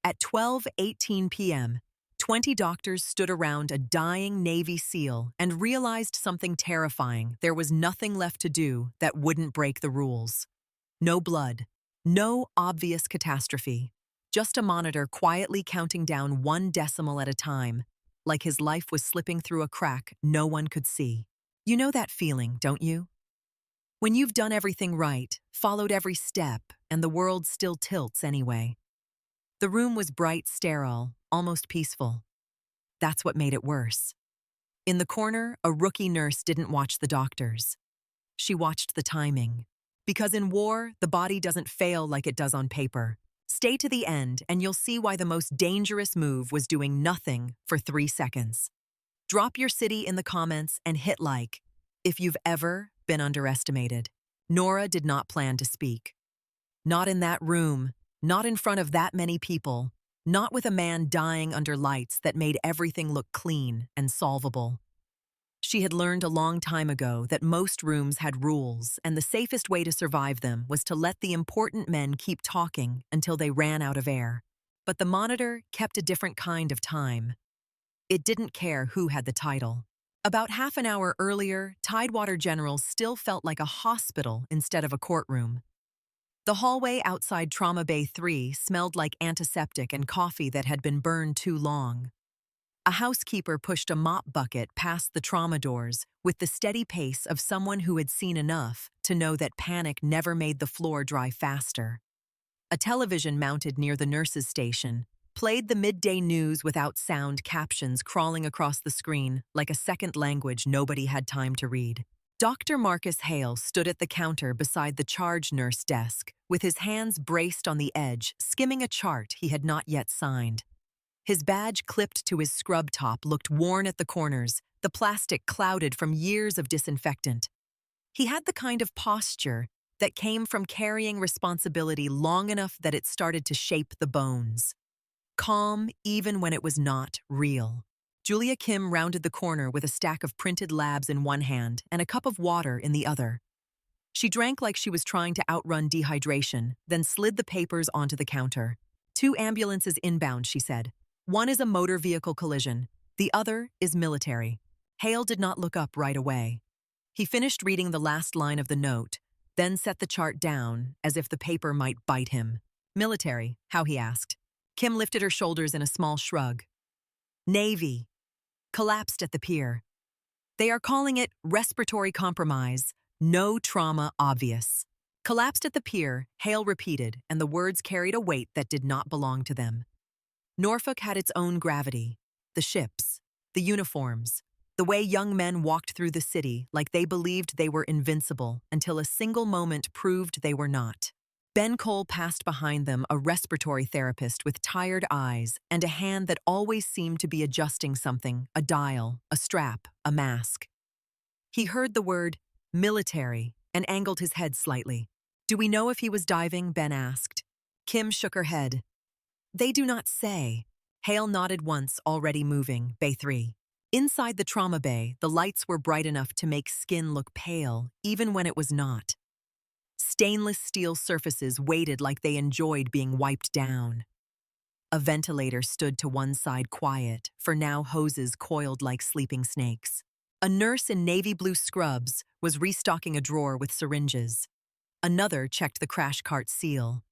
At 12:18 p.m., 20 doctors stood around a dying Navy SEAL and realized something terrifying. There was nothing left to do that wouldn't break the rules. No blood, no obvious catastrophe, just a monitor quietly counting down 1 decimal at a time, like his life was slipping through a crack no one could see. You know that feeling, don't you? When you've done everything right, followed every step, and the world still tilts anyway. The room was bright, sterile, almost peaceful. That's what made it worse. In the corner, a rookie nurse didn't watch the doctors. She watched the timing. Because in war, the body doesn't fail like it does on paper. Stay to the end, and you'll see why the most dangerous move was doing nothing for 3 seconds. Drop your city in the comments and hit like if you've ever been underestimated. Nora did not plan to speak. Not in that room, not in front of that many people, not with a man dying under lights that made everything look clean and solvable. She had learned a long time ago that most rooms had rules, and the safest way to survive them was to let the important men keep talking until they ran out of air. But the monitor kept a different kind of time. It didn't care who had the title. About half an hour earlier, Tidewater General still felt like a hospital instead of a courtroom. The hallway outside Trauma Bay 3 smelled like antiseptic and coffee that had been burned too long. A housekeeper pushed a mop bucket past the trauma doors with the steady pace of someone who had seen enough to know that panic never made the floor dry faster. A television mounted near the nurses' station played the midday news without sound captions crawling across the screen like a second language nobody had time to read. Dr. Marcus Hale stood at the counter beside the charge nurse desk, with his hands braced on the edge, skimming a chart he had not yet signed. His badge clipped to his scrub top looked worn at the corners, the plastic clouded from years of disinfectant. He had the kind of posture that came from carrying responsibility long enough that it started to shape the bones. Calm even when it was not real. Julia Kim rounded the corner with a stack of printed labs in one hand and a cup of water in the other. She drank like she was trying to outrun dehydration, then slid the papers onto the counter. 2 ambulances inbound, she said. One is a motor vehicle collision. The other is military. Hale did not look up right away. He finished reading the last line of the note, then set the chart down as if the paper might bite him. Military, how he asked. Kim lifted her shoulders in a small shrug. Navy. Collapsed at the pier. They are calling it respiratory compromise. No trauma obvious. Collapsed at the pier, Hale repeated, and the words carried a weight that did not belong to them. Norfolk had its own gravity. The ships, the uniforms, the way young men walked through the city like they believed they were invincible until a single moment proved they were not. Ben Cole passed behind them, a respiratory therapist with tired eyes and a hand that always seemed to be adjusting something, a dial, a strap, a mask. He heard the word military and angled his head slightly. Do we know if he was diving? Ben asked. Kim shook her head. They do not say. Hale nodded once, already moving, Bay 3. Inside the trauma bay, the lights were bright enough to make skin look pale, even when it was not. Stainless steel surfaces waited like they enjoyed being wiped down. A ventilator stood to one side quiet, for now hoses coiled like sleeping snakes. A nurse in navy blue scrubs was restocking a drawer with syringes. Another checked the crash cart seal.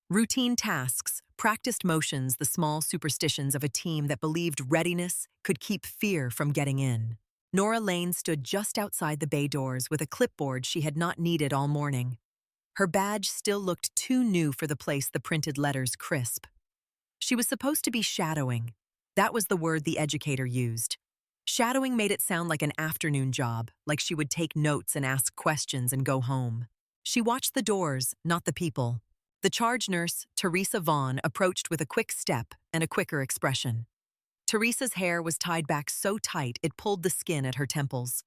Routine tasks, practiced motions, the small superstitions of a team that believed readiness could keep fear from getting in. Nora Lane stood just outside the bay doors with a clipboard she had not needed all morning. Her badge still looked too new for the place, the printed letters crisp. She was supposed to be shadowing. That was the word the educator used. Shadowing made it sound like an afternoon job, like she would take notes and ask questions and go home. She watched the doors, not the people. The charge nurse, Teresa Vaughn, approached with a quick step and a quicker expression. Teresa's hair was tied back so tight it pulled the skin at her temples.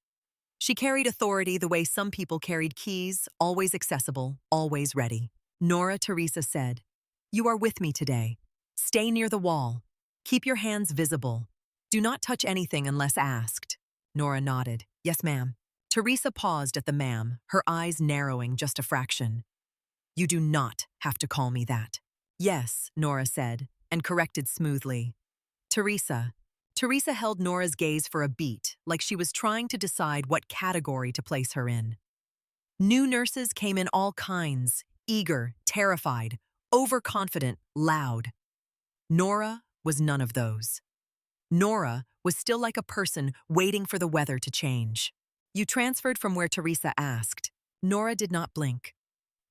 She carried authority the way some people carried keys, always accessible, always ready. Nora, Teresa said, "You are with me today. Stay near the wall. Keep your hands visible. Do not touch anything unless asked." Nora nodded. "Yes, ma'am." Teresa paused at the ma'am, her eyes narrowing just a fraction. "You do not have to call me that." "Yes," Nora said, and corrected smoothly. Teresa. Teresa held Nora's gaze for a beat, like she was trying to decide what category to place her in. New nurses came in all kinds, eager, terrified, overconfident, loud. Nora was none of those. Nora was still like a person waiting for the weather to change. You transferred from where Teresa asked. Nora did not blink.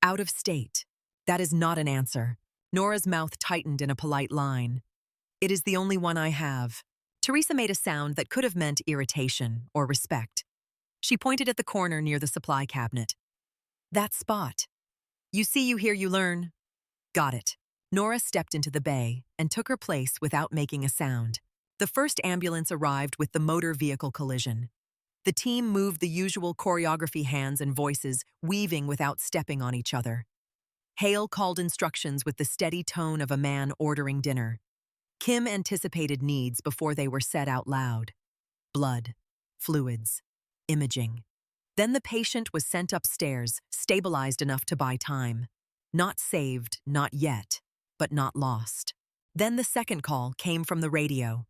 Out of state. That is not an answer. Nora's mouth tightened in a polite line. It is the only one I have. Teresa made a sound that could have meant irritation or respect. She pointed at the corner near the supply cabinet. That spot. You see, you hear, you learn. Got it. Nora stepped into the bay and took her place without making a sound. The first ambulance arrived with the motor vehicle collision. The team moved the usual choreography, hands and voices, weaving without stepping on each other. Hale called instructions with the steady tone of a man ordering dinner. Kim anticipated needs before they were said out loud. Blood, fluids, imaging. Then the patient was sent upstairs, stabilized enough to buy time. Not saved, not yet, but not lost. Then the second call came from the radio.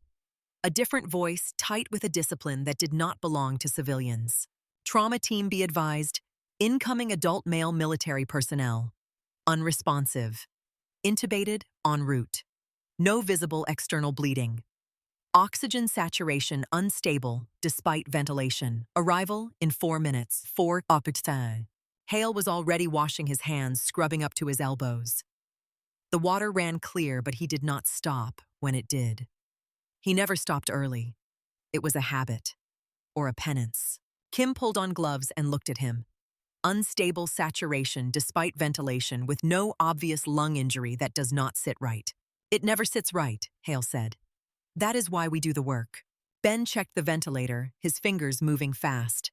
A different voice, tight with a discipline that did not belong to civilians. Trauma team be advised, incoming adult male military personnel. Unresponsive. Intubated, en route. No visible external bleeding. Oxygen saturation unstable despite ventilation. Arrival in 4 minutes. 4 hôpital. Hale was already washing his hands, scrubbing up to his elbows. The water ran clear, but he did not stop when it did. He never stopped early. It was a habit. Or a penance. Kim pulled on gloves and looked at him. Unstable saturation despite ventilation with no obvious lung injury that does not sit right. It never sits right, Hale said. That is why we do the work. Ben checked the ventilator, his fingers moving fast.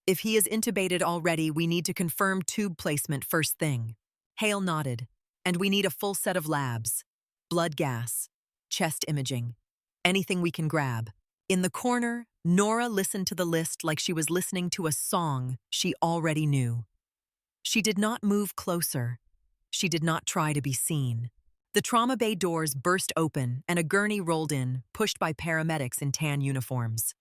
If he is intubated already, we need to confirm tube placement first thing. Hale nodded. And we need a full set of labs. Blood gas, chest imaging, anything we can grab. In the corner, Nora listened to the list like she was listening to a song she already knew. She did not move closer. She did not try to be seen. The trauma bay doors burst open and a gurney rolled in, pushed by paramedics in tan uniforms.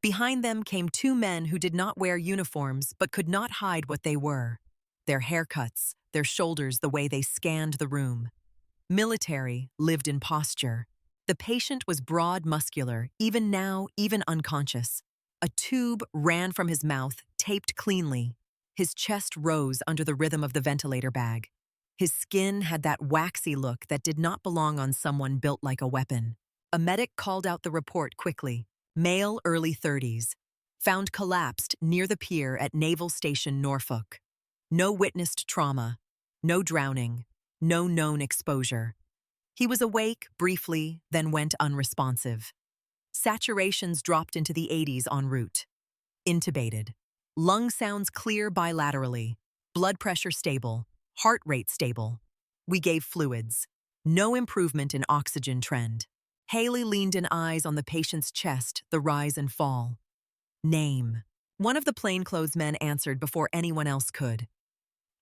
Behind them came 2 men who did not wear uniforms but could not hide what they were. Their haircuts, their shoulders, the way they scanned the room. Military, lived in posture. The patient was broad, muscular, even now, even unconscious. A tube ran from his mouth, taped cleanly. His chest rose under the rhythm of the ventilator bag. His skin had that waxy look that did not belong on someone built like a weapon. A medic called out the report quickly. Male, early 30s. Found collapsed near the pier at Naval Station Norfolk. No witnessed trauma. No drowning. No known exposure. He was awake briefly, then went unresponsive. Saturations dropped into the 80s en route. Intubated. Lung sounds clear bilaterally. Blood pressure stable. Heart rate stable. We gave fluids. No improvement in oxygen trend. Haley leaned in, eyes on the patient's chest, the rise and fall. Name. One of the plainclothes men answered before anyone else could.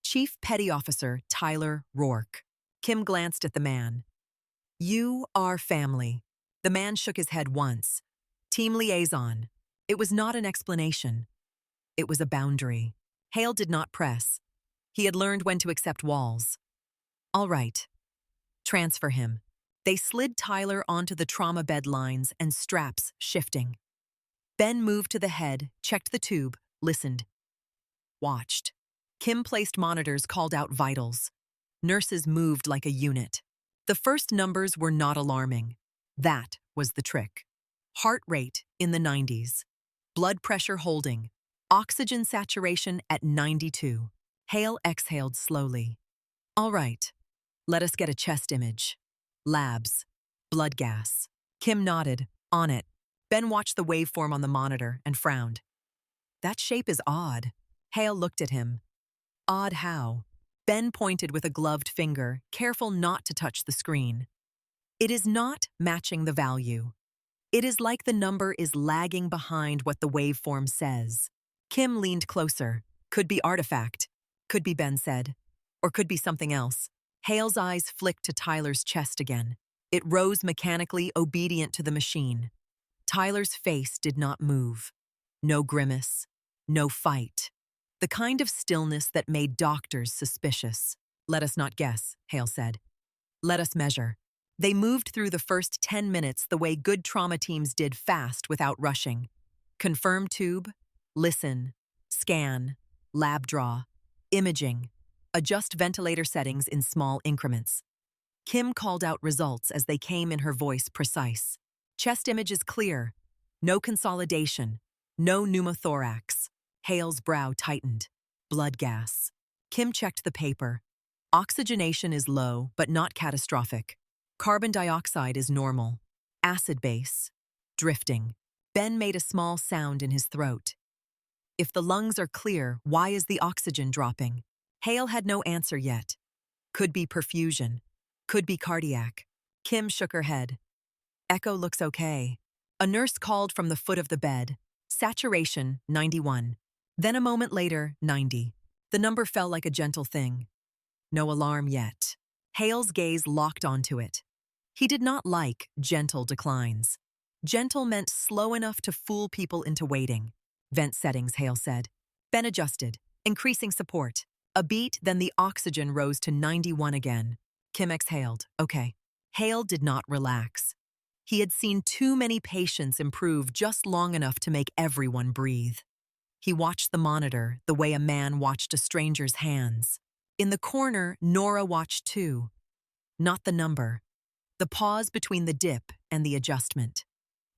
Chief Petty Officer Tyler Rourke. Kim glanced at the man. You are family. The man shook his head once. Team liaison. It was not an explanation. It was a boundary. Hale did not press. He had learned when to accept walls. All right. Transfer him. They slid Tyler onto the trauma bed lines and straps shifting. Ben moved to the head, checked the tube, listened. Watched. Kim placed monitors, called out vitals. Nurses moved like a unit. The first numbers were not alarming. That was the trick. Heart rate in the 90s. Blood pressure holding. Oxygen saturation at 92. Hale exhaled slowly. All right. Let us get a chest image. Labs. Blood gas. Kim nodded. On it. Ben watched the waveform on the monitor and frowned. That shape is odd. Hale looked at him. Odd how? Ben pointed with a gloved finger, careful not to touch the screen. It is not matching the value. It is like the number is lagging behind what the waveform says. Kim leaned closer. Could be artifact. Could be, Ben said. Or could be something else. Hale's eyes flicked to Tyler's chest again. It rose mechanically, obedient to the machine. Tyler's face did not move. No grimace, no fight. The kind of stillness that made doctors suspicious. "Let us not guess," Hale said. "Let us measure." They moved through the first 10 minutes the way good trauma teams did, fast without rushing. Confirm tube, listen, scan, lab draw, imaging, adjust ventilator settings in small increments. Kim called out results as they came, in her voice precise. Chest image is clear. No consolidation. No pneumothorax. Hale's brow tightened. Blood gas. Kim checked the paper. Oxygenation is low, but not catastrophic. Carbon dioxide is normal. Acid base. Drifting. Ben made a small sound in his throat. If the lungs are clear, why is the oxygen dropping? Hale had no answer yet. Could be perfusion. Could be cardiac. Kim shook her head. Echo looks okay. A nurse called from the foot of the bed. Saturation, 91. Then a moment later, 90. The number fell like a gentle thing. No alarm yet. Hale's gaze locked onto it. He did not like gentle declines. Gentle meant slow enough to fool people into waiting. Vent settings, Hale said. Ben adjusted, increasing support. A beat, then the oxygen rose to 91 again. Kim exhaled. Okay. Hale did not relax. He had seen too many patients improve just long enough to make everyone breathe. He watched the monitor the way a man watched a stranger's hands. In the corner, Nora watched too. Not the number. The pause between the dip and the adjustment.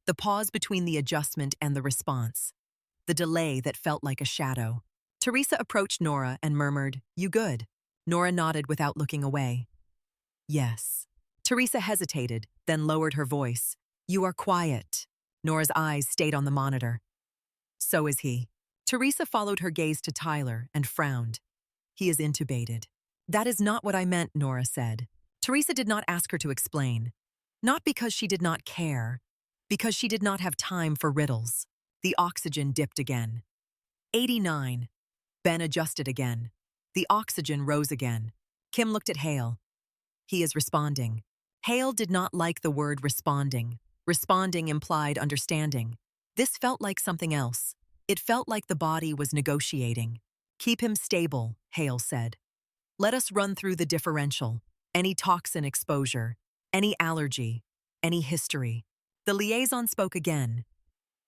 The pause between the adjustment and the response. The delay that felt like a shadow. Teresa approached Nora and murmured, "You good?" Nora nodded without looking away. "Yes." Teresa hesitated, then lowered her voice. "You are quiet." Nora's eyes stayed on the monitor. "So is he." Teresa followed her gaze to Tyler and frowned. "He is intubated." "That is not what I meant," Nora said. Teresa did not ask her to explain. Not because she did not care, because she did not have time for riddles. The oxygen dipped again. 89. Ben adjusted again. The oxygen rose again. Kim looked at Hale. "He is responding." Hale did not like the word responding. Responding implied understanding. This felt like something else. It felt like the body was negotiating. "Keep him stable," Hale said. "Let us run through the differential. Any toxin exposure, any allergy, any history." The liaison spoke again.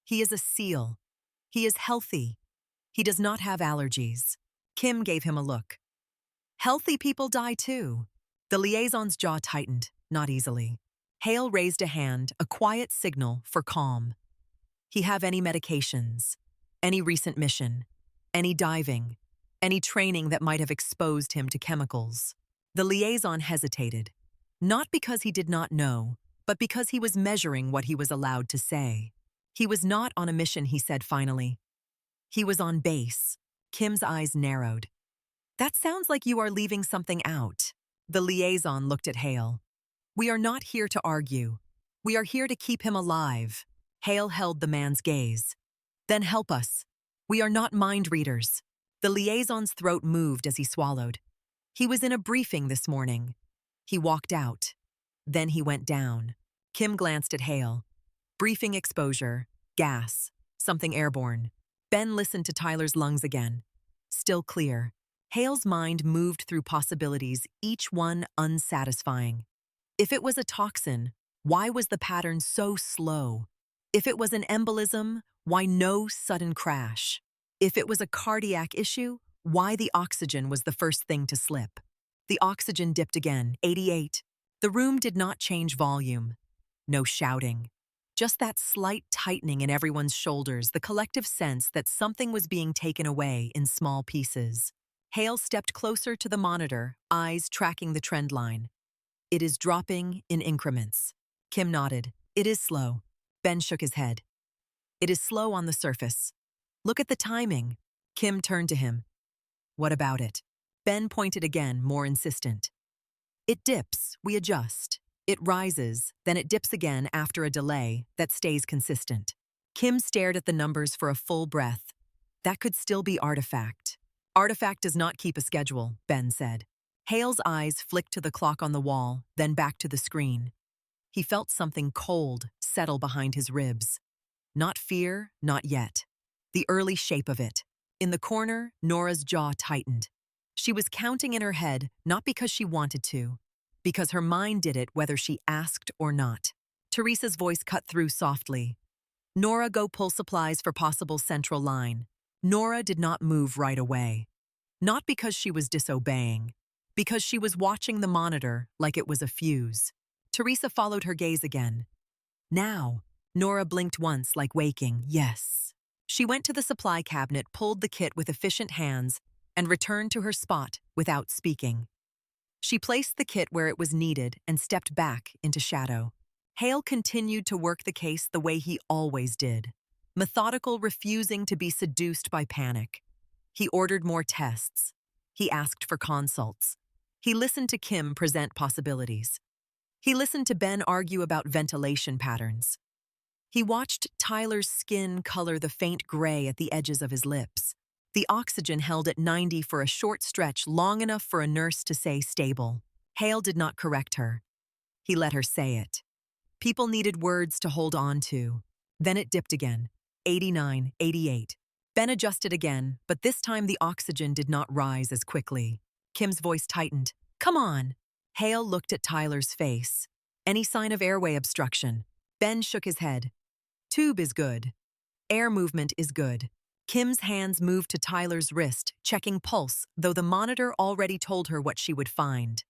"He is a SEAL. He is healthy. He does not have allergies." Kim gave him a look. "Healthy people die too." The liaison's jaw tightened, not easily. Hale raised a hand, a quiet signal for calm. "He have any medications? Any recent mission? Any diving? Any training that might have exposed him to chemicals?" The liaison hesitated, not because he did not know, but because he was measuring what he was allowed to say. "He was not on a mission," he said finally. "He was on base." Kim's eyes narrowed. "That sounds like you are leaving something out." The liaison looked at Hale. "We are not here to argue. We are here to keep him alive." Hale held the man's gaze. "Then help us. We are not mind readers." The liaison's throat moved as he swallowed. "He was in a briefing this morning." He walked out. Then he went down. Kim glanced at Hale. "Briefing exposure, gas, something airborne." Ben listened to Tyler's lungs again. Still clear. Hale's mind moved through possibilities, each one unsatisfying. If it was a toxin, why was the pattern so slow? If it was an embolism, why no sudden crash? If it was a cardiac issue, why the oxygen was the first thing to slip? The oxygen dipped again, 88. The room did not change volume. No shouting. Just that slight tightening in everyone's shoulders, the collective sense that something was being taken away in small pieces. Hale stepped closer to the monitor, eyes tracking the trend line. "It is dropping in increments." Kim nodded. "It is slow." Ben shook his head. "It is slow on the surface. Look at the timing." Kim turned to him. "What about it?" Ben pointed again, more insistent. "It dips, we adjust. It rises, then it dips again after a delay that stays consistent." Kim stared at the numbers for a full breath. That could still be artifact. "Artifact does not keep a schedule," Ben said. Hale's eyes flicked to the clock on the wall, then back to the screen. He felt something cold settle behind his ribs. Not fear, not yet. The early shape of it. In the corner, Nora's jaw tightened. She was counting in her head, not because she wanted to, because her mind did it whether she asked or not. Teresa's voice cut through softly. Nora, go pull supplies for possible central line. Nora did not move right away. Not because she was disobeying, because she was watching the monitor like it was a fuse. Teresa followed her gaze again. Now, Nora blinked once like waking, yes. She went to the supply cabinet, pulled the kit with efficient hands, and returned to her spot without speaking. She placed the kit where it was needed and stepped back into shadow. Hale continued to work the case the way he always did, methodical, refusing to be seduced by panic. He ordered more tests. He asked for consults. He listened to Kim present possibilities. He listened to Ben argue about ventilation patterns. He watched Tyler's skin color the faint gray at the edges of his lips. The oxygen held at 90 for a short stretch, long enough for a nurse to say stable. Hale did not correct her. He let her say it. People needed words to hold on to. Then it dipped again. 89, 88. Ben adjusted again, but this time the oxygen did not rise as quickly. Kim's voice tightened. Come on. Hale looked at Tyler's face. Any sign of airway obstruction? Ben shook his head. Tube is good. Air movement is good. Kim's hands moved to Tyler's wrist, checking pulse, though the monitor already told her what she would find.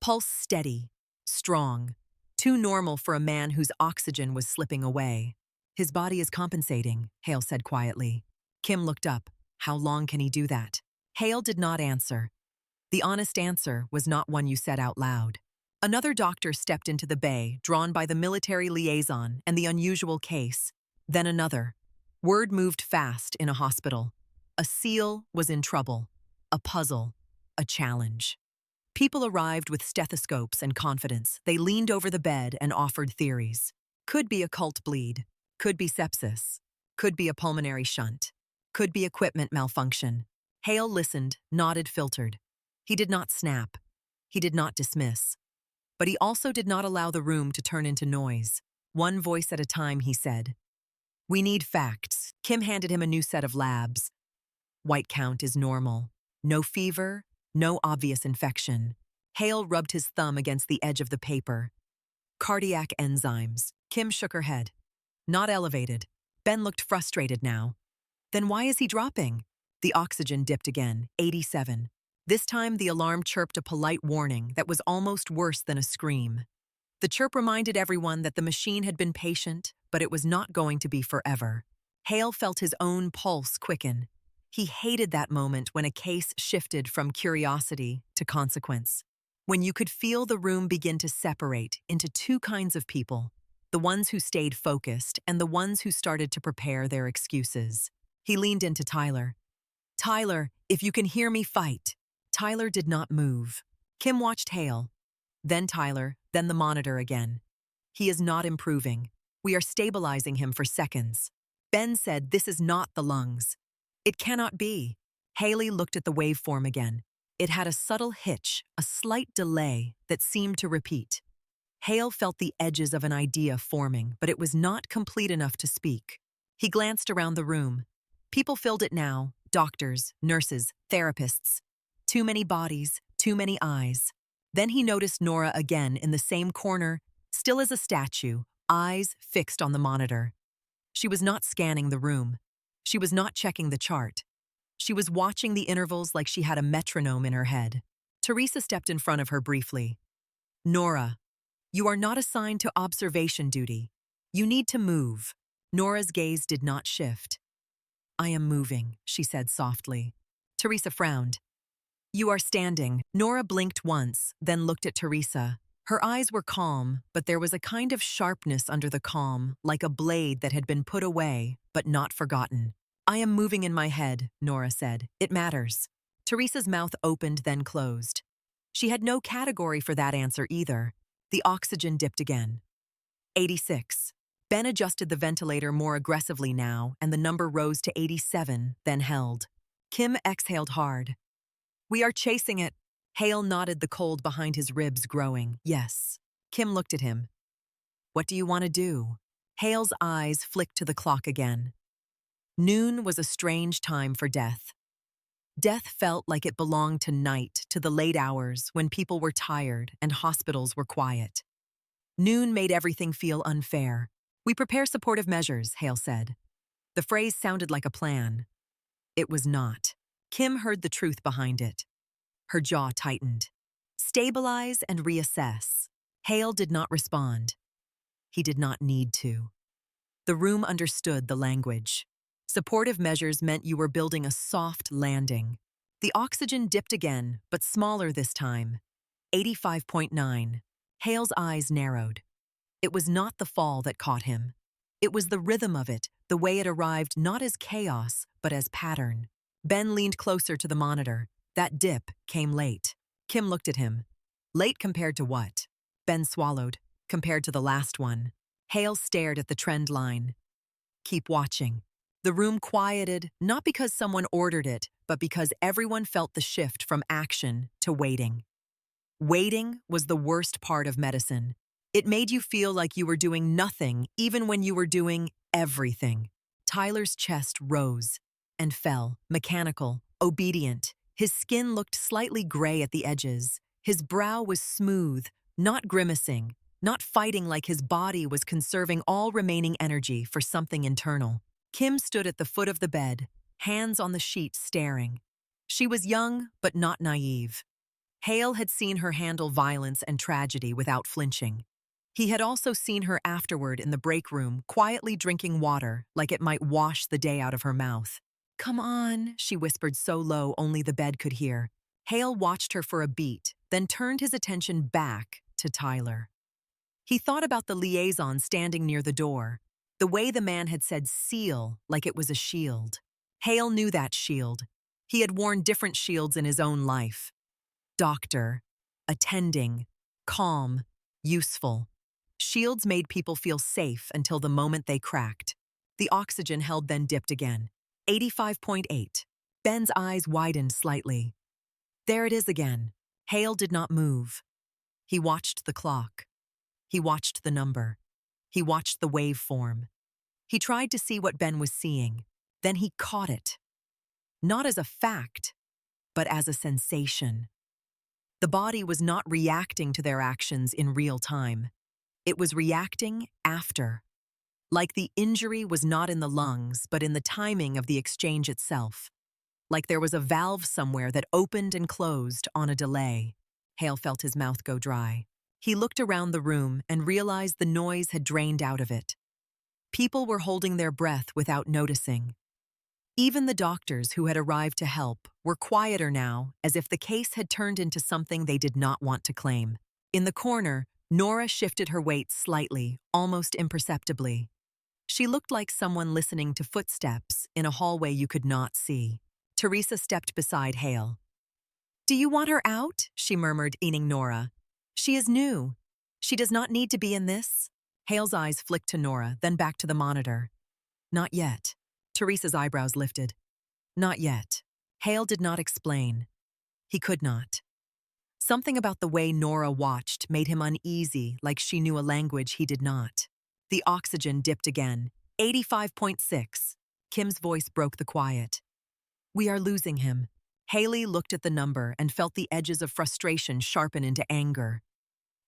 Pulse steady, strong, too normal for a man whose oxygen was slipping away. His body is compensating, Hale said quietly. Kim looked up. How long can he do that? Hale did not answer. The honest answer was not one you said out loud. Another doctor stepped into the bay, drawn by the military liaison and the unusual case. Then another. Word moved fast in a hospital. A SEAL was in trouble. A puzzle. A challenge. People arrived with stethoscopes and confidence. They leaned over the bed and offered theories. Could be occult bleed. Could be sepsis. Could be a pulmonary shunt. Could be equipment malfunction. Hale listened, nodded, filtered. He did not snap. He did not dismiss. But he also did not allow the room to turn into noise. One voice at a time, he said. We need facts. Kim handed him a new set of labs. White count is normal. No fever, no obvious infection. Hale rubbed his thumb against the edge of the paper. Cardiac enzymes. Kim shook her head. Not elevated. Ben looked frustrated now. Then why is he dropping? The oxygen dipped again, 87. This time the alarm chirped a polite warning that was almost worse than a scream. The chirp reminded everyone that the machine had been patient, but it was not going to be forever. Hale felt his own pulse quicken. He hated that moment when a case shifted from curiosity to consequence. When you could feel the room begin to separate into two kinds of people, the ones who stayed focused and the ones who started to prepare their excuses. He leaned into Tyler. Tyler, if you can hear me, fight. Tyler did not move. Kim watched Hale. Then Tyler, then the monitor again. He is not improving. We are stabilizing him for seconds. Ben said this is not the lungs. It cannot be. Haley looked at the waveform again. It had a subtle hitch, a slight delay that seemed to repeat. Hale felt the edges of an idea forming, but it was not complete enough to speak. He glanced around the room. People filled it now, doctors, nurses, therapists. Too many bodies, too many eyes. Then he noticed Nora again in the same corner, still as a statue, eyes fixed on the monitor. She was not scanning the room. She was not checking the chart. She was watching the intervals like she had a metronome in her head. Teresa stepped in front of her briefly. Nora, you are not assigned to observation duty. You need to move. Nora's gaze did not shift. I am moving, she said softly. Teresa frowned. You are standing. Nora blinked once, then looked at Teresa. Her eyes were calm, but there was a kind of sharpness under the calm, like a blade that had been put away, but not forgotten. I am moving in my head, Nora said. It matters. Teresa's mouth opened, then closed. She had no category for that answer either. The oxygen dipped again. 86. Ben adjusted the ventilator more aggressively now, and the number rose to 87, then held. Kim exhaled hard. We are chasing it. Hale nodded, the cold behind his ribs growing. Yes. Kim looked at him. What do you want to do? Hale's eyes flicked to the clock again. Noon was a strange time for death. Death felt like it belonged to night, to the late hours when people were tired and hospitals were quiet. Noon made everything feel unfair. We prepare supportive measures, Hale said. The phrase sounded like a plan. It was not. Kim heard the truth behind it. Her jaw tightened. Stabilize and reassess. Hale did not respond. He did not need to. The room understood the language. Supportive measures meant you were building a soft landing. The oxygen dipped again, but smaller this time. 85.9. Hale's eyes narrowed. It was not the fall that caught him. It was the rhythm of it, the way it arrived not as chaos, but as pattern. Ben leaned closer to the monitor. That dip came late. Kim looked at him. Late compared to what? Ben swallowed. Compared to the last one. Hale stared at the trend line. Keep watching. The room quieted, not because someone ordered it, but because everyone felt the shift from action to waiting. Waiting was the worst part of medicine. It made you feel like you were doing nothing, even when you were doing everything. Tyler's chest rose and fell, mechanical, obedient. His skin looked slightly gray at the edges. His brow was smooth, not grimacing, not fighting like his body was conserving all remaining energy for something internal. Kim stood at the foot of the bed, hands on the sheet staring. She was young, but not naive. Hale had seen her handle violence and tragedy without flinching. He had also seen her afterward in the break room, quietly drinking water like it might wash the day out of her mouth. Come on, she whispered so low only the bed could hear. Hale watched her for a beat, then turned his attention back to Tyler. He thought about the liaison standing near the door, the way the man had said seal like it was a shield. Hale knew that shield. He had worn different shields in his own life. Doctor, attending, calm, useful. Shields made people feel safe until the moment they cracked. The oxygen held then dipped again. 85.8. Ben's eyes widened slightly. There it is again. Hale did not move. He watched the clock. He watched the number. He watched the waveform. He tried to see what Ben was seeing. Then he caught it. Not as a fact, but as a sensation. The body was not reacting to their actions in real time. It was reacting after. Like the injury was not in the lungs, but in the timing of the exchange itself. Like there was a valve somewhere that opened and closed on a delay. Hale felt his mouth go dry. He looked around the room and realized the noise had drained out of it. People were holding their breath without noticing. Even the doctors who had arrived to help were quieter now, as if the case had turned into something they did not want to claim. In the corner, Nora shifted her weight slightly, almost imperceptibly. She looked like someone listening to footsteps in a hallway you could not see. Teresa stepped beside Hale. "Do you want her out?" she murmured, eating Nora. "She is new. She does not need to be in this." Hale's eyes flicked to Nora, then back to the monitor. "Not yet." Teresa's eyebrows lifted. "Not yet." Hale did not explain. He could not. Something about the way Nora watched made him uneasy, like she knew a language he did not. The oxygen dipped again. 85.6. Kim's voice broke the quiet. "We are losing him." Haley looked at the number and felt the edges of frustration sharpen into anger.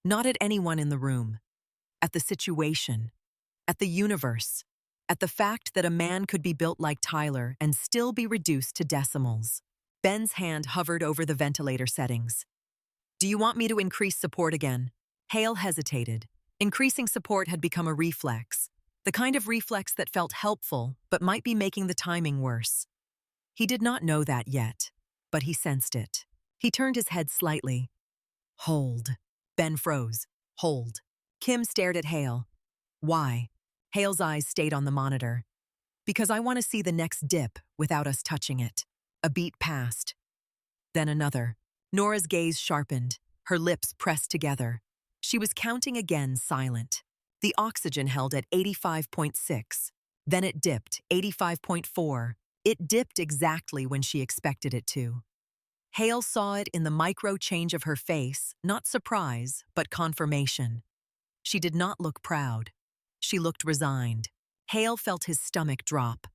Not at anyone in the room. At the situation. At the universe. At the fact that a man could be built like Tyler and still be reduced to decimals. Ben's hand hovered over the ventilator settings. "Do you want me to increase support again?" Hale hesitated. Increasing support had become a reflex. The kind of reflex that felt helpful, but might be making the timing worse. He did not know that yet, but he sensed it. He turned his head slightly. "Hold." Ben froze. "Hold." Kim stared at Hale. "Why?" Hale's eyes stayed on the monitor. "Because I want to see the next dip without us touching it." A beat passed. Then another. Nora's gaze sharpened, her lips pressed together. She was counting again, silent. The oxygen held at 85.6. Then it dipped, 85.4. It dipped exactly when she expected it to. Hale saw it in the micro change of her face, not surprise, but confirmation. She did not look proud. She looked resigned. Hale felt his stomach drop.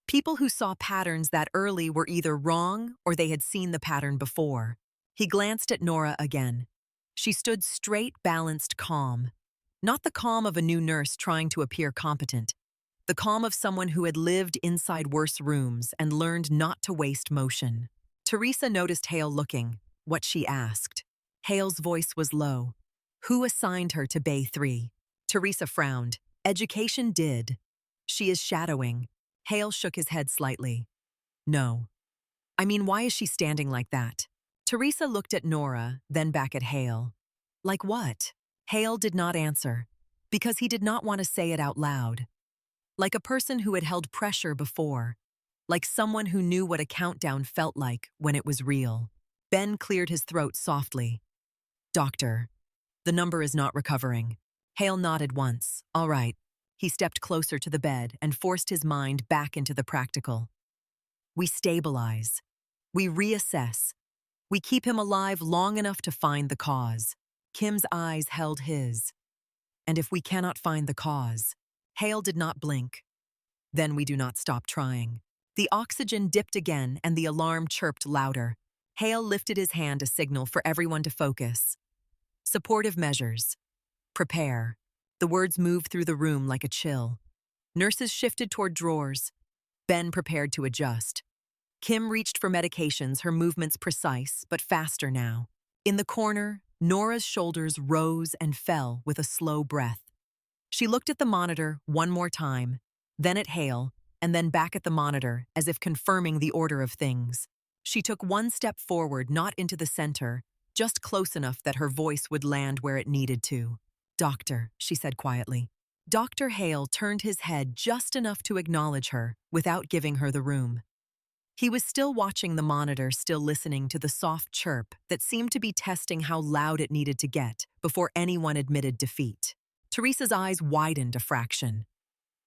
People who saw patterns that early were either wrong or they had seen the pattern before. He glanced at Nora again. She stood straight, balanced, calm. Not the calm of a new nurse trying to appear competent. The calm of someone who had lived inside worse rooms and learned not to waste motion. Teresa noticed Hale looking. What she asked. Hale's voice was low. Who assigned her to Bay 3? Teresa frowned. Education did. She is shadowing. Hale shook his head slightly. No. I mean, why is she standing like that? Teresa looked at Nora, then back at Hale. Like what? Hale did not answer, because he did not want to say it out loud. Like a person who had held pressure before. Like someone who knew what a countdown felt like when it was real. Ben cleared his throat softly. Doctor, the number is not recovering. Hale nodded once. All right. He stepped closer to the bed and forced his mind back into the practical. We stabilize. We reassess. We keep him alive long enough to find the cause. Kim's eyes held his. And if we cannot find the cause, Hale did not blink. Then we do not stop trying. The oxygen dipped again and the alarm chirped louder. Hale lifted his hand to signal for everyone to focus. Supportive measures. Prepare. The words moved through the room like a chill. Nurses shifted toward drawers. Ben prepared to adjust. Kim reached for medications, her movements precise, but faster now. In the corner, Nora's shoulders rose and fell with a slow breath. She looked at the monitor one more time, then at Hale, and then back at the monitor, as if confirming the order of things. She took one step forward, not into the center, just close enough that her voice would land where it needed to. Doctor, she said quietly. Dr. Hale turned his head just enough to acknowledge her, without giving her the room. He was still watching the monitor, still listening to the soft chirp that seemed to be testing how loud it needed to get before anyone admitted defeat. Teresa's eyes widened a fraction.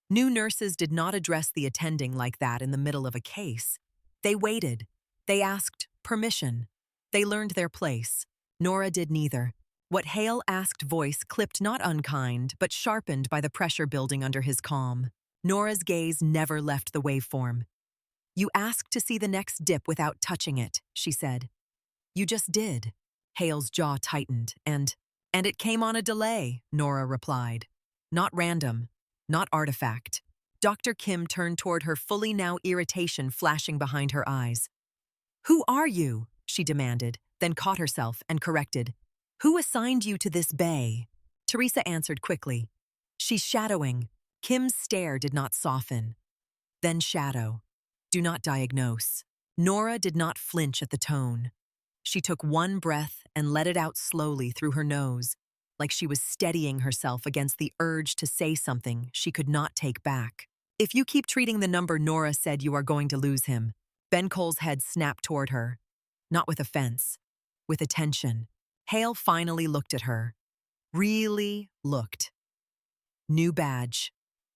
New nurses did not address the attending like that in the middle of a case. They waited. They asked permission. They learned their place. Nora did neither. What Hale asked voice clipped not unkind, but sharpened by the pressure building under his calm. Nora's gaze never left the waveform. You asked to see the next dip without touching it, she said. You just did. Hale's jaw tightened, and it came on a delay, Nora replied. Not random, not artifact. Dr. Kim turned toward her, fully now, irritation flashing behind her eyes. Who are you? She demanded, then caught herself and corrected. Who assigned you to this bay? Teresa answered quickly. She's shadowing. Kim's stare did not soften. Then shadow. Do not diagnose. Nora did not flinch at the tone. She took one breath and let it out slowly through her nose, like she was steadying herself against the urge to say something she could not take back. If you keep treating the number Nora said, you are going to lose him. Ben Cole's head snapped toward her. Not with offense, with attention. Hale finally looked at her. Really looked. New badge.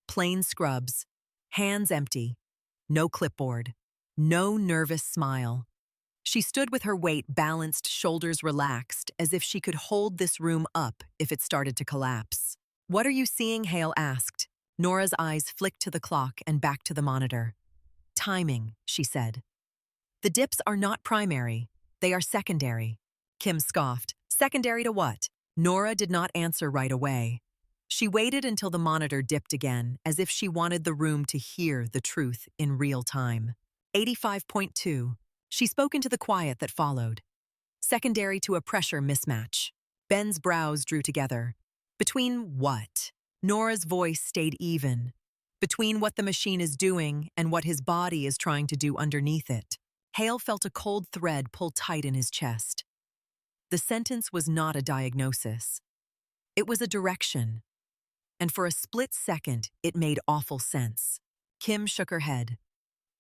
Plain scrubs. Hands empty. No clipboard. No nervous smile. She stood with her weight balanced, shoulders relaxed, as if she could hold this room up if it started to collapse. What are you seeing? Hale asked. Nora's eyes flicked to the clock and back to the monitor. Timing, she said. The dips are not primary. They are secondary. Kim scoffed. Secondary to what? Nora did not answer right away. She waited until the monitor dipped again, as if she wanted the room to hear the truth in real time. 85.2. She spoke into the quiet that followed. Secondary to a pressure mismatch. Ben's brows drew together. Between what? Nora's voice stayed even. Between what the machine is doing and what his body is trying to do underneath it. Hale felt a cold thread pull tight in his chest. The sentence was not a diagnosis. It was a direction. And for a split second, it made awful sense. Kim shook her head.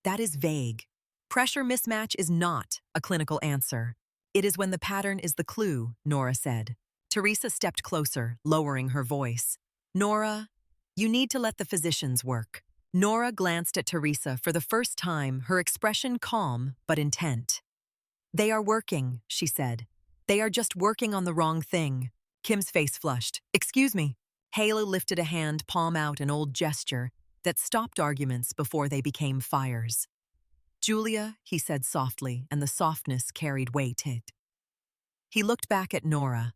That is vague. Pressure mismatch is not a clinical answer. It is when the pattern is the clue, Nora said. Teresa stepped closer, lowering her voice. Nora, you need to let the physicians work. Nora glanced at Teresa for the first time, her expression calm but intent. They are working, she said. They are just working on the wrong thing. Kim's face flushed. Excuse me. Hale lifted a hand, palm out, an old gesture that stopped arguments before they became fires. Julia, he said softly, and the softness carried weight. He looked back at Nora.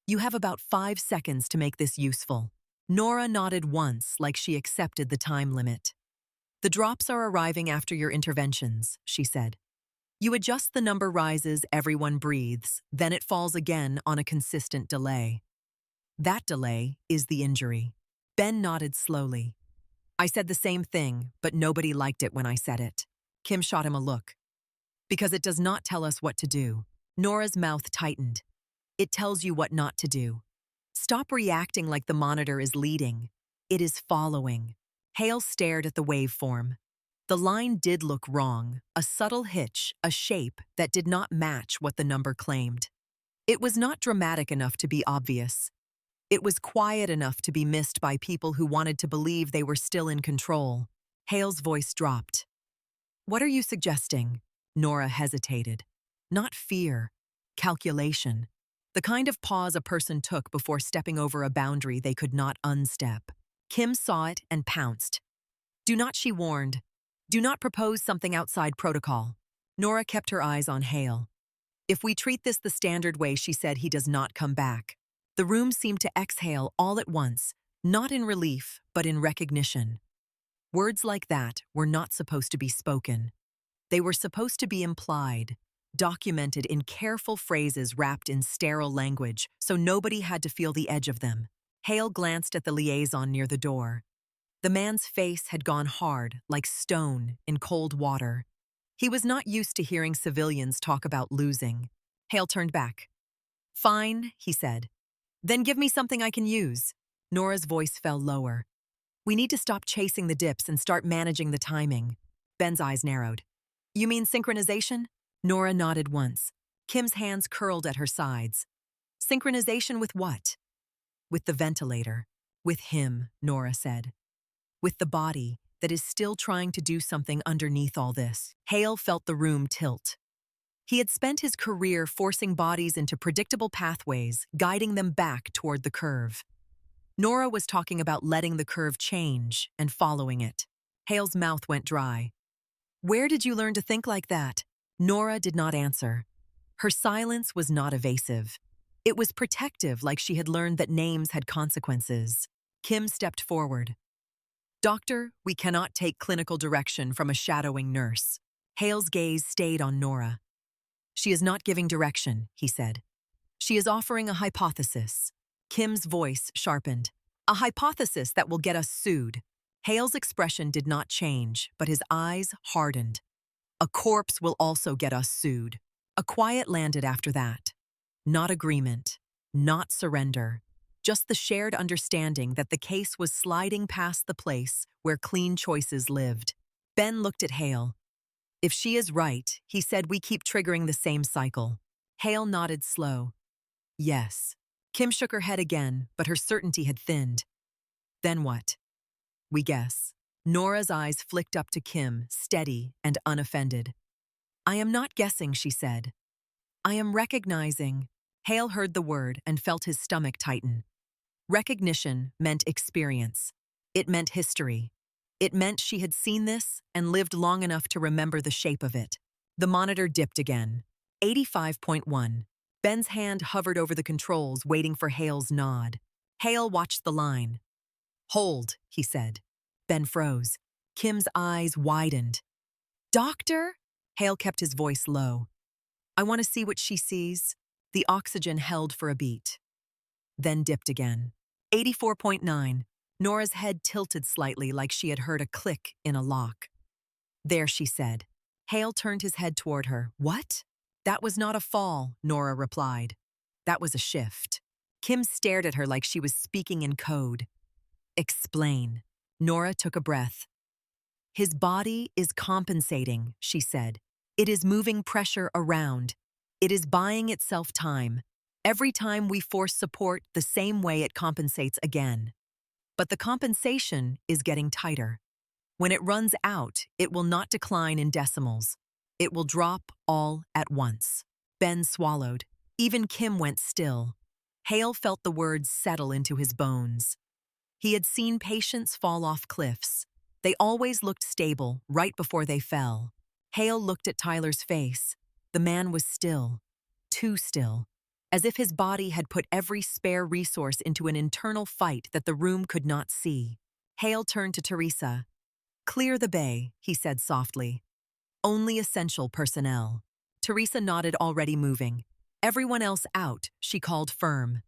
You have about 5 seconds to make this useful. Nora nodded once, like she accepted the time limit. The drops are arriving after your interventions, she said. You adjust the number rises, everyone breathes, then it falls again on a consistent delay. That delay is the injury. Ben nodded slowly. I said the same thing, but nobody liked it when I said it. Kim shot him a look. Because it does not tell us what to do. Nora's mouth tightened. It tells you what not to do. Stop reacting like the monitor is leading. It is following. Hale stared at the waveform. The line did look wrong, a subtle hitch, a shape that did not match what the number claimed. It was not dramatic enough to be obvious. It was quiet enough to be missed by people who wanted to believe they were still in control. Hale's voice dropped. What are you suggesting? Nora hesitated. Not fear, calculation. The kind of pause a person took before stepping over a boundary they could not unstep. Kim saw it and pounced. Do not, she warned. Do not propose something outside protocol. Nora kept her eyes on Hale. If we treat this the standard way, she said, he does not come back. The room seemed to exhale all at once, not in relief, but in recognition. Words like that were not supposed to be spoken. They were supposed to be implied, documented in careful phrases wrapped in sterile language, so nobody had to feel the edge of them. Hale glanced at the liaison near the door. The man's face had gone hard, like stone in cold water. He was not used to hearing civilians talk about losing. Hale turned back. Fine, he said. Then give me something I can use. Nora's voice fell lower. We need to stop chasing the dips and start managing the timing. Ben's eyes narrowed. You mean synchronization? Nora nodded once. Kim's hands curled at her sides. Synchronization with what? With the ventilator. With him, Nora said. With the body that is still trying to do something underneath all this. Hale felt the room tilt. He had spent his career forcing bodies into predictable pathways, guiding them back toward the curve. Nora was talking about letting the curve change and following it. Hale's mouth went dry. Where did you learn to think like that? Nora did not answer. Her silence was not evasive. It was protective, like she had learned that names had consequences. Kim stepped forward. Doctor, we cannot take clinical direction from a shadowing nurse. Hale's gaze stayed on Nora. She is not giving direction, he said. She is offering a hypothesis. Kim's voice sharpened. A hypothesis that will get us sued. Hale's expression did not change, but his eyes hardened. A corpse will also get us sued. A quiet landed after that. Not agreement, not surrender, just the shared understanding that the case was sliding past the place where clean choices lived. Ben looked at Hale. If she is right, he said, we keep triggering the same cycle. Hale nodded slow. Yes. Kim shook her head again, but her certainty had thinned. Then what? We guess. Nora's eyes flicked up to Kim, steady and unoffended. I am not guessing, she said. I am recognizing. Hale heard the word and felt his stomach tighten. Recognition meant experience. It meant history. It meant she had seen this and lived long enough to remember the shape of it. The monitor dipped again. 85.1. Ben's hand hovered over the controls, waiting for Hale's nod. Hale watched the line. Hold, he said. Ben froze. Kim's eyes widened. Doctor? Hale kept his voice low. I want to see what she sees. The oxygen held for a beat. Then dipped again. 84.9. Nora's head tilted slightly, like she had heard a click in a lock. There, she said. Hale turned his head toward her. What? That was not a fall, Nora replied. That was a shift. Kim stared at her like she was speaking in code. Explain. Nora took a breath. His body is compensating, she said. It is moving pressure around. It is buying itself time. Every time we force support, the same way it compensates again. But the compensation is getting tighter. When it runs out, it will not decline in decimals. It will drop all at once. Ben swallowed. Even Kim went still. Hale felt the words settle into his bones. He had seen patients fall off cliffs. They always looked stable right before they fell. Hale looked at Tyler's face. The man was still, too still, as if his body had put every spare resource into an internal fight that the room could not see. Hale turned to Teresa. "Clear the bay," he said softly. "Only essential personnel." Teresa nodded, already moving. "Everyone else out," she called firm.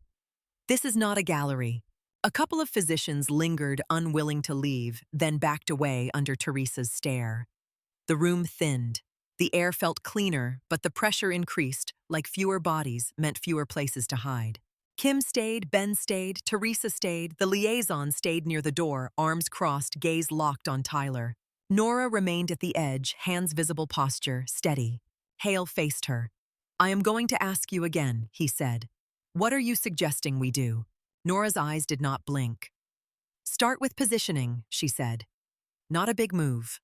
"This is not a gallery." A couple of physicians lingered, unwilling to leave, then backed away under Teresa's stare. The room thinned. The air felt cleaner, but the pressure increased, like fewer bodies meant fewer places to hide. Kim stayed, Ben stayed, Teresa stayed, the liaison stayed near the door, arms crossed, gaze locked on Tyler. Nora remained at the edge, hands visible, posture steady. Hale faced her. "I am going to ask you again," he said. "What are you suggesting we do?" Nora's eyes did not blink. "Start with positioning," she said. "Not a big move.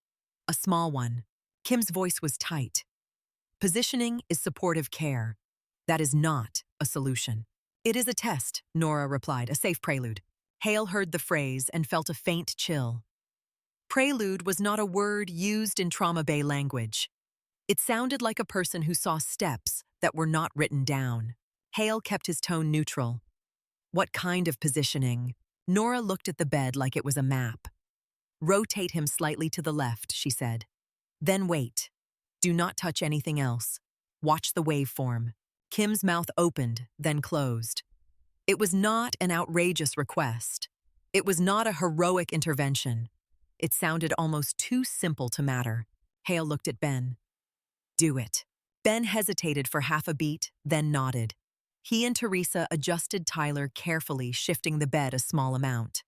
A small one." Kim's voice was tight. "Positioning is supportive care. That is not a solution." "It is a test," Nora replied, "a safe prelude." Hale heard the phrase and felt a faint chill. Prelude was not a word used in trauma bay language. It sounded like a person who saw steps that were not written down. Hale kept his tone neutral. "What kind of positioning?" Nora looked at the bed like it was a map. "Rotate him slightly to the left," she said. "Then wait. Do not touch anything else. Watch the waveform." Kim's mouth opened, then closed. It was not an outrageous request. It was not a heroic intervention. It sounded almost too simple to matter. Hale looked at Ben. "Do it." Ben hesitated for half a beat, then nodded. He and Teresa adjusted Tyler carefully, shifting the bed a small amount.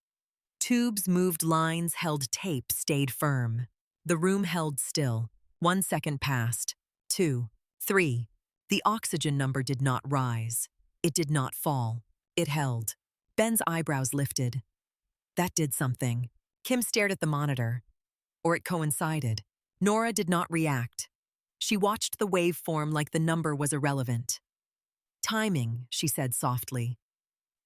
Tubes moved, lines held, tape stayed firm. The room held still. 1 second passed. 2, 3. The oxygen number did not rise. It did not fall. It held. Ben's eyebrows lifted. That did something. Kim stared at the monitor. Or it coincided. Nora did not react. She watched the waveform like the number was irrelevant. "Timing," she said softly.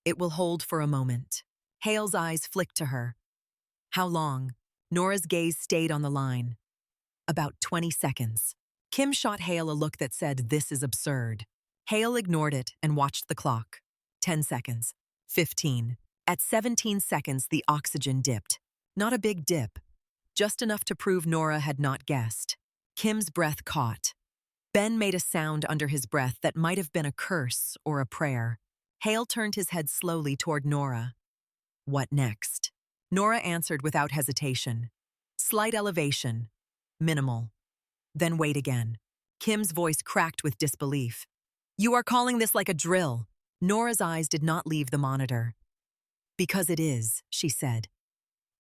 "It will hold for a moment." Hale's eyes flicked to her. "How long?" Nora's gaze stayed on the line. "About 20 seconds." Kim shot Hale a look that said, "This is absurd." Hale ignored it and watched the clock. 10 seconds. 15. At 17 seconds, the oxygen dipped. Not a big dip. Just enough to prove Nora had not guessed. Kim's breath caught. Ben made a sound under his breath that might have been a curse or a prayer. Hale turned his head slowly toward Nora. "What next?" Nora answered without hesitation. "Slight elevation. Minimal. Then wait again." Kim's voice cracked with disbelief. "You are calling this like a drill." Nora's eyes did not leave the monitor. "Because it is," she said.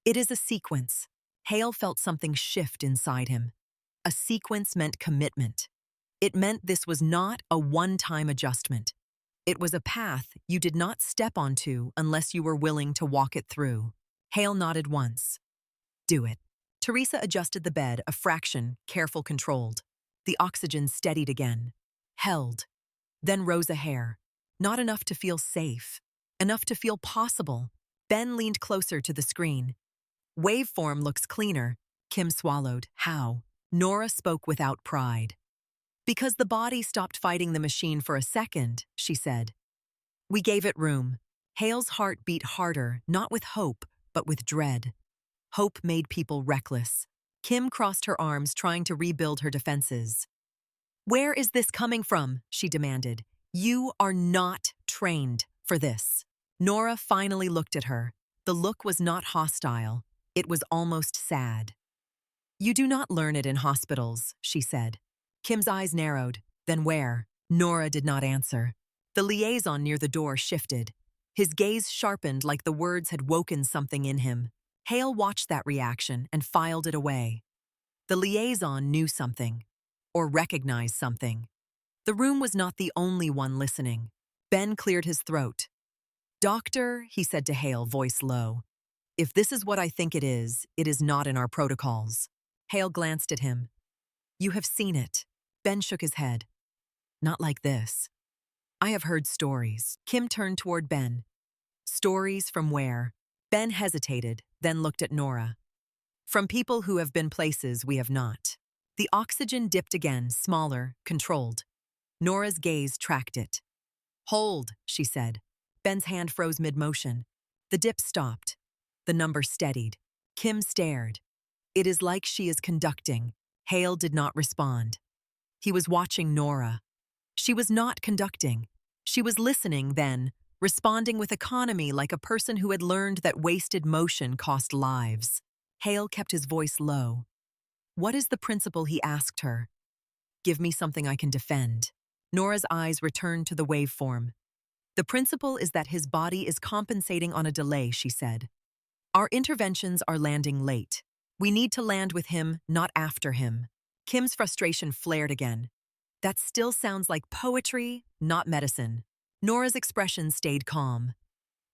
"It is a sequence." Hale felt something shift inside him. A sequence meant commitment. It meant this was not a one-time adjustment. It was a path you did not step onto unless you were willing to walk it through. Hale nodded once. "Do it." Teresa adjusted the bed a fraction, careful, controlled. The oxygen steadied again. Held. Then rose a hair. Not enough to feel safe. Enough to feel possible. Ben leaned closer to the screen. "Waveform looks cleaner." Kim swallowed. "How?" Nora spoke without pride. "Because the body stopped fighting the machine for a second," she said. "We gave it room." Hale's heart beat harder, not with hope, but with dread. Hope made people reckless. Kim crossed her arms, trying to rebuild her defenses. "Where is this coming from?" she demanded. "You are not trained for this." Nora finally looked at her. The look was not hostile. It was almost sad. "You do not learn it in hospitals," she said. Kim's eyes narrowed. "Then where?" Nora did not answer. The liaison near the door shifted. His gaze sharpened like the words had woken something in him. Hale watched that reaction and filed it away. The liaison knew something, or recognized something. The room was not the only one listening. Ben cleared his throat. "Doctor," he said to Hale, voice low. "If this is what I think it is not in our protocols." Hale glanced at him. "You have seen it." Ben shook his head. "Not like this." I have heard stories. Kim turned toward Ben. Stories from where? Ben hesitated, then looked at Nora. From people who have been places we have not. The oxygen dipped again, smaller, controlled. Nora's gaze tracked it. Hold, she said. Ben's hand froze mid-motion. The dip stopped. The number steadied. Kim stared. It is like she is conducting. Hale did not respond. He was watching Nora. She was not conducting. She was listening then, responding with economy like a person who had learned that wasted motion cost lives. Hale kept his voice low. What is the principle, he asked her. Give me something I can defend. Nora's eyes returned to the waveform. The principle is that his body is compensating on a delay, she said. Our interventions are landing late. We need to land with him, not after him. Kim's frustration flared again. That still sounds like poetry, not medicine. Nora's expression stayed calm.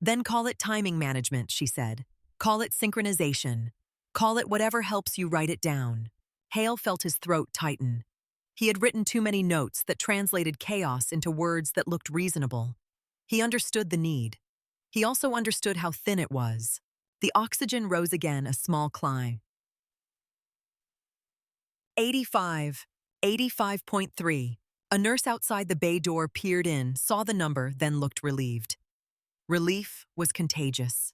Then call it timing management, she said. Call it synchronization. Call it whatever helps you write it down. Hale felt his throat tighten. He had written too many notes that translated chaos into words that looked reasonable. He understood the need. He also understood how thin it was. The oxygen rose again, a small climb. 85, 85.3. A nurse outside the bay door peered in, saw the number, then looked relieved. Relief was contagious.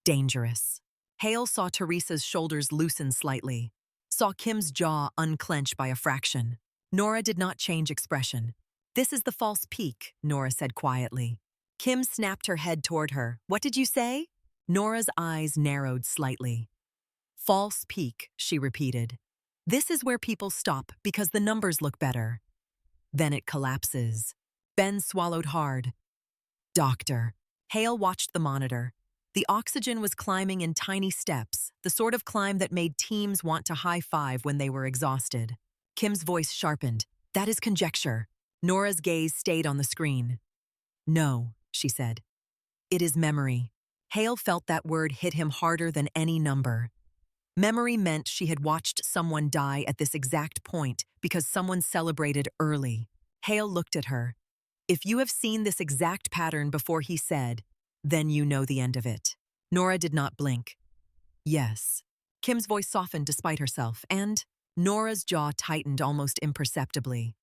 Dangerous. Hale saw Teresa's shoulders loosen slightly, saw Kim's jaw unclench by a fraction. Nora did not change expression. This is the false peak, Nora said quietly. Kim snapped her head toward her. What did you say? Nora's eyes narrowed slightly. False peak, she repeated. This is where people stop because the numbers look better. Then it collapses. Ben swallowed hard. Doctor. Hale watched the monitor. The oxygen was climbing in tiny steps, the sort of climb that made teams want to high-five when they were exhausted. Kim's voice sharpened. That is conjecture. Nora's gaze stayed on the screen. No, she said. It is memory. Hale felt that word hit him harder than any number. Memory meant she had watched someone die at this exact point because someone celebrated early. Hale looked at her. If you have seen this exact pattern before, he said, then you know the end of it. Nora did not blink. Yes. Kim's voice softened despite herself, and Nora's jaw tightened almost imperceptibly.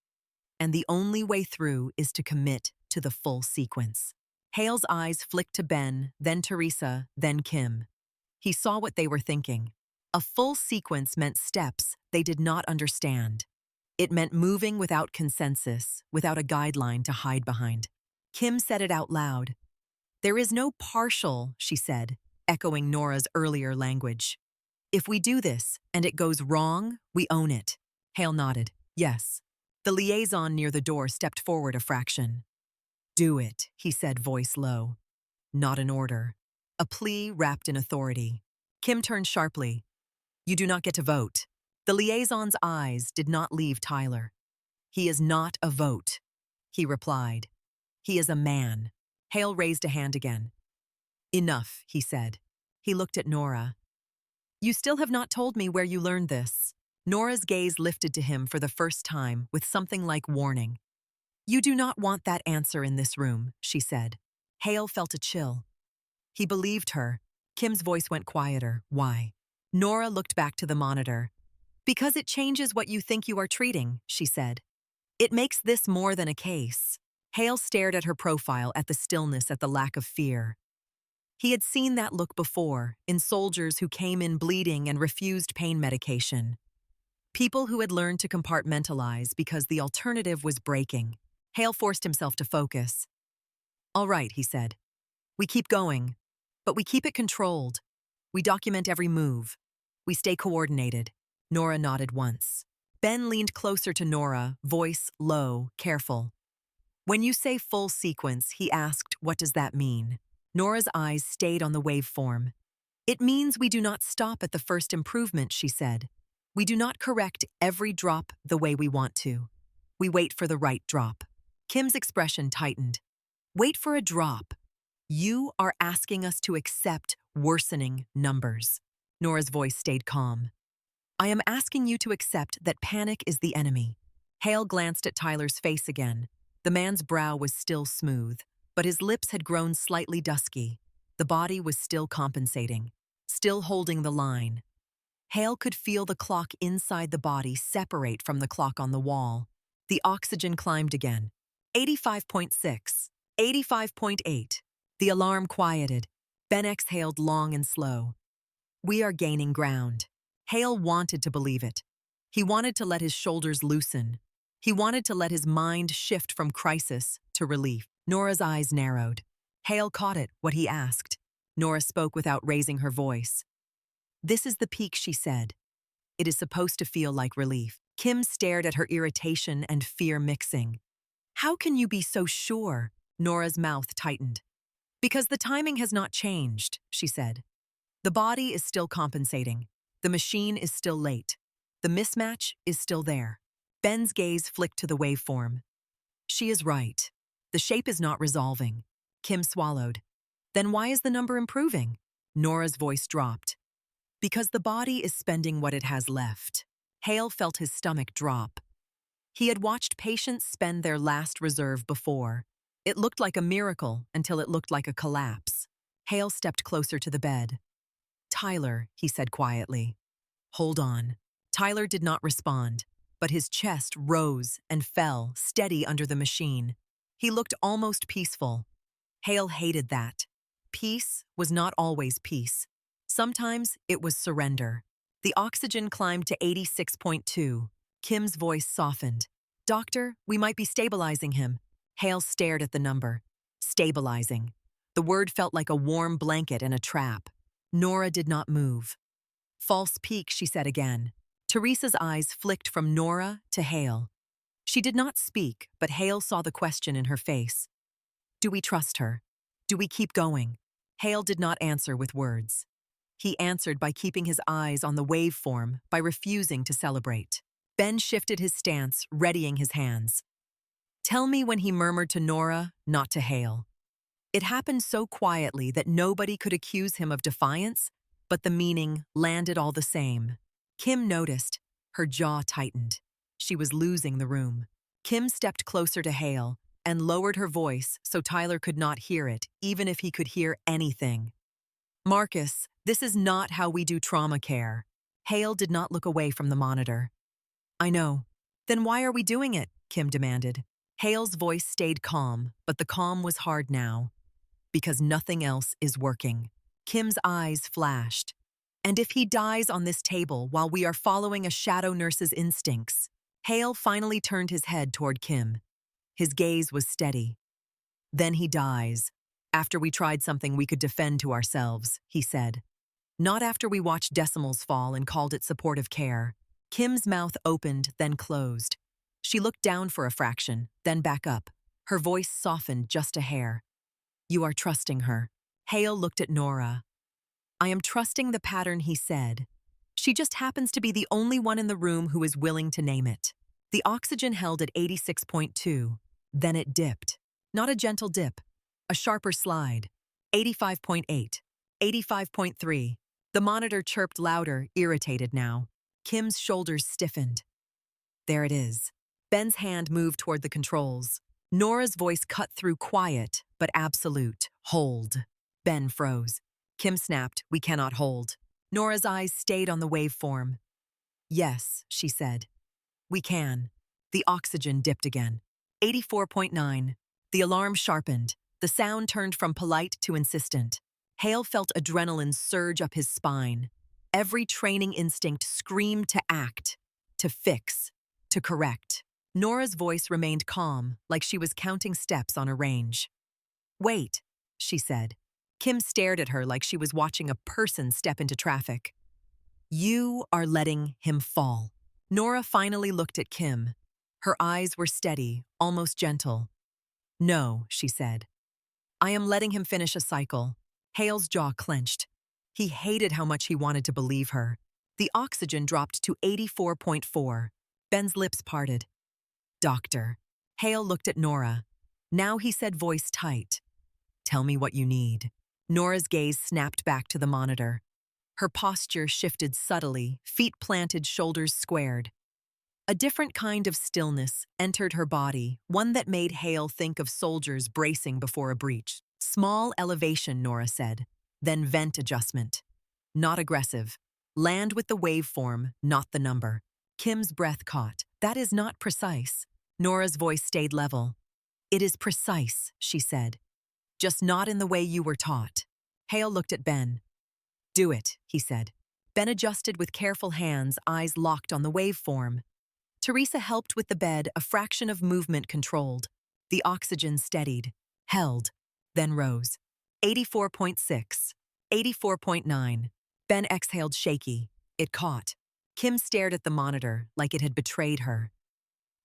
And the only way through is to commit to the full sequence. Hale's eyes flicked to Ben, then Teresa, then Kim. He saw what they were thinking. A full sequence meant steps they did not understand. It meant moving without consensus, without a guideline to hide behind. Kim said it out loud. There is no partial, she said, echoing Nora's earlier language. If we do this, and it goes wrong, we own it. Hale nodded. Yes. The liaison near the door stepped forward a fraction. Do it, he said, voice low. Not an order. A plea wrapped in authority. Kim turned sharply. You do not get to vote. The liaison's eyes did not leave Tyler. He is not a vote, he replied. He is a man. Hale raised a hand again. Enough, he said. He looked at Nora. You still have not told me where you learned this. Nora's gaze lifted to him for the first time with something like warning. You do not want that answer in this room, she said. Hale felt a chill. He believed her. Kim's voice went quieter. Why? Nora looked back to the monitor. Because it changes what you think you are treating, she said. It makes this more than a case. Hale stared at her profile, at the stillness, at the lack of fear. He had seen that look before, in soldiers who came in bleeding and refused pain medication. People who had learned to compartmentalize because the alternative was breaking. Hale forced himself to focus. All right, he said. We keep going, but we keep it controlled. We document every move. We stay coordinated. Nora nodded once. Ben leaned closer to Nora, voice low, careful. When you say full sequence, he asked, what does that mean? Nora's eyes stayed on the waveform. It means we do not stop at the first improvement, she said. We do not correct every drop the way we want to. We wait for the right drop. Kim's expression tightened. Wait for a drop. You are asking us to accept worsening numbers. Nora's voice stayed calm. I am asking you to accept that panic is the enemy. Hale glanced at Tyler's face again. The man's brow was still smooth, but his lips had grown slightly dusky. The body was still compensating, still holding the line. Hale could feel the clock inside the body separate from the clock on the wall. The oxygen climbed again. 85.6, 85.8. The alarm quieted. Ben exhaled long and slow. We are gaining ground. Hale wanted to believe it. He wanted to let his shoulders loosen. He wanted to let his mind shift from crisis to relief. Nora's eyes narrowed. Hale caught it, what he asked. Nora spoke without raising her voice. This is the peak, she said. It is supposed to feel like relief. Kim stared at her, irritation and fear mixing. How can you be so sure? Nora's mouth tightened. Because the timing has not changed, she said. The body is still compensating. The machine is still late. The mismatch is still there. Ben's gaze flicked to the waveform. She is right. The shape is not resolving. Kim swallowed. Then why is the number improving? Nora's voice dropped. Because the body is spending what it has left. Hale felt his stomach drop. He had watched patients spend their last reserve before. It looked like a miracle until it looked like a collapse. Hale stepped closer to the bed. Tyler, he said quietly. Hold on. Tyler did not respond, but his chest rose and fell, steady under the machine. He looked almost peaceful. Hale hated that. Peace was not always peace. Sometimes it was surrender. The oxygen climbed to 86.2. Kim's voice softened. Doctor, we might be stabilizing him. Hale stared at the number. Stabilizing. The word felt like a warm blanket in a trap. Nora did not move. False peak, she said again. Teresa's eyes flicked from Nora to Hale. She did not speak, but Hale saw the question in her face. Do we trust her? Do we keep going? Hale did not answer with words. He answered by keeping his eyes on the waveform, by refusing to celebrate. Ben shifted his stance, readying his hands. Tell me when he murmured to Nora, not to Hale. It happened so quietly that nobody could accuse him of defiance, but the meaning landed all the same. Kim noticed. Her jaw tightened. She was losing the room. Kim stepped closer to Hale and lowered her voice so Tyler could not hear it, even if he could hear anything. Marcus, this is not how we do trauma care. Hale did not look away from the monitor. I know. Then why are we doing it? Kim demanded. Hale's voice stayed calm, but the calm was hard now. Because nothing else is working. Kim's eyes flashed. And if he dies on this table while we are following a shadow nurse's instincts? Hale finally turned his head toward Kim. His gaze was steady. Then he dies. After we tried something we could defend to ourselves, he said. Not after we watched decimals fall and called it supportive care. Kim's mouth opened, then closed. She looked down for a fraction, then back up. Her voice softened just a hair. You are trusting her. Hale looked at Nora. I am trusting the pattern, he said. She just happens to be the only one in the room who is willing to name it. The oxygen held at 86.2. Then it dipped. Not a gentle dip. A sharper slide. 85.8. 85.3. The monitor chirped louder, irritated now. Kim's shoulders stiffened. There it is. Ben's hand moved toward the controls. Nora's voice cut through quiet, but absolute. Hold. Ben froze. Kim snapped, we cannot hold. Nora's eyes stayed on the waveform. Yes, she said. We can. The oxygen dipped again. 84.9. The alarm sharpened. The sound turned from polite to insistent. Hale felt adrenaline surge up his spine. Every training instinct screamed to act, to fix, to correct. Nora's voice remained calm, like she was counting steps on a range. Wait, she said. Kim stared at her like she was watching a person step into traffic. You are letting him fall. Nora finally looked at Kim. Her eyes were steady, almost gentle. No, she said. I am letting him finish a cycle. Hale's jaw clenched. He hated how much he wanted to believe her. The oxygen dropped to 84.4. Ben's lips parted. Doctor. Hale looked at Nora. Now he said, voice tight. Tell me what you need. Nora's gaze snapped back to the monitor. Her posture shifted subtly, feet planted, shoulders squared. A different kind of stillness entered her body, one that made Hale think of soldiers bracing before a breach. Small elevation, Nora said, then vent adjustment. Not aggressive. Land with the waveform, not the number. Kim's breath caught. That is not precise. Nora's voice stayed level. It is precise, she said. Just not in the way you were taught. Hale looked at Ben. Do it, he said. Ben adjusted with careful hands, eyes locked on the waveform. Teresa helped with the bed, a fraction of movement controlled. The oxygen steadied, held, then rose. 84.6, 84.9. Ben exhaled shaky. It caught. Kim stared at the monitor like it had betrayed her.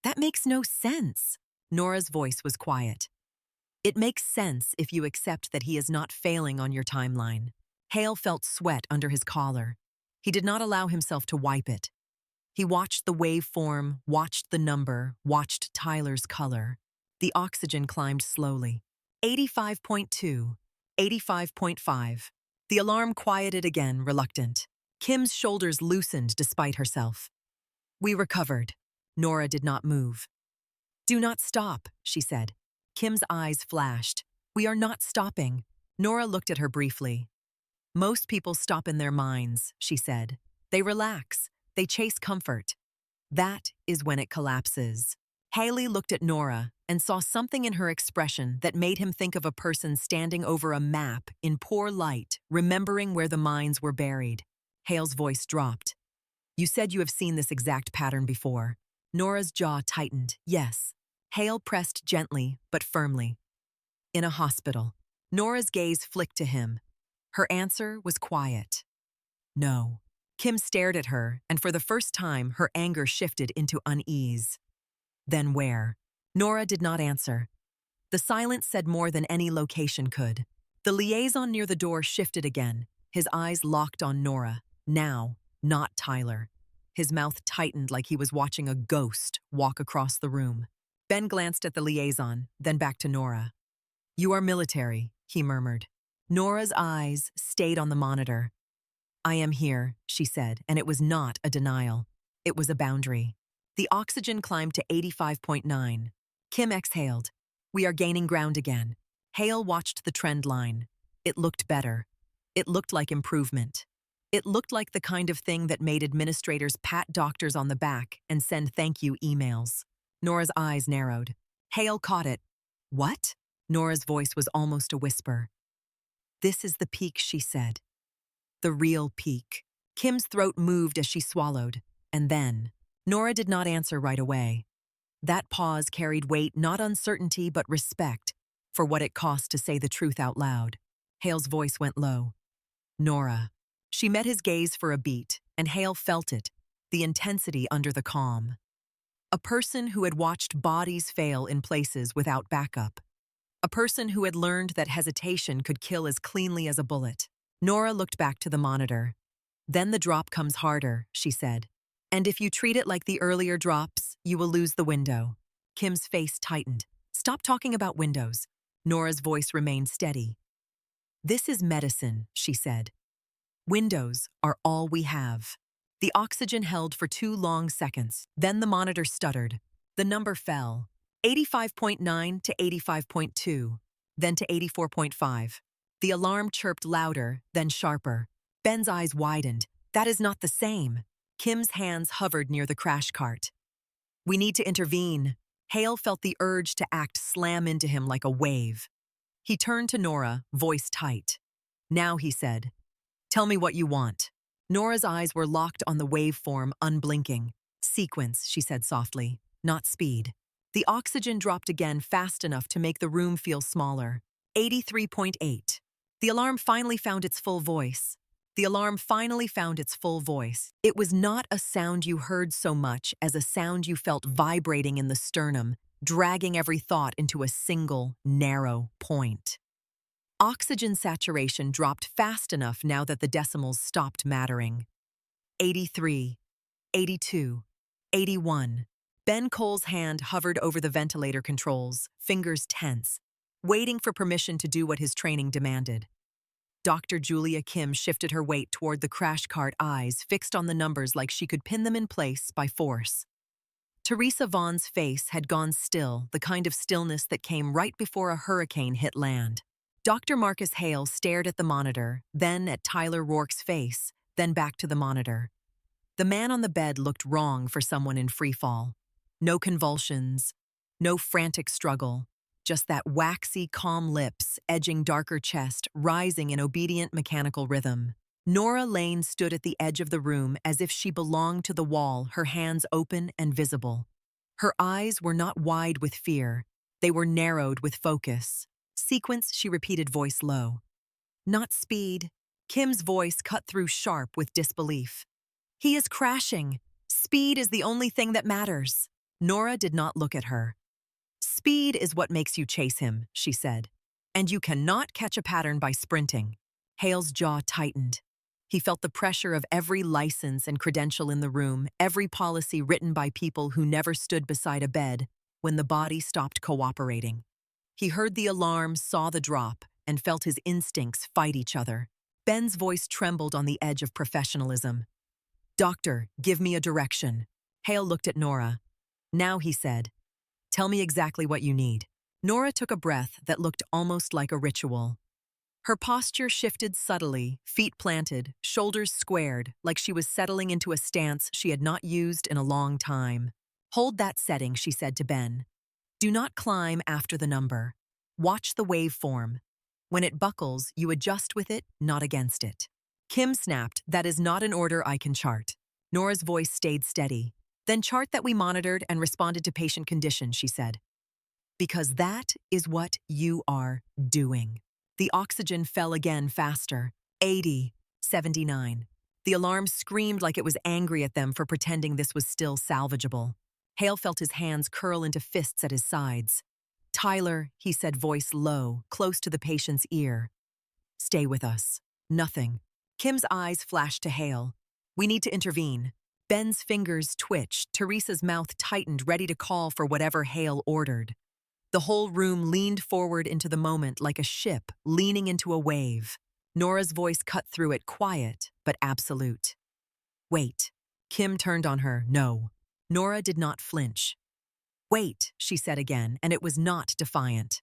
That makes no sense. Nora's voice was quiet. It makes sense if you accept that he is not failing on your timeline. Hale felt sweat under his collar. He did not allow himself to wipe it. He watched the waveform, watched the number, watched Tyler's color. The oxygen climbed slowly. 85.2, 85.5. The alarm quieted again, reluctant. Kim's shoulders loosened despite herself. We recovered. Nora did not move. Do not stop, she said. Kim's eyes flashed. We are not stopping. Nora looked at her briefly. Most people stop in their minds, she said. They relax. They chase comfort. That is when it collapses. Haley looked at Nora and saw something in her expression that made him think of a person standing over a map in poor light, remembering where the mines were buried. Hale's voice dropped. You said you have seen this exact pattern before. Nora's jaw tightened. Yes. Hale pressed gently but firmly. In a hospital. Nora's gaze flicked to him. Her answer was quiet. No. Kim stared at her, and for the first time, her anger shifted into unease. Then where? Nora did not answer. The silence said more than any location could. The liaison near the door shifted again, his eyes locked on Nora. Now, not Tyler. His mouth tightened like he was watching a ghost walk across the room. Ben glanced at the liaison, then back to Nora. You are military, he murmured. Nora's eyes stayed on the monitor. I am here, she said, and it was not a denial. It was a boundary. The oxygen climbed to 85.9. Kim exhaled. We are gaining ground again. Hale watched the trend line. It looked better. It looked like improvement. It looked like the kind of thing that made administrators pat doctors on the back and send thank you emails. Nora's eyes narrowed. Hale caught it. What? Nora's voice was almost a whisper. This is the peak, she said. The real peak. Kim's throat moved as she swallowed. And then, Nora did not answer right away. That pause carried weight, not uncertainty, but respect for what it cost to say the truth out loud. Hale's voice went low. Nora. She met his gaze for a beat, and Hale felt it, the intensity under the calm. A person who had watched bodies fail in places without backup. A person who had learned that hesitation could kill as cleanly as a bullet. Nora looked back to the monitor. Then the drop comes harder, she said. And if you treat it like the earlier drops, you will lose the window. Kim's face tightened. Stop talking about windows. Nora's voice remained steady. This is medicine, she said. Windows are all we have. The oxygen held for 2 long seconds. Then the monitor stuttered. The number fell. 85.9 to 85.2, then to 84.5. The alarm chirped louder, then sharper. Ben's eyes widened. That is not the same. Kim's hands hovered near the crash cart. We need to intervene. Hale felt the urge to act slam into him like a wave. He turned to Nora, voice tight. Now, he said, tell me what you want. Nora's eyes were locked on the waveform, unblinking. Sequence, she said softly, not speed. The oxygen dropped again fast enough to make the room feel smaller. 83.8. The alarm finally found its full voice. The alarm finally found its full voice. It was not a sound you heard so much as a sound you felt vibrating in the sternum, dragging every thought into a single, narrow point. Oxygen saturation dropped fast enough now that the decimals stopped mattering. 83, 82, 81. Ben Cole's hand hovered over the ventilator controls, fingers tense, waiting for permission to do what his training demanded. Dr. Julia Kim shifted her weight toward the crash cart, eyes fixed on the numbers like she could pin them in place by force. Teresa Vaughn's face had gone still, the kind of stillness that came right before a hurricane hit land. Dr. Marcus Hale stared at the monitor, then at Tyler Rourke's face, then back to the monitor. The man on the bed looked wrong for someone in free fall. No convulsions, no frantic struggle, just that waxy, calm lips, edging darker chest, rising in obedient mechanical rhythm. Nora Lane stood at the edge of the room as if she belonged to the wall, her hands open and visible. Her eyes were not wide with fear, they were narrowed with focus. Sequence, she repeated, voice low. Not speed. Kim's voice cut through sharp with disbelief. He is crashing. Speed is the only thing that matters. Nora did not look at her. Speed is what makes you chase him, she said. And you cannot catch a pattern by sprinting. Hale's jaw tightened. He felt the pressure of every license and credential in the room, every policy written by people who never stood beside a bed when the body stopped cooperating. He heard the alarm, saw the drop, and felt his instincts fight each other. Ben's voice trembled on the edge of professionalism. Doctor, give me a direction. Hale looked at Nora. Now, he said, tell me exactly what you need. Nora took a breath that looked almost like a ritual. Her posture shifted subtly, feet planted, shoulders squared, like she was settling into a stance she had not used in a long time. Hold that setting, she said to Ben. Do not climb after the number. Watch the waveform. When it buckles, you adjust with it, not against it. Kim snapped, that is not an order I can chart. Nora's voice stayed steady. Then chart that we monitored and responded to patient condition, she said. Because that is what you are doing. The oxygen fell again faster. 80, 79. The alarm screamed like it was angry at them for pretending this was still salvageable. Hale felt his hands curl into fists at his sides. Tyler, he said, voice low, close to the patient's ear. Stay with us. Nothing. Kim's eyes flashed to Hale. We need to intervene. Ben's fingers twitched, Teresa's mouth tightened, ready to call for whatever Hale ordered. The whole room leaned forward into the moment like a ship leaning into a wave. Nora's voice cut through it, quiet but absolute. Wait. Kim turned on her. No. Nora did not flinch. Wait, she said again, and it was not defiant.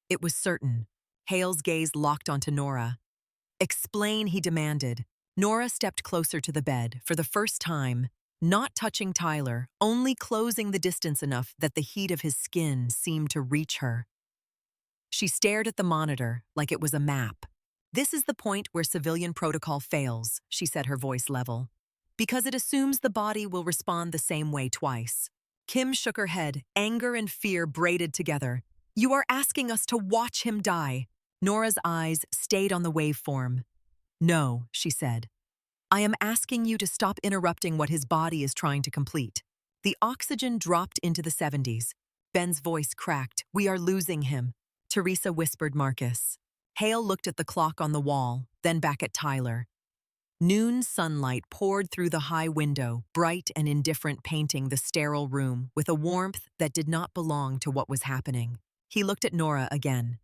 It was certain. Hale's gaze locked onto Nora. Explain, he demanded. Nora stepped closer to the bed, for the first time, not touching Tyler, only closing the distance enough that the heat of his skin seemed to reach her. She stared at the monitor like it was a map. This is the point where civilian protocol fails, she said, her voice level, because it assumes the body will respond the same way twice. Kim shook her head, anger and fear braided together. You are asking us to watch him die. Nora's eyes stayed on the waveform. No, she said. I am asking you to stop interrupting what his body is trying to complete. The oxygen dropped into the 70s. Ben's voice cracked. We are losing him. Teresa whispered Marcus. Hale looked at the clock on the wall, then back at Tyler. Noon sunlight poured through the high window, bright and indifferent, painting the sterile room with a warmth that did not belong to what was happening. He looked at Nora again.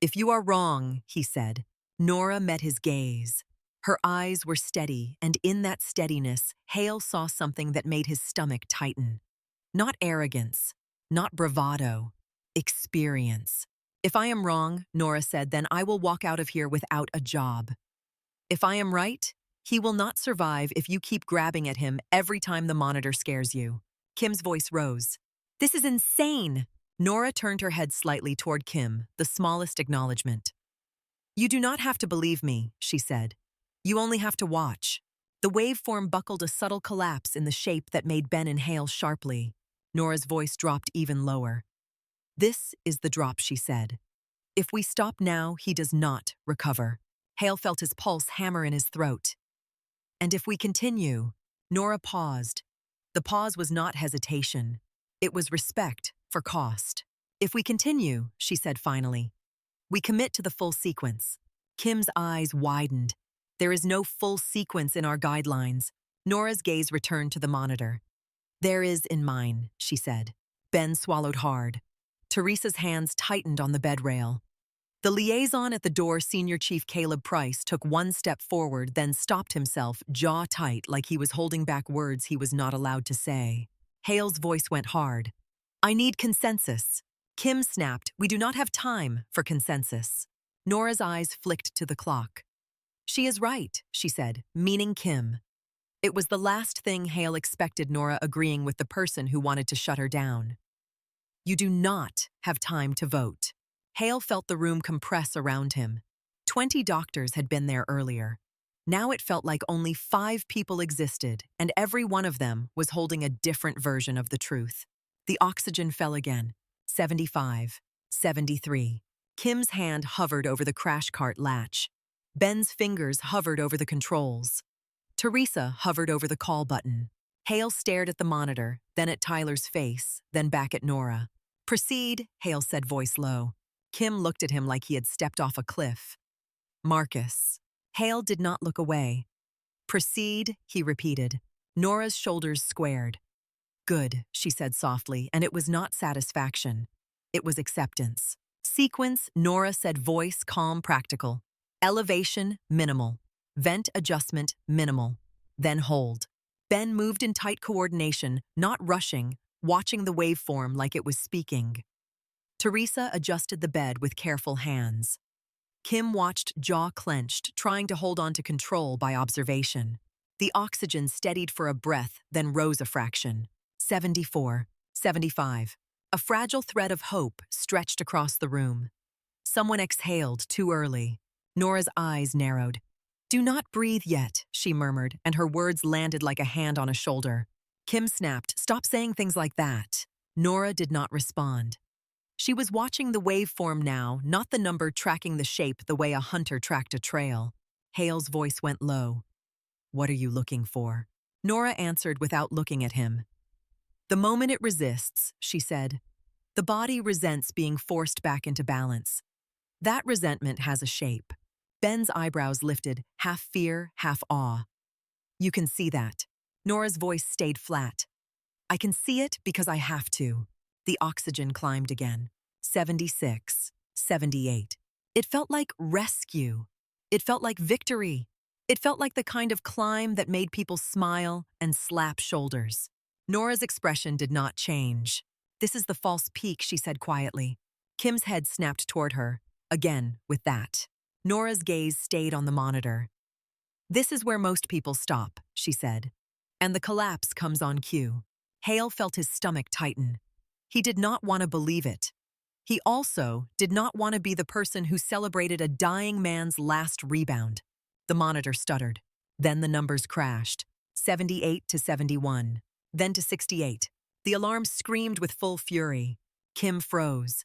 If you are wrong, he said. Nora met his gaze. Her eyes were steady, and in that steadiness, Hale saw something that made his stomach tighten. Not arrogance, not bravado, experience. If I am wrong, Nora said, then I will walk out of here without a job. If I am right, he will not survive if you keep grabbing at him every time the monitor scares you. Kim's voice rose. This is insane. Nora turned her head slightly toward Kim, the smallest acknowledgement. You do not have to believe me, she said. You only have to watch. The waveform buckled a subtle collapse in the shape that made Ben inhale sharply. Nora's voice dropped even lower. This is the drop, she said. If we stop now, he does not recover. Hale felt his pulse hammer in his throat. And if we continue, Nora paused. The pause was not hesitation. It was respect for cost. If we continue, she said finally, we commit to the full sequence. Kim's eyes widened. There is no full sequence in our guidelines. Nora's gaze returned to the monitor. There is in mine, she said. Ben swallowed hard. Teresa's hands tightened on the bed rail. The liaison at the door, Senior Chief Caleb Price, took one step forward, then stopped himself, jaw tight, like he was holding back words he was not allowed to say. Hale's voice went hard. I need consensus. Kim snapped, we do not have time for consensus. Nora's eyes flicked to the clock. She is right, she said, meaning Kim. It was the last thing Hale expected Nora agreeing with the person who wanted to shut her down. You do not have time to vote. Hale felt the room compress around him. 20 doctors had been there earlier. Now it felt like only 5 people existed, and every one of them was holding a different version of the truth. The oxygen fell again. 75, 73. Kim's hand hovered over the crash cart latch. Ben's fingers hovered over the controls. Teresa hovered over the call button. Hale stared at the monitor, then at Tyler's face, then back at Nora. Proceed, Hale said, voice low. Kim looked at him like he had stepped off a cliff. Marcus. Hale did not look away. Proceed, he repeated. Nora's shoulders squared. Good, she said softly, and it was not satisfaction. It was acceptance. Sequence, Nora said, voice calm, practical. Elevation, minimal. Vent adjustment, minimal. Then hold. Ben moved in tight coordination, not rushing, watching the waveform like it was speaking. Teresa adjusted the bed with careful hands. Kim watched, jaw clenched, trying to hold on to control by observation. The oxygen steadied for a breath, then rose a fraction. 74, 75. A fragile thread of hope stretched across the room. Someone exhaled too early. Nora's eyes narrowed. Do not breathe yet, she murmured, and her words landed like a hand on a shoulder. Kim snapped, stop saying things like that. Nora did not respond. She was watching the waveform now, not the number tracking the shape the way a hunter tracked a trail. Hale's voice went low. What are you looking for? Nora answered without looking at him. The moment it resists, she said. The body resents being forced back into balance. That resentment has a shape. Ben's eyebrows lifted, half fear, half awe. You can see that. Nora's voice stayed flat. I can see it because I have to. The oxygen climbed again. 76, 78. It felt like rescue. It felt like victory. It felt like the kind of climb that made people smile and slap shoulders. Nora's expression did not change. This is the false peak, she said quietly. Kim's head snapped toward her, again with that. Nora's gaze stayed on the monitor. This is where most people stop, she said. And the collapse comes on cue. Hale felt his stomach tighten. He did not want to believe it. He also did not want to be the person who celebrated a dying man's last rebound. The monitor stuttered. Then the numbers crashed. 78 to 71. Then to 68. The alarm screamed with full fury. Kim froze.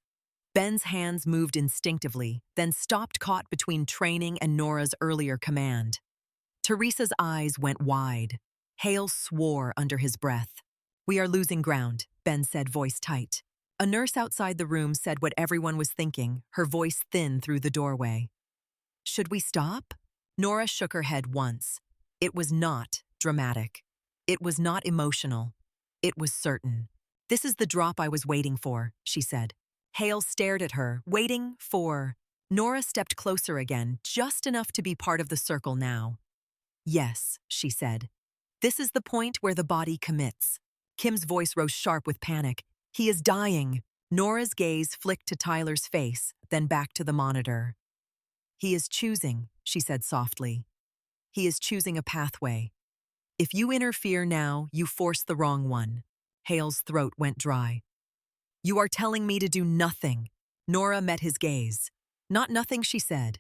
Ben's hands moved instinctively, then stopped caught between training and Nora's earlier command. Teresa's eyes went wide. Hale swore under his breath. We are losing ground, Ben said, voice tight. A nurse outside the room said what everyone was thinking, her voice thin through the doorway. Should we stop? Nora shook her head once. It was not dramatic. It was not emotional. It was certain. This is the drop I was waiting for, she said. Hale stared at her, waiting for... Nora stepped closer again, just enough to be part of the circle now. Yes, she said. This is the point where the body commits. Kim's voice rose sharp with panic. He is dying. Nora's gaze flicked to Tyler's face, then back to the monitor. He is choosing, she said softly. He is choosing a pathway. If you interfere now, you force the wrong one. Hale's throat went dry. You are telling me to do nothing. Nora met his gaze. Not nothing, she said.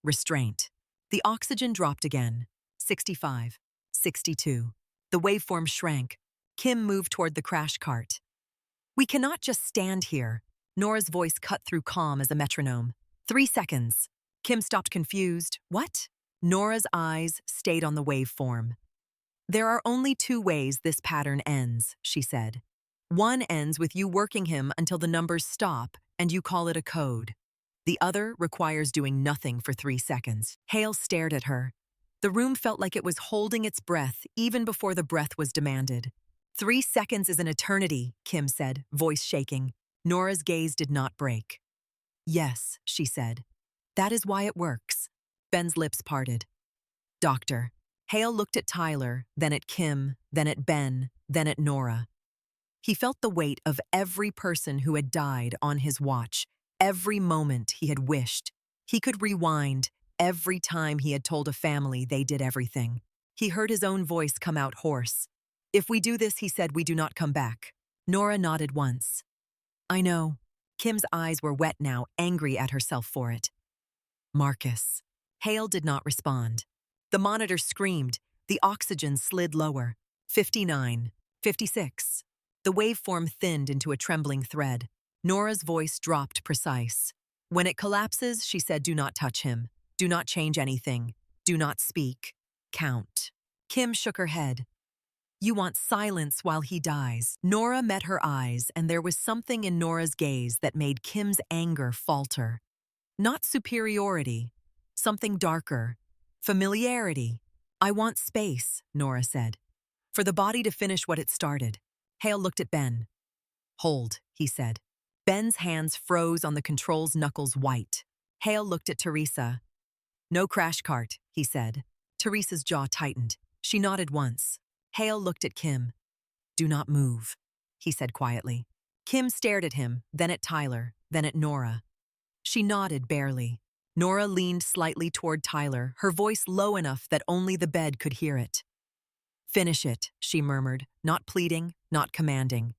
Restraint. The oxygen dropped again. 65, 62. The waveform shrank. Kim moved toward the crash cart. We cannot just stand here. Nora's voice cut through calm as a metronome. 3 seconds. Kim stopped confused. What? Nora's eyes stayed on the waveform. There are only 2 ways this pattern ends, she said. One ends with you working him until the numbers stop and you call it a code. The other requires doing nothing for 3 seconds. Hale stared at her. The room felt like it was holding its breath even before the breath was demanded. 3 seconds is an eternity, Kim said, voice shaking. Nora's gaze did not break. Yes, she said. That is why it works. Ben's lips parted. Doctor. Hale looked at Tyler, then at Kim, then at Ben, then at Nora. He felt the weight of every person who had died on his watch, every moment he had wished. He could rewind every time he had told a family they did everything. He heard his own voice come out hoarse. "If we do this," he said, "we do not come back." Nora nodded once. "I know." Kim's eyes were wet now, angry at herself for it. "Marcus." Hale did not respond. The monitor screamed. The oxygen slid lower. 59, 56. The waveform thinned into a trembling thread. Nora's voice dropped precise. "When it collapses," she said, "do not touch him. Do not change anything. Do not speak. Count." Kim shook her head. "You want silence while he dies." Nora met her eyes, and there was something in Nora's gaze that made Kim's anger falter. Not superiority, something darker. Familiarity. "I want space," Nora said, "for the body to finish what it started." Hale looked at Ben. "Hold," he said. Ben's hands froze on the control's knuckles white. Hale looked at Teresa. "No crash cart," he said. Teresa's jaw tightened. She nodded once. Hale looked at Kim. "Do not move," he said quietly. Kim stared at him, then at Tyler, then at Nora. She nodded barely. Nora leaned slightly toward Tyler, her voice low enough that only the bed could hear it. "Finish it," she murmured, not pleading, not commanding.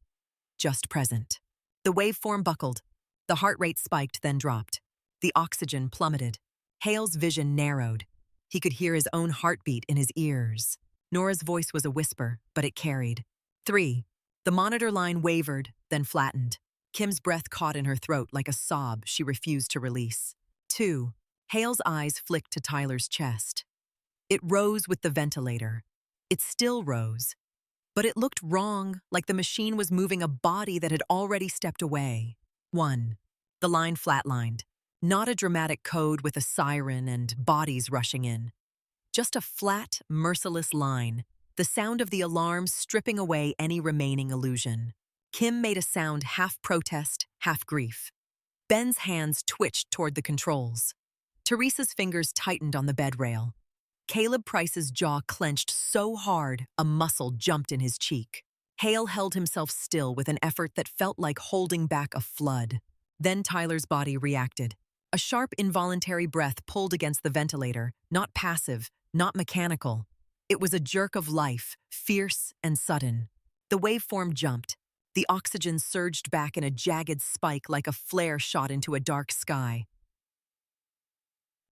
Just present. The waveform buckled. The heart rate spiked, then dropped. The oxygen plummeted. Hale's vision narrowed. He could hear his own heartbeat in his ears. Nora's voice was a whisper, but it carried. 3. The monitor line wavered, then flattened. Kim's breath caught in her throat like a sob she refused to release. 2. Hale's eyes flicked to Tyler's chest. It rose with the ventilator. It still rose. But it looked wrong, like the machine was moving a body that had already stepped away. 1. The line flatlined. Not a dramatic code with a siren and bodies rushing in. Just a flat, merciless line, the sound of the alarm stripping away any remaining illusion. Kim made a sound half protest, half grief. Ben's hands twitched toward the controls. Teresa's fingers tightened on the bed rail. Caleb Price's jaw clenched so hard, a muscle jumped in his cheek. Hale held himself still with an effort that felt like holding back a flood. Then Tyler's body reacted. A sharp, involuntary breath pulled against the ventilator, not passive, not mechanical. It was a jerk of life, fierce and sudden. The waveform jumped. The oxygen surged back in a jagged spike like a flare shot into a dark sky.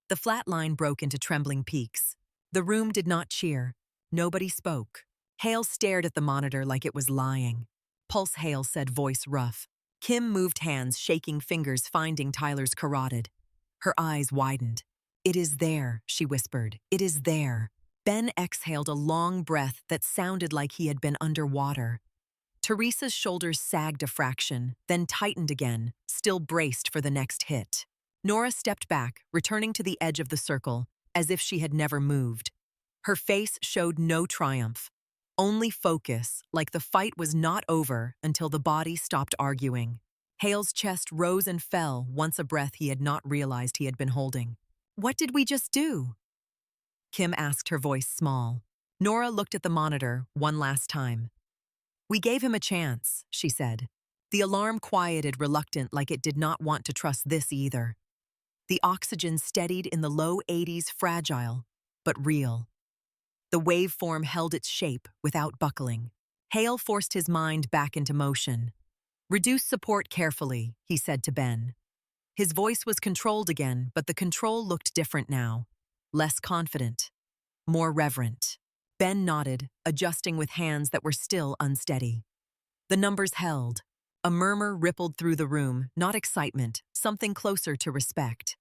The flat line broke into trembling peaks. The room did not cheer. Nobody spoke. Hale stared at the monitor like it was lying. "Pulse." Hale said, voice rough. Kim moved hands, shaking fingers, finding Tyler's carotid. Her eyes widened. "It is there," she whispered. "It is there." Ben exhaled a long breath that sounded like he had been underwater. Teresa's shoulders sagged a fraction, then tightened again, still braced for the next hit. Nora stepped back, returning to the edge of the circle, as if she had never moved. Her face showed no triumph, only focus, like the fight was not over until the body stopped arguing. Hale's chest rose and fell once a breath he had not realized he had been holding. "What did we just do?" Kim asked, her voice small. Nora looked at the monitor one last time. "We gave him a chance," she said. The alarm quieted, reluctant, like it did not want to trust this either. The oxygen steadied in the low 80s, fragile, but real. The waveform held its shape without buckling. Hale forced his mind back into motion. "Reduce support carefully," he said to Ben. His voice was controlled again, but the control looked different now. Less confident, more reverent. Ben nodded, adjusting with hands that were still unsteady. The numbers held. A murmur rippled through the room, not excitement, something closer to respect.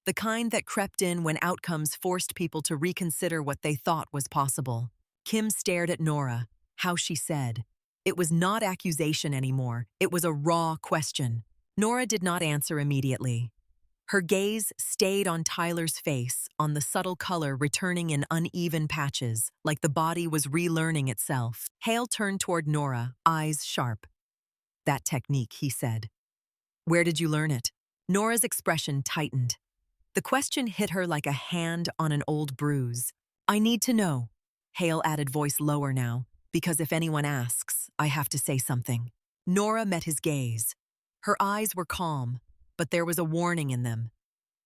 The kind that crept in when outcomes forced people to reconsider what they thought was possible. Kim stared at Nora, how she said. It was not accusation anymore, it was a raw question. Nora did not answer immediately. Her gaze stayed on Tyler's face, on the subtle color returning in uneven patches, like the body was relearning itself. Hale turned toward Nora, eyes sharp. "That technique," he said. "Where did you learn it?" Nora's expression tightened. The question hit her like a hand on an old bruise. "I need to know," Hale added, voice lower now, "because if anyone asks, I have to say something." Nora met his gaze. Her eyes were calm, but there was a warning in them.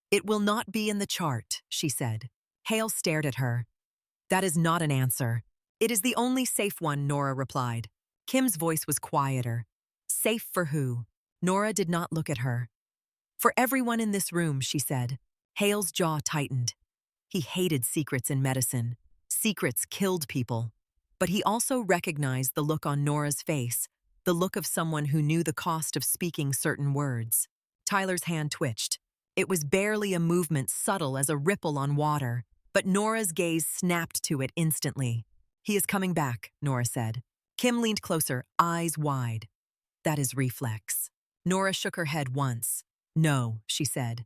"It will not be in the chart," she said. Hale stared at her. "That is not an answer." "It is the only safe one," Nora replied. Kim's voice was quieter. "Safe for who?" Nora did not look at her. "For everyone in this room," she said. Hale's jaw tightened. He hated secrets in medicine. Secrets killed people. But he also recognized the look on Nora's face, the look of someone who knew the cost of speaking certain words. Tyler's hand twitched. It was barely a movement subtle as a ripple on water, but Nora's gaze snapped to it instantly. "He is coming back," Nora said. Kim leaned closer, eyes wide. "That is reflex." Nora shook her head once. "No," she said.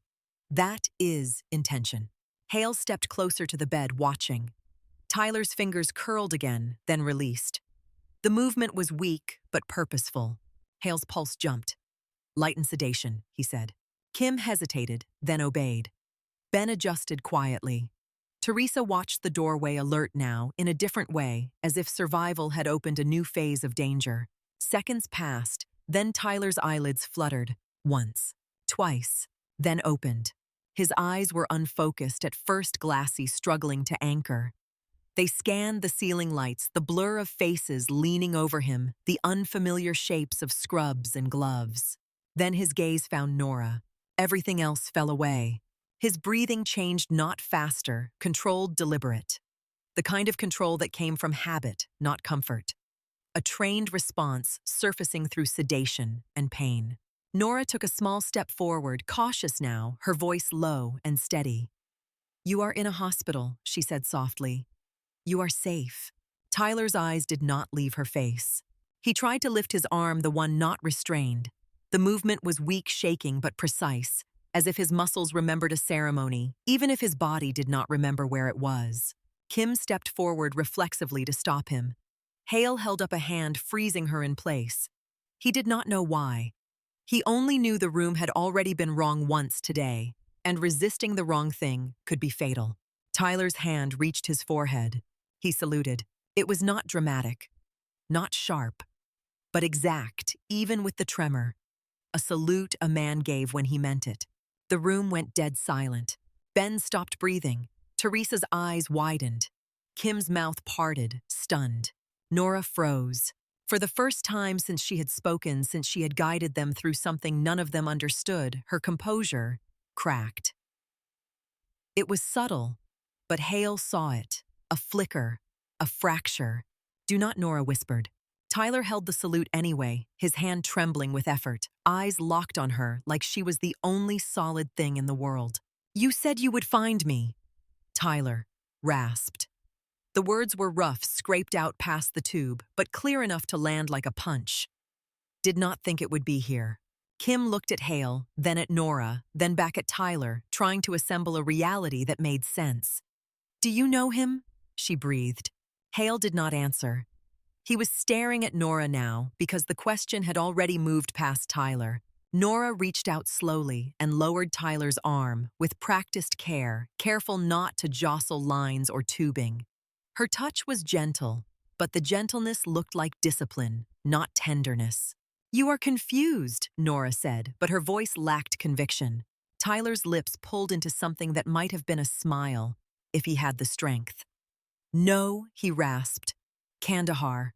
"That is intention." Hale stepped closer to the bed, watching. Tyler's fingers curled again, then released. The movement was weak, but purposeful. Hale's pulse jumped. "Light and sedation," he said. Kim hesitated, then obeyed. Ben adjusted quietly. Teresa watched the doorway, alert now, in a different way, as if survival had opened a new phase of danger. Seconds passed, then Tyler's eyelids fluttered. Once, twice, then opened. His eyes were unfocused, at first glassy, struggling to anchor. They scanned the ceiling lights, the blur of faces leaning over him, the unfamiliar shapes of scrubs and gloves. Then his gaze found Nora. Everything else fell away. His breathing changed, not faster, controlled, deliberate. The kind of control that came from habit, not comfort. A trained response surfacing through sedation and pain. Nora took a small step forward, cautious now, her voice low and steady. "You are in a hospital," she said softly. "You are safe." Tyler's eyes did not leave her face. He tried to lift his arm, the one not restrained. The movement was weak, shaking, but precise, as if his muscles remembered a ceremony, even if his body did not remember where it was. Kim stepped forward reflexively to stop him. Hale held up a hand, freezing her in place. He did not know why. He only knew the room had already been wrong once today, and resisting the wrong thing could be fatal. Tyler's hand reached his forehead. He saluted. It was not dramatic, not sharp, but exact, even with the tremor. A salute a man gave when he meant it. The room went dead silent. Ben stopped breathing. Teresa's eyes widened. Kim's mouth parted, stunned. Nora froze. For the first time since she had spoken, since she had guided them through something none of them understood, her composure cracked. It was subtle, but Hale saw it. A flicker, a fracture. "Do not," Nora whispered. Tyler held the salute anyway, his hand trembling with effort, eyes locked on her like she was the only solid thing in the world. "You said you would find me," Tyler rasped. The words were rough, scraped out past the tube, but clear enough to land like a punch. "Did not think it would be here." Kim looked at Hale, then at Nora, then back at Tyler, trying to assemble a reality that made sense. "Do you know him?" she breathed. Hale did not answer. He was staring at Nora now because the question had already moved past Tyler. Nora reached out slowly and lowered Tyler's arm with practiced care, careful not to jostle lines or tubing. Her touch was gentle, but the gentleness looked like discipline, not tenderness. "You are confused," Nora said, but her voice lacked conviction. Tyler's lips pulled into something that might have been a smile, if he had the strength. "No," he rasped. "Kandahar.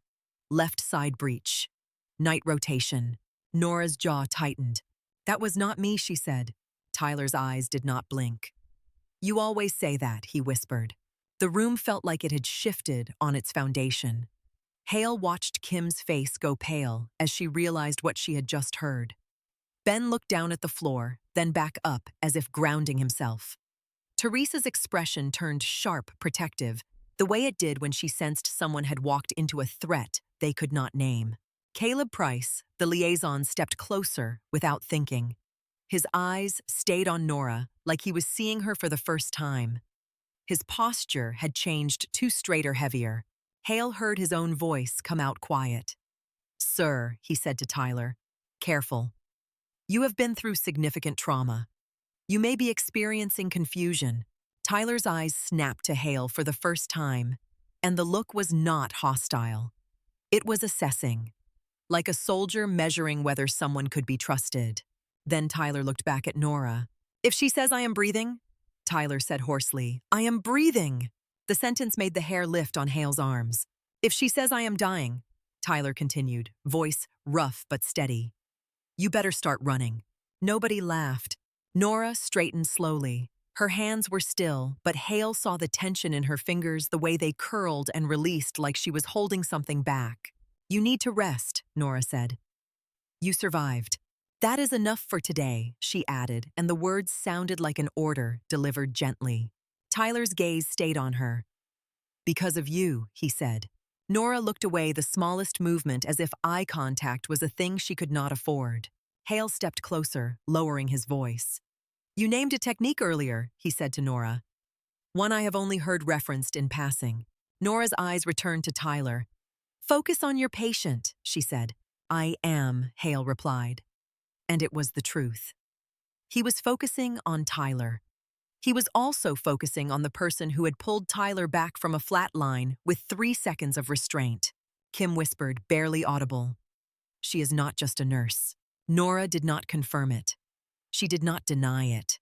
Left side breach. Night rotation." Nora's jaw tightened. "That was not me," she said. Tyler's eyes did not blink. "You always say that," he whispered. The room felt like it had shifted on its foundation. Hale watched Kim's face go pale as she realized what she had just heard. Ben looked down at the floor, then back up as if grounding himself. Teresa's expression turned sharp, protective, the way it did when she sensed someone had walked into a threat they could not name. Caleb Price, the liaison, stepped closer without thinking. His eyes stayed on Nora like he was seeing her for the first time. His posture had changed to straighter, heavier. Hale heard his own voice come out quiet. "Sir," he said to Tyler, "careful. You have been through significant trauma. You may be experiencing confusion." Tyler's eyes snapped to Hale for the first time, and the look was not hostile. It was assessing. like a soldier measuring whether someone could be trusted. Then Tyler looked back at Nora. "If she says I am breathing," Tyler said hoarsely, "I am breathing." The sentence made the hair lift on Hale's arms. "If she says I am dying," Tyler continued, voice rough but steady, "you better start running." Nobody laughed. Nora straightened slowly. Her hands were still, but Hale saw the tension in her fingers, the way they curled and released like she was holding something back. "You need to rest," Nora said. "You survived. That is enough for today," she added, and the words sounded like an order delivered gently. Tyler's gaze stayed on her. "Because of you," he said. Nora looked away, the smallest movement, as if eye contact was a thing she could not afford. Hale stepped closer, lowering his voice. "You named a technique earlier," he said to Nora. "One I have only heard referenced in passing." Nora's eyes returned to Tyler. "Focus on your patient," she said. "I am," Hale replied. And it was the truth. He was focusing on Tyler. He was also focusing on the person who had pulled Tyler back from a flat line with 3 seconds of restraint. Kim whispered, barely audible, "She is not just a nurse." Nora did not confirm it. She did not deny it.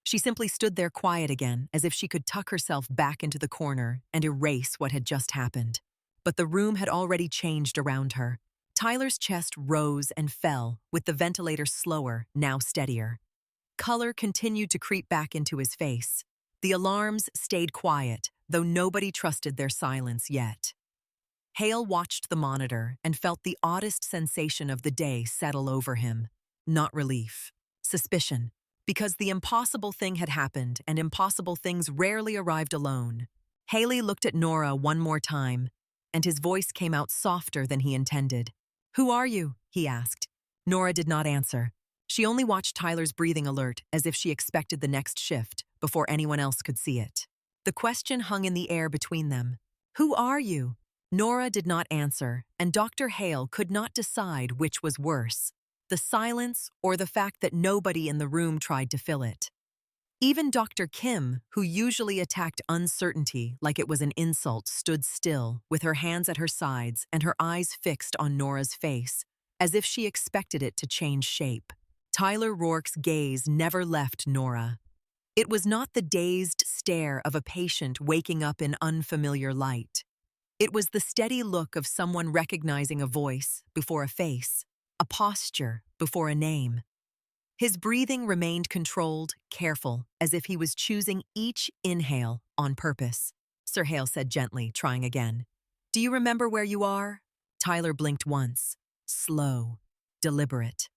She simply stood there quiet again, as if she could tuck herself back into the corner and erase what had just happened. But the room had already changed around her. Tyler's chest rose and fell, with the ventilator slower, now steadier. Color continued to creep back into his face. The alarms stayed quiet, though nobody trusted their silence yet. Hale watched the monitor and felt the oddest sensation of the day settle over him. Not relief. Suspicion. Because the impossible thing had happened, and impossible things rarely arrived alone. Haley looked at Nora one more time, and his voice came out softer than he intended. "Who are you?" he asked. Nora did not answer. She only watched Tyler's breathing alert, as if she expected the next shift, before anyone else could see it. The question hung in the air between them. "Who are you?" Nora did not answer, and Dr. Hale could not decide which was worse, the silence or the fact that nobody in the room tried to fill it. Even Dr. Kim, who usually attacked uncertainty like it was an insult, stood still, with her hands at her sides and her eyes fixed on Nora's face, as if she expected it to change shape. Tyler Rourke's gaze never left Nora. It was not the dazed stare of a patient waking up in unfamiliar light. It was the steady look of someone recognizing a voice before a face, a posture before a name. His breathing remained controlled, careful, as if he was choosing each inhale on purpose. Sir Hale said gently, trying again. "Do you remember where you are?" Tyler blinked once. Slow, deliberate.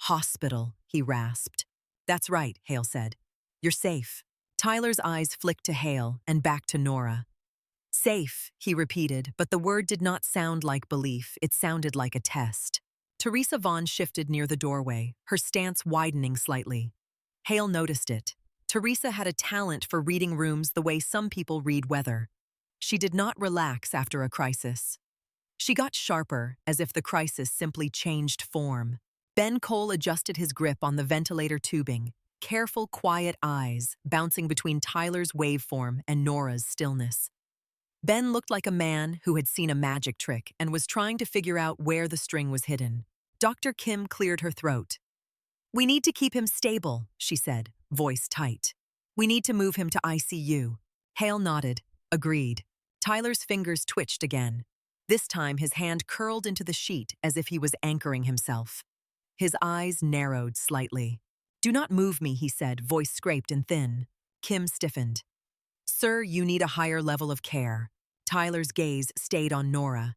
"Hospital," he rasped. "That's right," Hale said. "You're safe." Tyler's eyes flicked to Hale and back to Nora. "Safe," he repeated, but the word did not sound like belief, it sounded like a test. Teresa Vaughn shifted near the doorway, her stance widening slightly. Hale noticed it. Teresa had a talent for reading rooms the way some people read weather. She did not relax after a crisis. She got sharper, as if the crisis simply changed form. Ben Cole adjusted his grip on the ventilator tubing, careful, quiet eyes bouncing between Tyler's waveform and Nora's stillness. Ben looked like a man who had seen a magic trick and was trying to figure out where the string was hidden. Dr. Kim cleared her throat. "We need to keep him stable," she said, voice tight. "We need to move him to ICU." Hale nodded, agreed. Tyler's fingers twitched again. This time his hand curled into the sheet as if he was anchoring himself. His eyes narrowed slightly. "Do not move me," he said, voice scraped and thin. Kim stiffened. "Sir, you need a higher level of care." Tyler's gaze stayed on Nora.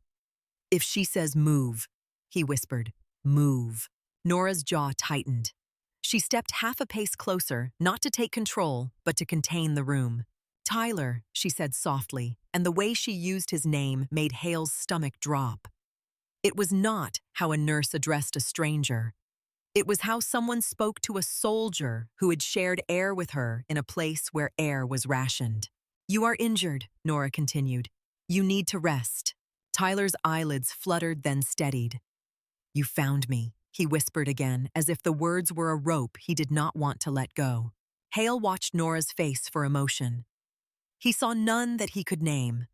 "If she says move," he whispered, "move." Nora's jaw tightened. She stepped half a pace closer, not to take control, but to contain the room. "Tyler," she said softly, and the way she used his name made Hale's stomach drop. It was not how a nurse addressed a stranger. It was how someone spoke to a soldier who had shared air with her in a place where air was rationed. "You are injured," Nora continued. "You need to rest." Tyler's eyelids fluttered, then steadied. "You found me," he whispered again, as if the words were a rope he did not want to let go. Hale watched Nora's face for emotion. He saw none that he could name,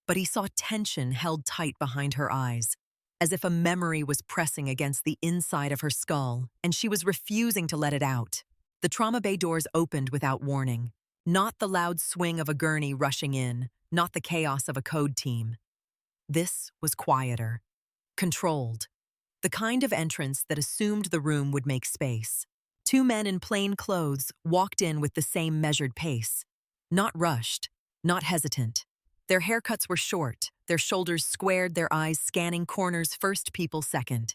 but he saw tension held tight behind her eyes, as if a memory was pressing against the inside of her skull, and she was refusing to let it out. The trauma bay doors opened without warning. Not the loud swing of a gurney rushing in, not the chaos of a code team. This was quieter, controlled, the kind of entrance that assumed the room would make space. Two men in plain clothes walked in with the same measured pace. Not rushed, not hesitant. Their haircuts were short, their shoulders squared, their eyes scanning corners first, people second.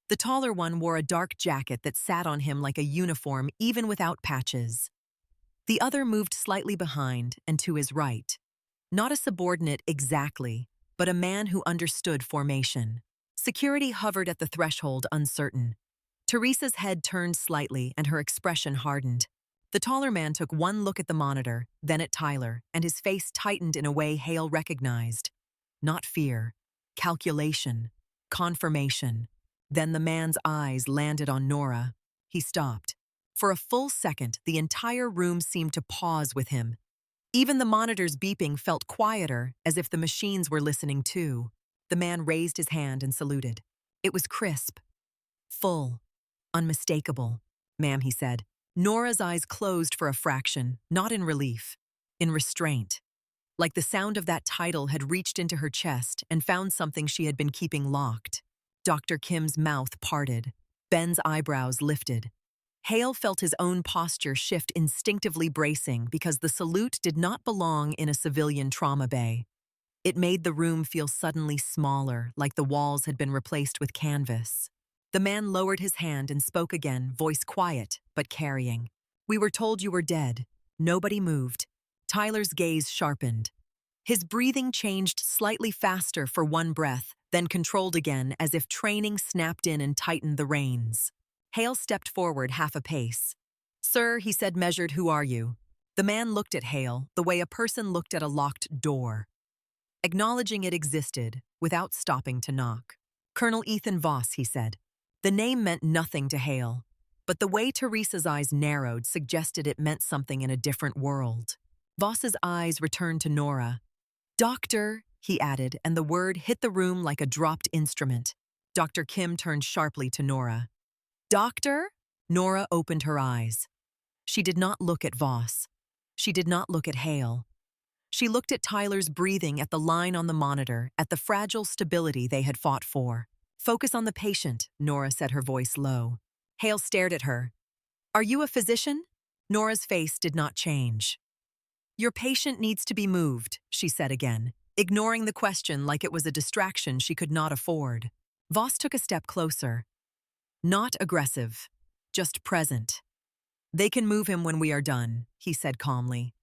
The taller one wore a dark jacket that sat on him like a uniform even without patches. The other moved slightly behind and to his right. Not a subordinate exactly, but a man who understood formation. Security hovered at the threshold, uncertain. Teresa's head turned slightly and her expression hardened. The taller man took one look at the monitor, then at Tyler, and his face tightened in a way Hale recognized. Not fear, calculation, confirmation. Then the man's eyes landed on Nora. He stopped. For a full second, the entire room seemed to pause with him. Even the monitor's beeping felt quieter, as if the machines were listening too. The man raised his hand and saluted. It was crisp, full, unmistakable. "Ma'am," he said. Nora's eyes closed for a fraction, not in relief, in restraint. Like the sound of that title had reached into her chest and found something she had been keeping locked. Dr. Kim's mouth parted. Ben's eyebrows lifted. Hale felt his own posture shift, instinctively bracing because the salute did not belong in a civilian trauma bay. It made the room feel suddenly smaller, like the walls had been replaced with canvas. The man lowered his hand and spoke again, voice quiet, but carrying. "We were told you were dead." Nobody moved. Tyler's gaze sharpened. His breathing changed slightly faster for one breath, then controlled again as if training snapped in and tightened the reins. Hale stepped forward half a pace. "Sir," he said, measured, "who are you?" The man looked at Hale the way a person looked at a locked door, acknowledging it existed without stopping to knock. "Colonel Ethan Voss," he said. The name meant nothing to Hale, but the way Teresa's eyes narrowed suggested it meant something in a different world. Voss's eyes returned to Nora. "Doctor," he added, and the word hit the room like a dropped instrument. Dr. Kim turned sharply to Nora. "Doctor?" Nora opened her eyes. She did not look at Voss. She did not look at Hale. She looked at Tyler's breathing, at the line on the monitor, at the fragile stability they had fought for. "Focus on the patient," Nora said, her voice low. Hale stared at her. "Are you a physician?" Nora's face did not change. "Your patient needs to be moved," she said again, ignoring the question like it was a distraction she could not afford. Voss took a step closer. Not aggressive, just present. "They can move him when we are done," he said calmly.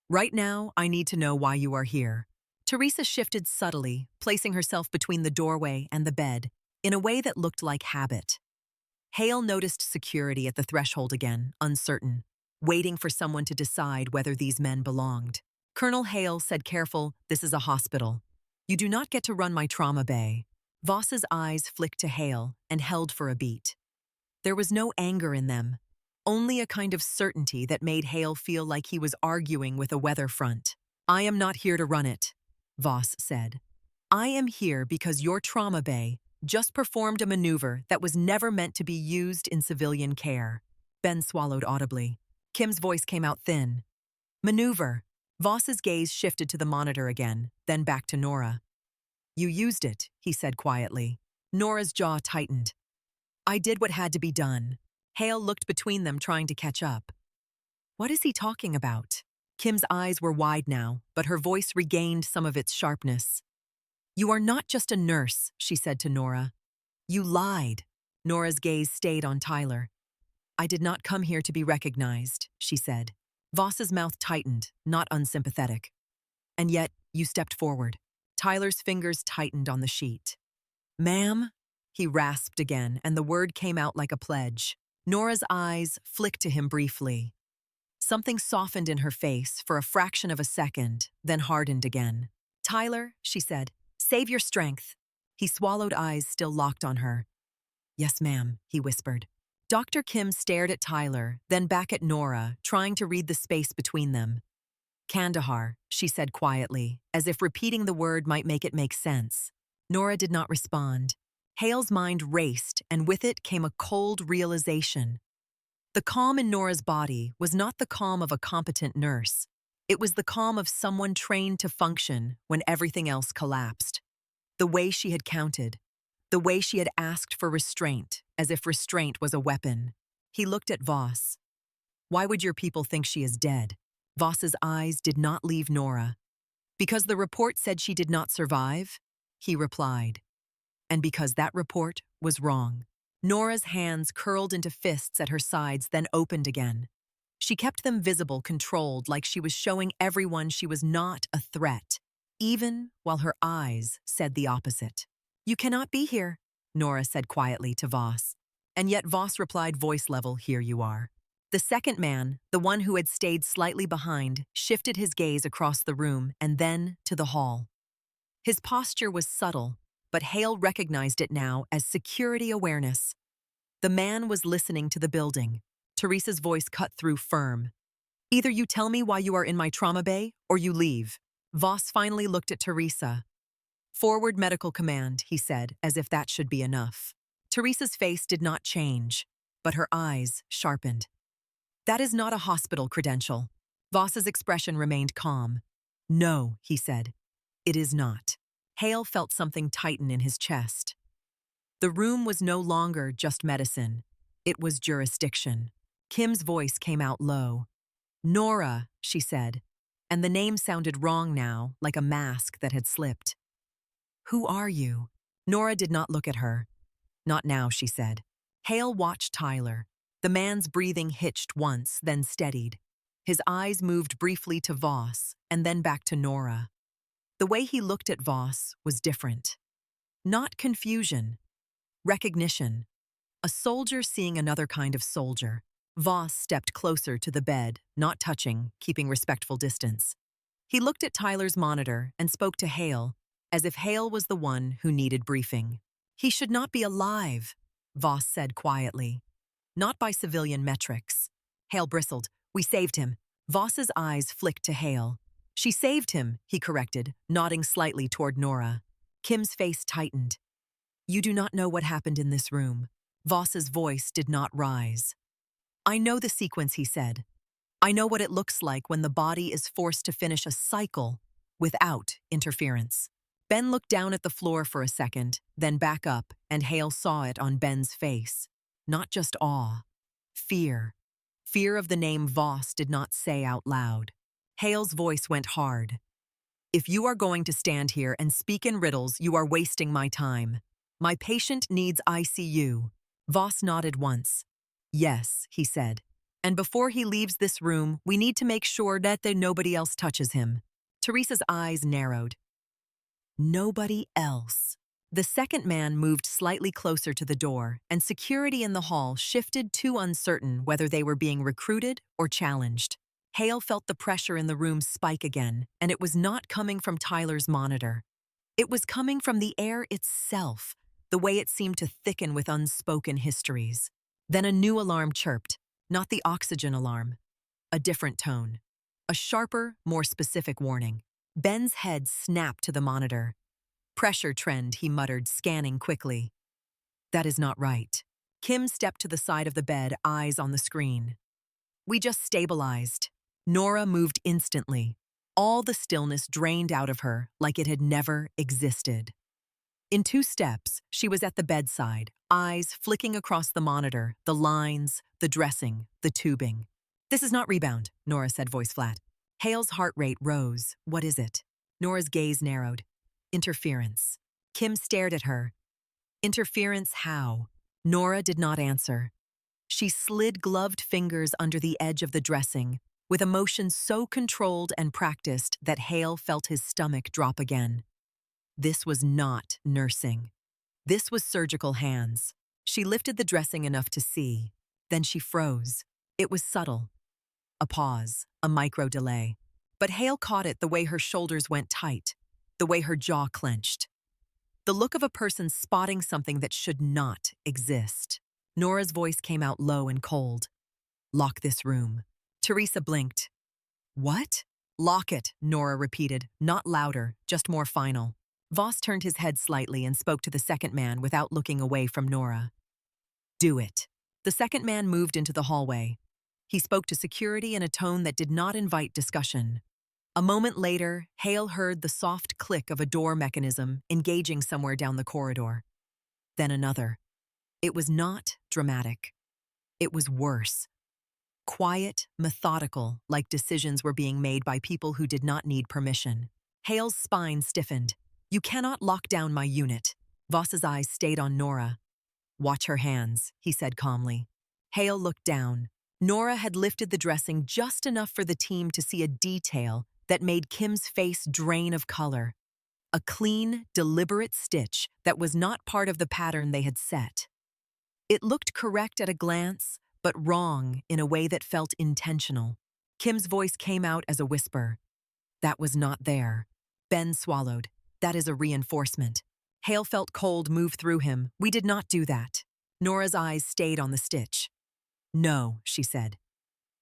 "Right now, I need to know why you are here." Teresa shifted subtly, placing herself between the doorway and the bed, in a way that looked like habit. Hale noticed security at the threshold again, uncertain, waiting for someone to decide whether these men belonged. Colonel Hale said careful, "This is a hospital. You do not get to run my trauma bay." Voss's eyes flicked to Hale and held for a beat. There was no anger in them, only a kind of certainty that made Hale feel like he was arguing with a weather front. "I am not here to run it," Voss said. "I am here because your trauma bay just performed a maneuver that was never meant to be used in civilian care." Ben swallowed audibly. Kim's voice came out thin. "Maneuver." Voss's gaze shifted to the monitor again, then back to Nora. "You used it," he said quietly. Nora's jaw tightened. "I did what had to be done." Hale looked between them, trying to catch up. "What is he talking about?" Kim's eyes were wide now, but her voice regained some of its sharpness. "You are not just a nurse," she said to Nora. "You lied." Nora's gaze stayed on Tyler. "I did not come here to be recognized," she said. Voss's mouth tightened, not unsympathetic. "And yet, you stepped forward." Tyler's fingers tightened on the sheet. "Ma'am?" He rasped again, and the word came out like a pledge. Nora's eyes flicked to him briefly. Something softened in her face for a fraction of a second, then hardened again. "Tyler," she said, "save your strength." He swallowed, eyes still locked on her. "Yes, ma'am," he whispered. Dr. Kim stared at Tyler, then back at Nora, trying to read the space between them. "Kandahar," she said quietly, as if repeating the word might make it make sense. Nora did not respond. Hale's mind raced, and with it came a cold realization. The calm in Nora's body was not the calm of a competent nurse. It was the calm of someone trained to function when everything else collapsed. The way she had counted, the way she had asked for restraint, as if restraint was a weapon. He looked at Voss. "Why would your people think she is dead?" Voss's eyes did not leave Nora. "Because the report said she did not survive," he replied. "And because that report was wrong." Nora's hands curled into fists at her sides, then opened again. She kept them visible, controlled, like she was showing everyone she was not a threat, even while her eyes said the opposite. "You cannot be here," Nora said quietly to Voss. And yet Voss replied voice level, "Here you are." The second man, the one who had stayed slightly behind, shifted his gaze across the room and then to the hall. His posture was subtle, but Hale recognized it now as security awareness. The man was listening to the building. Teresa's voice cut through firm. "Either you tell me why you are in my trauma bay, or you leave." Voss finally looked at Teresa. "Forward medical command," he said, as if that should be enough. Teresa's face did not change, but her eyes sharpened. "That is not a hospital credential." Voss's expression remained calm. "No," he said. "It is not." Hale felt something tighten in his chest. The room was no longer just medicine. It was jurisdiction. Kim's voice came out low. "Nora," she said, and the name sounded wrong now, like a mask that had slipped. "Who are you?" Nora did not look at her. "Not now," she said. Hale watched Tyler. The man's breathing hitched once, then steadied. His eyes moved briefly to Voss, and then back to Nora. The way he looked at Voss was different. Not confusion. Recognition. A soldier seeing another kind of soldier. Voss stepped closer to the bed, not touching, keeping respectful distance. He looked at Tyler's monitor and spoke to Hale, as if Hale was the one who needed briefing. "He should not be alive," Voss said quietly. "Not by civilian metrics." Hale bristled. "We saved him." Voss's eyes flicked to Hale. "She saved him," he corrected, nodding slightly toward Nora. Kim's face tightened. "You do not know what happened in this room." Voss's voice did not rise. "I know the sequence," he said. "I know what it looks like when the body is forced to finish a cycle without interference." Ben looked down at the floor for a second, then back up, and Hale saw it on Ben's face. Not just awe. Fear. Fear of the name Voss did not say out loud. Hale's voice went hard. "If you are going to stand here and speak in riddles, you are wasting my time. My patient needs ICU." Voss nodded once. "Yes," he said. "And before he leaves this room, we need to make sure that nobody else touches him." Teresa's eyes narrowed. Nobody else. The second man moved slightly closer to the door, and security in the hall shifted, too uncertain whether they were being recruited or challenged. Hale felt the pressure in the room spike again, and it was not coming from Tyler's monitor. It was coming from the air itself, the way it seemed to thicken with unspoken histories. Then a new alarm chirped, not the oxygen alarm. A different tone. A sharper, more specific warning. Ben's head snapped to the monitor. "Pressure trend," he muttered, scanning quickly. "That is not right." Kim stepped to the side of the bed, eyes on the screen. "We just stabilized." Nora moved instantly. All the stillness drained out of her like it had never existed. In 2 steps, she was at the bedside, eyes flicking across the monitor, the lines, the dressing, the tubing. "This is not rebound," Nora said, voice flat. Hale's heart rate rose. "What is it?" Nora's gaze narrowed. "Interference." Kim stared at her. "Interference how?" Nora did not answer. She slid gloved fingers under the edge of the dressing, with emotion so controlled and practiced that Hale felt his stomach drop again. This was not nursing. This was surgical hands. She lifted the dressing enough to see. Then she froze. It was subtle. A pause, a micro delay. But Hale caught it the way her shoulders went tight, the way her jaw clenched. The look of a person spotting something that should not exist. Nora's voice came out low and cold. "Lock this room." Teresa blinked. "What?" "Lock it," Nora repeated, not louder, just more final. Voss turned his head slightly and spoke to the second man without looking away from Nora. Do it. The second man moved into the hallway. He spoke to security in a tone that did not invite discussion. A moment later, Hale heard the soft click of a door mechanism engaging somewhere down the corridor. Then another. It was not dramatic. It was worse. Quiet, methodical, like decisions were being made by people who did not need permission. Hale's spine stiffened. You cannot lock down my unit. Voss's eyes stayed on Nora. Watch her hands, he said calmly. Hale looked down. Nora had lifted the dressing just enough for the team to see a detail that made Kim's face drain of color. A clean, deliberate stitch that was not part of the pattern they had set. It looked correct at a glance, but wrong in a way that felt intentional. Kim's voice came out as a whisper. That was not there. Ben swallowed. That is a reinforcement. Hale felt cold move through him. We did not do that. Nora's eyes stayed on the stitch. No, she said.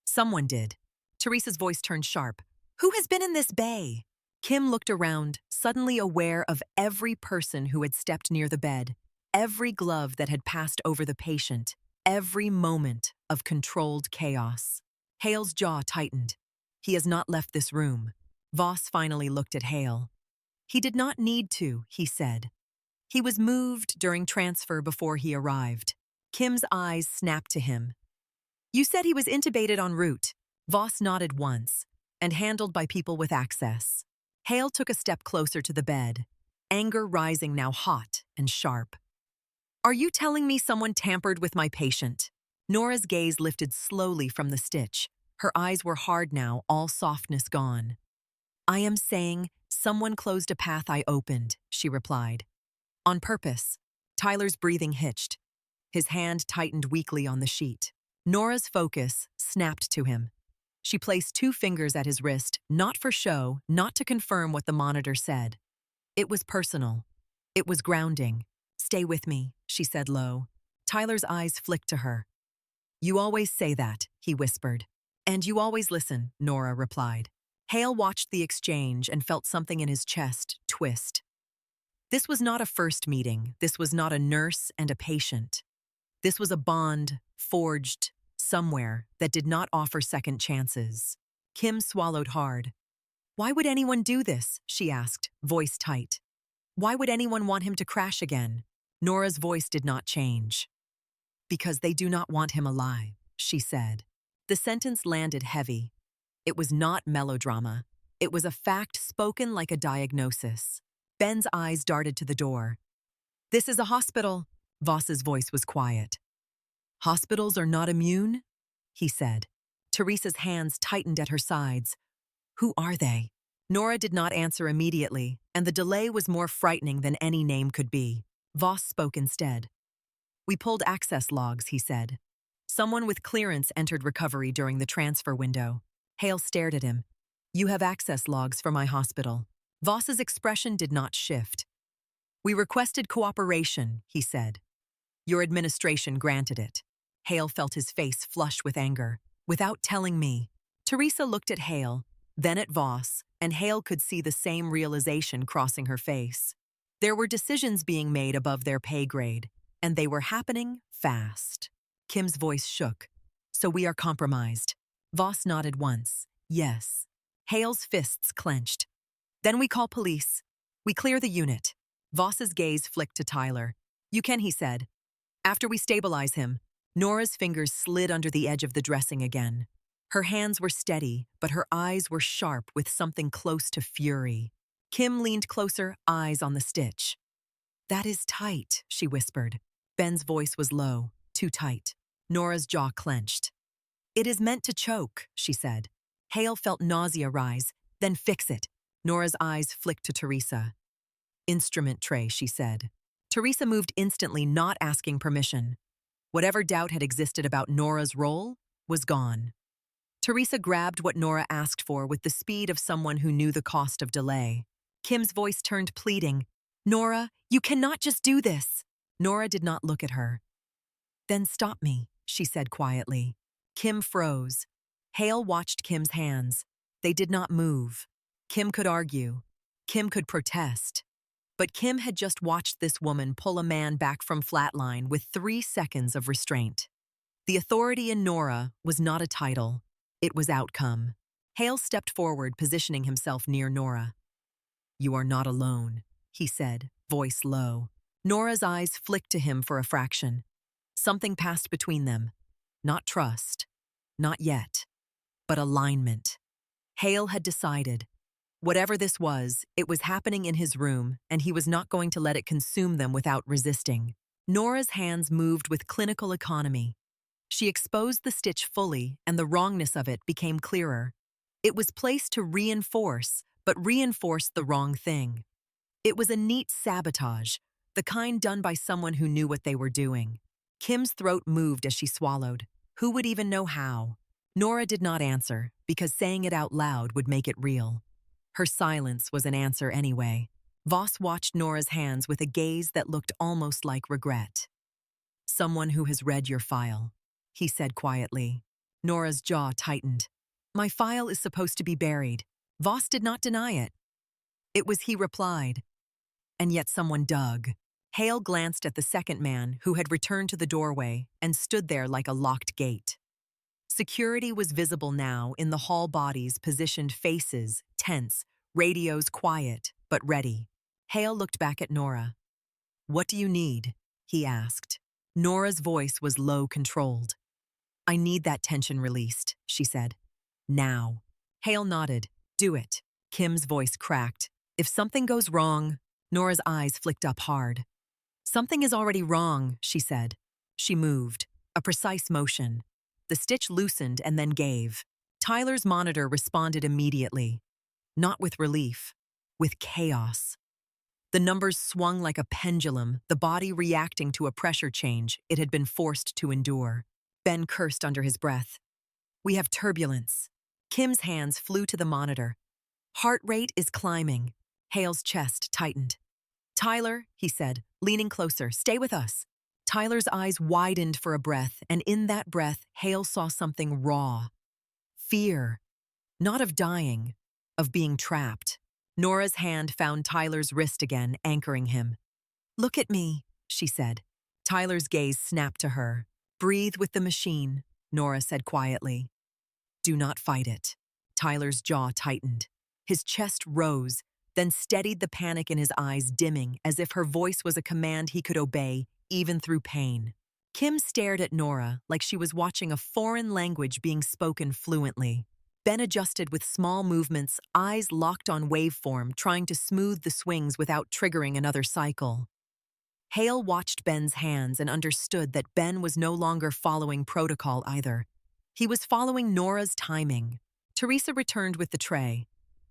Someone did. Teresa's voice turned sharp. Who has been in this bay? Kim looked around, suddenly aware of every person who had stepped near the bed, every glove that had passed over the patient, every moment of controlled chaos. Hale's jaw tightened. He has not left this room. Voss finally looked at Hale. He did not need to, he said. He was moved during transfer before he arrived. Kim's eyes snapped to him. You said he was intubated en route. Voss nodded once, and handled by people with access. Hale took a step closer to the bed, anger rising now hot and sharp. Are you telling me someone tampered with my patient? Nora's gaze lifted slowly from the stitch. Her eyes were hard now, all softness gone. I am saying someone closed a path I opened, she replied. On purpose. Tyler's breathing hitched. His hand tightened weakly on the sheet. Nora's focus snapped to him. She placed 2 fingers at his wrist, not for show, not to confirm what the monitor said. It was personal. It was grounding. Stay with me, she said low. Tyler's eyes flicked to her. You always say that, he whispered. And you always listen, Nora replied. Hale watched the exchange and felt something in his chest twist. This was not a first meeting. This was not a nurse and a patient. This was a bond forged somewhere that did not offer second chances. Kim swallowed hard. Why would anyone do this? She asked, voice tight. Why would anyone want him to crash again? Nora's voice did not change. Because they do not want him alive, she said. The sentence landed heavy. It was not melodrama. It was a fact spoken like a diagnosis. Ben's eyes darted to the door. This is a hospital. Voss's voice was quiet. Hospitals are not immune? He said. Teresa's hands tightened at her sides. Who are they? Nora did not answer immediately, and the delay was more frightening than any name could be. Voss spoke instead. We pulled access logs, he said. Someone with clearance entered recovery during the transfer window. Hale stared at him. You have access logs for my hospital. Voss's expression did not shift. We requested cooperation, he said. Your administration granted it. Hale felt his face flush with anger. Without telling me. Teresa looked at Hale, then at Voss, and Hale could see the same realization crossing her face. There were decisions being made above their pay grade, and they were happening fast. Kim's voice shook. So we are compromised. Voss nodded once. Yes. Hale's fists clenched. Then we call police. We clear the unit. Voss's gaze flicked to Tyler. You can, he said. After we stabilize him. Nora's fingers slid under the edge of the dressing again. Her hands were steady, but her eyes were sharp with something close to fury. Kim leaned closer, eyes on the stitch. That is tight, she whispered. Ben's voice was low, too tight. Nora's jaw clenched. It is meant to choke, she said. Hale felt nausea rise, then fix it. Nora's eyes flicked to Teresa. Instrument tray, she said. Teresa moved instantly, not asking permission. Whatever doubt had existed about Nora's role was gone. Teresa grabbed what Nora asked for with the speed of someone who knew the cost of delay. Kim's voice turned pleading. Nora, you cannot just do this. Nora did not look at her. Then stop me, she said quietly. Kim froze. Hale watched Kim's hands. They did not move. Kim could argue. Kim could protest. But Kim had just watched this woman pull a man back from flatline with 3 seconds of restraint. The authority in Nora was not a title, it was outcome. Hale stepped forward, positioning himself near Nora. "You are not alone," he said, voice low. Nora's eyes flicked to him for a fraction. Something passed between them. Not trust, not yet, but alignment. Hale had decided. Whatever this was, it was happening in his room, and he was not going to let it consume them without resisting. Nora's hands moved with clinical economy. She exposed the stitch fully, and the wrongness of it became clearer. It was placed to reinforce, but reinforced the wrong thing. It was a neat sabotage, the kind done by someone who knew what they were doing. Kim's throat moved as she swallowed. Who would even know how? Nora did not answer, because saying it out loud would make it real. Her silence was an answer anyway. Voss watched Nora's hands with a gaze that looked almost like regret. "Someone who has read your file," he said quietly. Nora's jaw tightened. "My file is supposed to be buried." Voss did not deny it. It was he replied. And yet someone dug. Hale glanced at the second man, who had returned to the doorway and stood there like a locked gate. Security was visible now in the hall bodies, positioned faces, tense, radios quiet, but ready. Hale looked back at Nora. "What do you need?" he asked. Nora's voice was low, controlled. "I need that tension released," she said. "Now." Hale nodded. "Do it." Kim's voice cracked. "If something goes wrong..." Nora's eyes flicked up hard. "Something is already wrong," she said. She moved, a precise motion. The stitch loosened and then gave. Tyler's monitor responded immediately. Not with relief, with chaos. The numbers swung like a pendulum, the body reacting to a pressure change it had been forced to endure. Ben cursed under his breath. "We have turbulence." Kim's hands flew to the monitor. "Heart rate is climbing." Hale's chest tightened. "Tyler," he said, leaning closer, "stay with us." Tyler's eyes widened for a breath, and in that breath, Hale saw something raw. Fear. Not of dying, of being trapped. Nora's hand found Tyler's wrist again, anchoring him. "Look at me," she said. Tyler's gaze snapped to her. "Breathe with the machine," Nora said quietly. "Do not fight it." Tyler's jaw tightened. His chest rose, then steadied, the panic in his eyes dimming, as if her voice was a command he could obey, even through pain. Kim stared at Nora like she was watching a foreign language being spoken fluently. Ben adjusted with small movements, eyes locked on waveform, trying to smooth the swings without triggering another cycle. Hale watched Ben's hands and understood that Ben was no longer following protocol either. He was following Nora's timing. Teresa returned with the tray.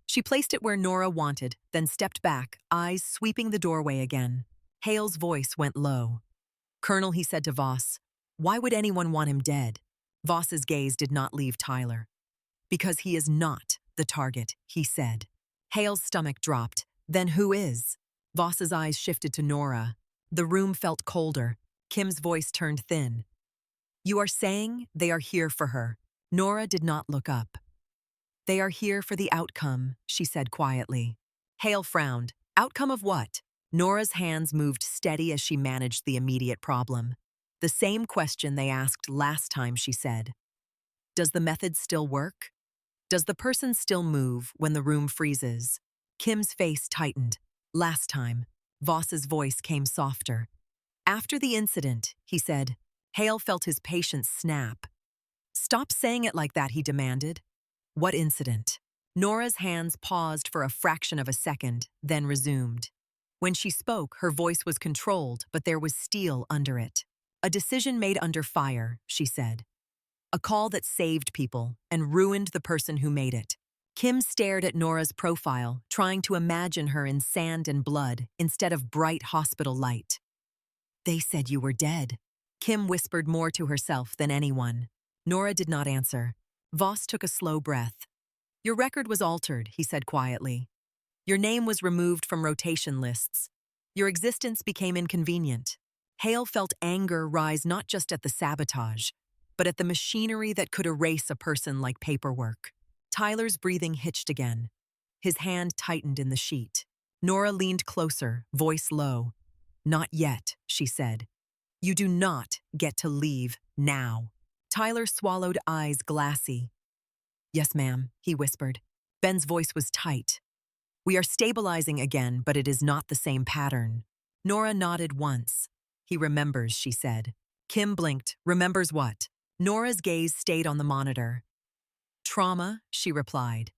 She placed it where Nora wanted, then stepped back, eyes sweeping the doorway again. Hale's voice went low. "Colonel," he said to Voss, "why would anyone want him dead?" Voss's gaze did not leave Tyler. "Because he is not the target," he said. Hale's stomach dropped. "Then who is?" Voss's eyes shifted to Nora. The room felt colder. Kim's voice turned thin. "You are saying they are here for her." Nora did not look up. "They are here for the outcome," she said quietly. Hale frowned. "Outcome of what?" Nora's hands moved steady as she managed the immediate problem. "The same question they asked last time," she said. "Does the method still work? Does the person still move when the room freezes?" Kim's face tightened. "Last time." Voss's voice came softer. "After the incident," he said. Hale felt his patience snap. "Stop saying it like that," he demanded. "What incident?" Nora's hands paused for a fraction of a second, then resumed. When she spoke, her voice was controlled, but there was steel under it. "A decision made under fire," she said. "A call that saved people and ruined the person who made it." Kim stared at Nora's profile, trying to imagine her in sand and blood instead of bright hospital light. "They said you were dead." Kim whispered more to herself than anyone. Nora did not answer. Voss took a slow breath. "Your record was altered," he said quietly. "Your name was removed from rotation lists. Your existence became inconvenient." Hale felt anger rise not just at the sabotage, but at the machinery that could erase a person like paperwork. Tyler's breathing hitched again. His hand tightened in the sheet. Nora leaned closer, voice low. Not yet, she said. You do not get to leave now. Tyler swallowed, eyes glassy. Yes, ma'am, he whispered. Ben's voice was tight. We are stabilizing again, but it is not the same pattern. Nora nodded once. He remembers, she said. Kim blinked. Remembers what? Nora's gaze stayed on the monitor. Trauma, she replied.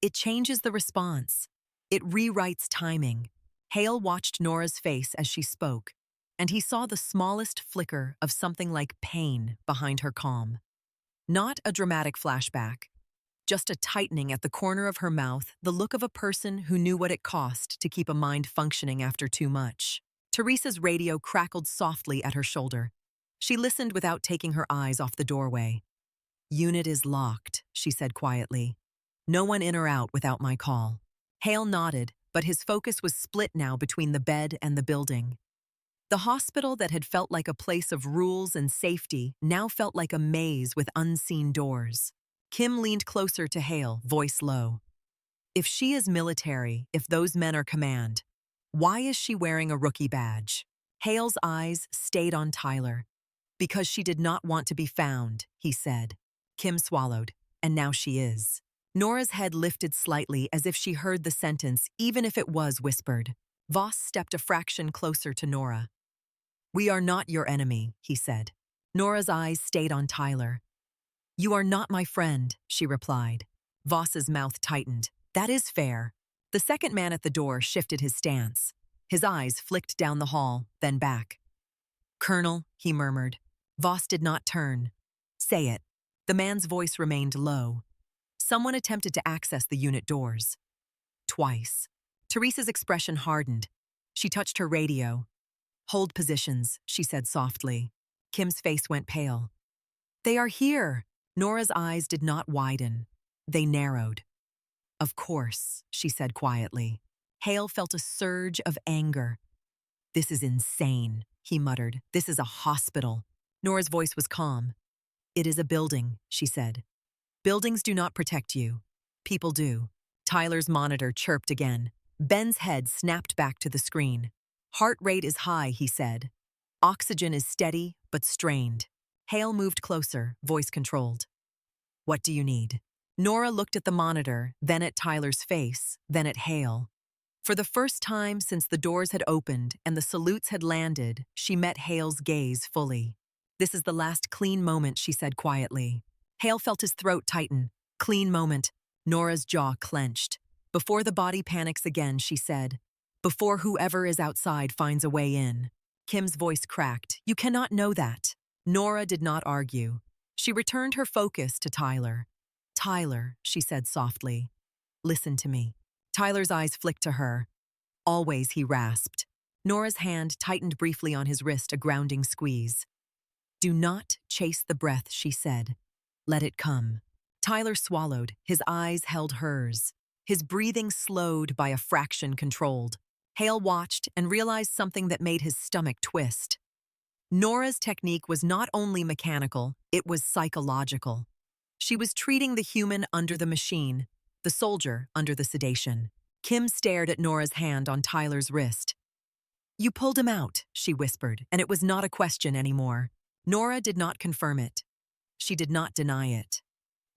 It changes the response. It rewrites timing. Hale watched Nora's face as she spoke, and he saw the smallest flicker of something like pain behind her calm. Not a dramatic flashback, just a tightening at the corner of her mouth, the look of a person who knew what it cost to keep a mind functioning after too much. Teresa's radio crackled softly at her shoulder. She listened without taking her eyes off the doorway. Unit is locked, she said quietly. No one in or out without my call. Hale nodded, but his focus was split now between the bed and the building. The hospital that had felt like a place of rules and safety now felt like a maze with unseen doors. Kim leaned closer to Hale, voice low. If she is military, if those men are command, why is she wearing a rookie badge? Hale's eyes stayed on Tyler. Because she did not want to be found, he said. Kim swallowed, and now she is. Nora's head lifted slightly as if she heard the sentence, even if it was whispered. Voss stepped a fraction closer to Nora. We are not your enemy, he said. Nora's eyes stayed on Tyler. You are not my friend, she replied. Voss's mouth tightened. That is fair. The second man at the door shifted his stance. His eyes flicked down the hall, then back. Colonel, he murmured. Voss did not turn. Say it. The man's voice remained low. Someone attempted to access the unit doors. Twice. Teresa's expression hardened. She touched her radio. Hold positions, she said softly. Kim's face went pale. They are here. Nora's eyes did not widen. They narrowed. Of course, she said quietly. Hale felt a surge of anger. This is insane, he muttered. This is a hospital. Nora's voice was calm. It is a building, she said. Buildings do not protect you. People do. Tyler's monitor chirped again. Ben's head snapped back to the screen. Heart rate is high, he said. Oxygen is steady, but strained. Hale moved closer, voice controlled. What do you need? Nora looked at the monitor, then at Tyler's face, then at Hale. For the first time since the doors had opened and the salutes had landed, she met Hale's gaze fully. This is the last clean moment, she said quietly. Hale felt his throat tighten. Clean moment. Nora's jaw clenched. Before the body panics again, she said. Before whoever is outside finds a way in. Kim's voice cracked. You cannot know that. Nora did not argue. She returned her focus to Tyler. Tyler, she said softly. Listen to me. Tyler's eyes flicked to her. Always, he rasped. Nora's hand tightened briefly on his wrist, a grounding squeeze. Do not chase the breath, she said. Let it come. Tyler swallowed. His eyes held hers. His breathing slowed by a fraction controlled. Hale watched and realized something that made his stomach twist. Nora's technique was not only mechanical, it was psychological. She was treating the human under the machine, the soldier under the sedation. Kim stared at Nora's hand on Tyler's wrist. You pulled him out, she whispered, and it was not a question anymore. Nora did not confirm it. She did not deny it.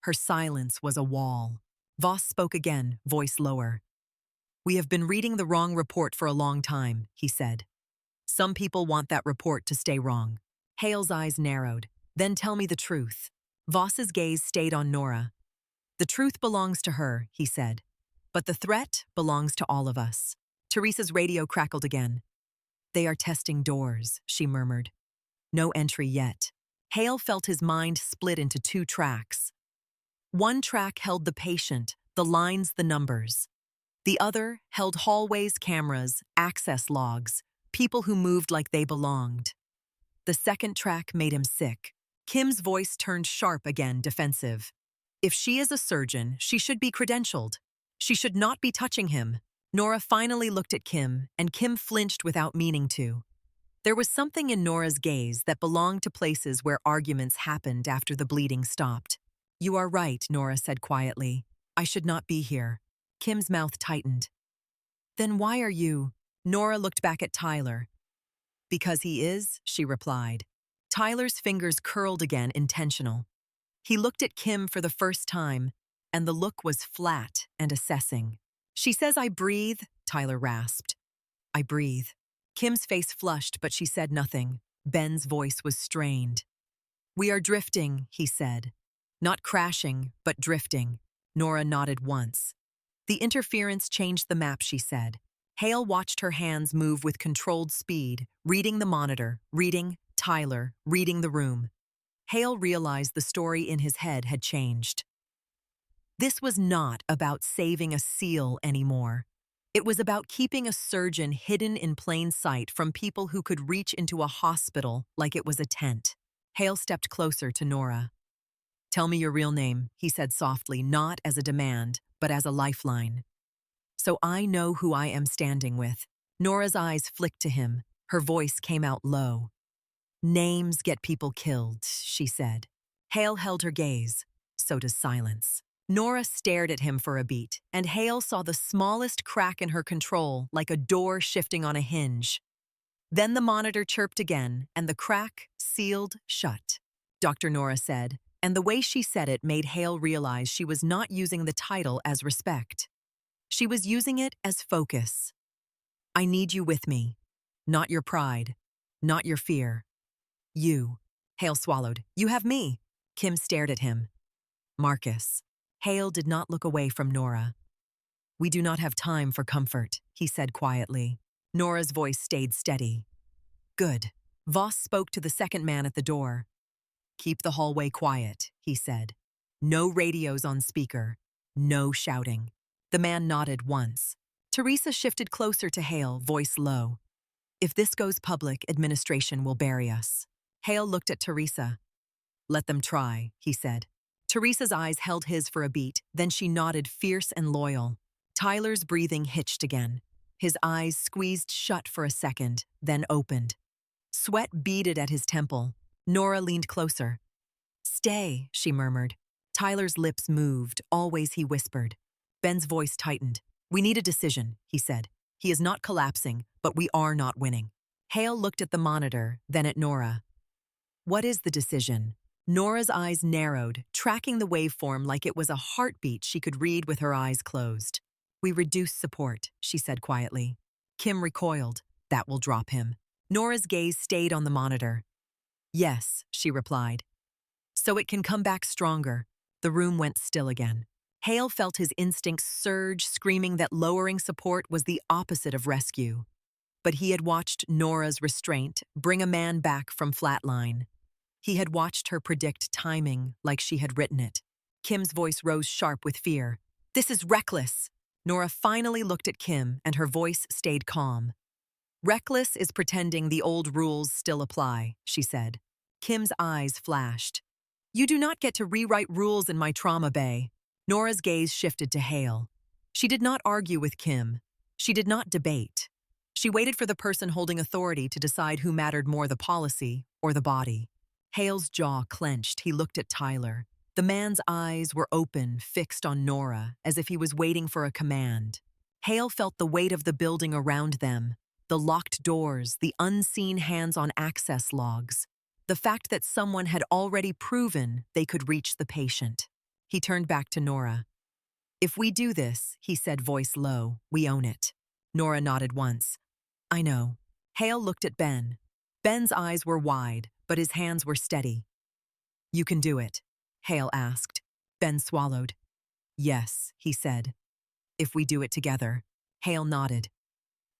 Her silence was a wall. Voss spoke again, voice lower. We have been reading the wrong report for a long time, he said. Some people want that report to stay wrong. Hale's eyes narrowed. Then tell me the truth. Voss's gaze stayed on Nora. The truth belongs to her, he said. But the threat belongs to all of us. Teresa's radio crackled again. They are testing doors, she murmured. No entry yet. Hale felt his mind split into two tracks. One track held the patient, the lines, the numbers. The other held hallways, cameras, access logs, people who moved like they belonged. The second track made him sick. Kim's voice turned sharp again, defensive. If she is a surgeon, she should be credentialed. She should not be touching him. Nora finally looked at Kim, and Kim flinched without meaning to. There was something in Nora's gaze that belonged to places where arguments happened after the bleeding stopped. You are right, Nora said quietly. I should not be here. Kim's mouth tightened. Then why are you? Nora looked back at Tyler. Because he is, she replied. Tyler's fingers curled again, intentional. He looked at Kim for the first time, and the look was flat and assessing. She says I breathe, Tyler rasped. I breathe. Kim's face flushed, but she said nothing. Ben's voice was strained. We are drifting, he said. Not crashing, but drifting. Nora nodded once. The interference changed the map, she said. Hale watched her hands move with controlled speed, reading the monitor, reading Tyler, reading the room. Hale realized the story in his head had changed. This was not about saving a SEAL anymore. It was about keeping a surgeon hidden in plain sight from people who could reach into a hospital like it was a tent. Hale stepped closer to Nora. Tell me your real name, he said softly, not as a demand, but as a lifeline. So I know who I am standing with. Nora's eyes flicked to him. Her voice came out low. Names get people killed, she said. Hale held her gaze. So does silence. Nora stared at him for a beat, and Hale saw the smallest crack in her control, like a door shifting on a hinge. Then the monitor chirped again, and the crack sealed shut. Dr. Nora said, and the way she said it made Hale realize she was not using the title as respect. She was using it as focus. I need you with me. Not your pride. Not your fear. You. Hale swallowed. You have me. Kim stared at him. Marcus. Hale did not look away from Nora. We do not have time for comfort, he said quietly. Nora's voice stayed steady. Good. Voss spoke to the second man at the door. Keep the hallway quiet, he said. No radios on speaker. No shouting. The man nodded once. Teresa shifted closer to Hale, voice low. If this goes public, administration will bury us. Hale looked at Teresa. Let them try, he said. Teresa's eyes held his for a beat, then she nodded, fierce and loyal. Tyler's breathing hitched again. His eyes squeezed shut for a second, then opened. Sweat beaded at his temple. Nora leaned closer. Stay, she murmured. Tyler's lips moved, always he whispered. Ben's voice tightened. We need a decision, he said. He is not collapsing, but we are not winning. Hale looked at the monitor, then at Nora. What is the decision? Nora's eyes narrowed, tracking the waveform like it was a heartbeat she could read with her eyes closed. We reduce support, she said quietly. Kim recoiled. That will drop him. Nora's gaze stayed on the monitor. Yes, she replied. So it can come back stronger. The room went still again. Hale felt his instincts surge, screaming that lowering support was the opposite of rescue. But he had watched Nora's restraint bring a man back from flatline. He had watched her predict timing like she had written it. Kim's voice rose sharp with fear. This is reckless. Nora finally looked at Kim, and her voice stayed calm. Reckless is pretending the old rules still apply, she said. Kim's eyes flashed. You do not get to rewrite rules in my trauma bay. Nora's gaze shifted to Hale. She did not argue with Kim. She did not debate. She waited for the person holding authority to decide who mattered more, the policy or the body. Hale's jaw clenched. He looked at Tyler. The man's eyes were open, fixed on Nora, as if he was waiting for a command. Hale felt the weight of the building around them, the locked doors, the unseen hands on access logs, the fact that someone had already proven they could reach the patient. He turned back to Nora. If we do this, he said, voice low, we own it. Nora nodded once. I know. Hale looked at Ben. Ben's eyes were wide, but his hands were steady. You can do it, Hale asked. Ben swallowed. Yes, he said. If we do it together. Hale nodded.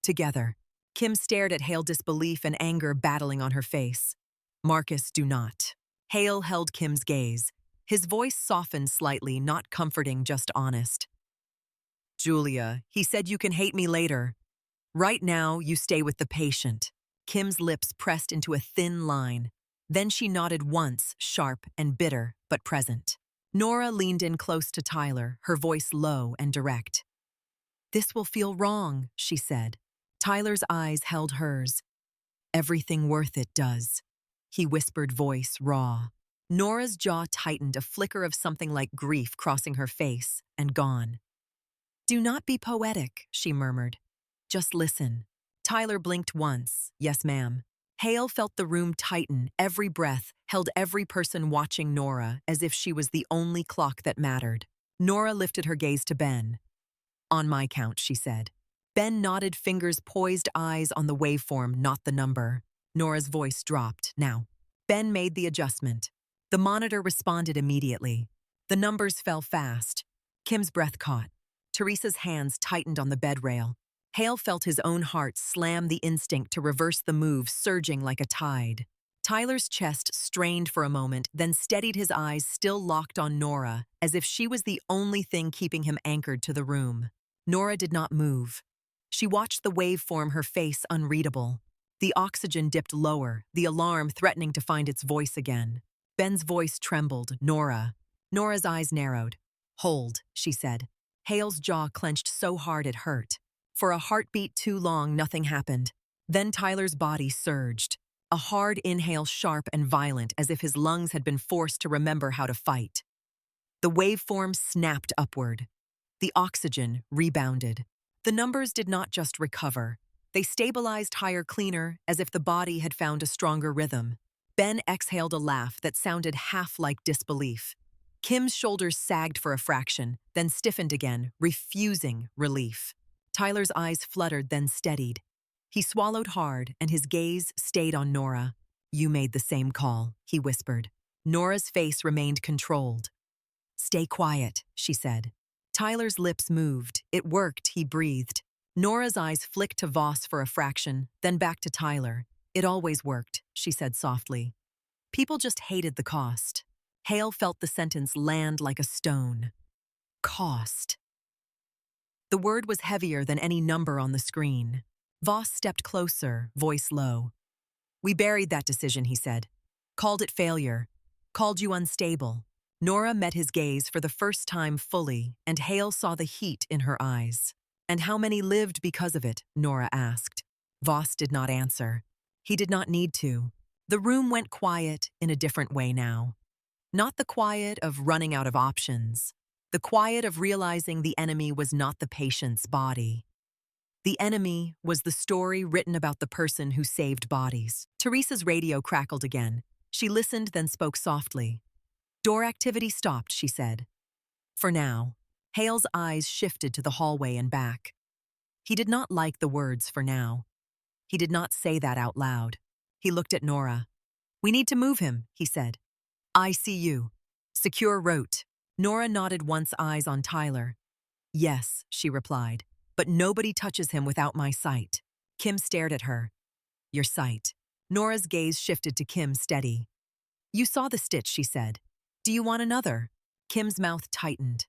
Together. Kim stared at Hale, disbelief and anger battling on her face. Marcus, do not. Hale held Kim's gaze. His voice softened slightly, not comforting, just honest. Julia, he said you can hate me later. Right now, you stay with the patient. Kim's lips pressed into a thin line. Then she nodded once, sharp and bitter, but present. Nora leaned in close to Tyler, her voice low and direct. This will feel wrong, she said. Tyler's eyes held hers. Everything worth it does. He whispered, voice raw. Nora's jaw tightened, a flicker of something like grief crossing her face, and gone. Do not be poetic, she murmured. just listen. Tyler blinked once. Yes, ma'am. Hale felt the room tighten. Every breath held every person watching Nora as if she was the only clock that mattered. Nora lifted her gaze to Ben. On my count, she said. Ben nodded, fingers poised, eyes on the waveform, not the number. Nora's voice dropped. Now. Ben made the adjustment. The monitor responded immediately. The numbers fell fast. Kim's breath caught. Teresa's hands tightened on the bed rail. Hale felt his own heart slam, the instinct to reverse the move surging like a tide. Tyler's chest strained for a moment, then steadied, his eyes still locked on Nora, as if she was the only thing keeping him anchored to the room. Nora did not move. She watched the waveform, her face unreadable. The oxygen dipped lower, the alarm threatening to find its voice again. Ben's voice trembled. Nora. Nora's eyes narrowed. Hold, she said. Hale's jaw clenched so hard it hurt. For a heartbeat too long, nothing happened. Then Tyler's body surged. A hard inhale, sharp and violent, as if his lungs had been forced to remember how to fight. The waveform snapped upward. The oxygen rebounded. The numbers did not just recover. They stabilized higher, cleaner, as if the body had found a stronger rhythm. Ben exhaled a laugh that sounded half like disbelief. Kim's shoulders sagged for a fraction, then stiffened again, refusing relief. Tyler's eyes fluttered, then steadied. He swallowed hard, and his gaze stayed on Nora. You made the same call, he whispered. Nora's face remained controlled. Stay quiet, she said. Tyler's lips moved. It worked, he breathed. Nora's eyes flicked to Voss for a fraction, then back to Tyler. It always worked, she said softly. People just hated the cost. Hale felt the sentence land like a stone. Cost. The word was heavier than any number on the screen. Voss stepped closer, voice low. We buried that decision, he said. Called it failure. Called you unstable. Nora met his gaze for the first time fully, and Hale saw the heat in her eyes. And how many lived because of it? Nora asked. Voss did not answer. He did not need to. The room went quiet in a different way now. Not the quiet of running out of options. The quiet of realizing the enemy was not the patient's body. The enemy was the story written about the person who saved bodies. Teresa's radio crackled again. She listened, then spoke softly. Door activity stopped, she said. For now. Hale's eyes shifted to the hallway and back. He did not like the words for now. He did not say that out loud. He looked at Nora. We need to move him, he said. I see you. Secure rote. Nora nodded once, eyes on Tyler. Yes, she replied, but nobody touches him without my sight. Kim stared at her. Your sight. Nora's gaze shifted to Kim, steady. You saw the stitch, she said. Do you want another? Kim's mouth tightened.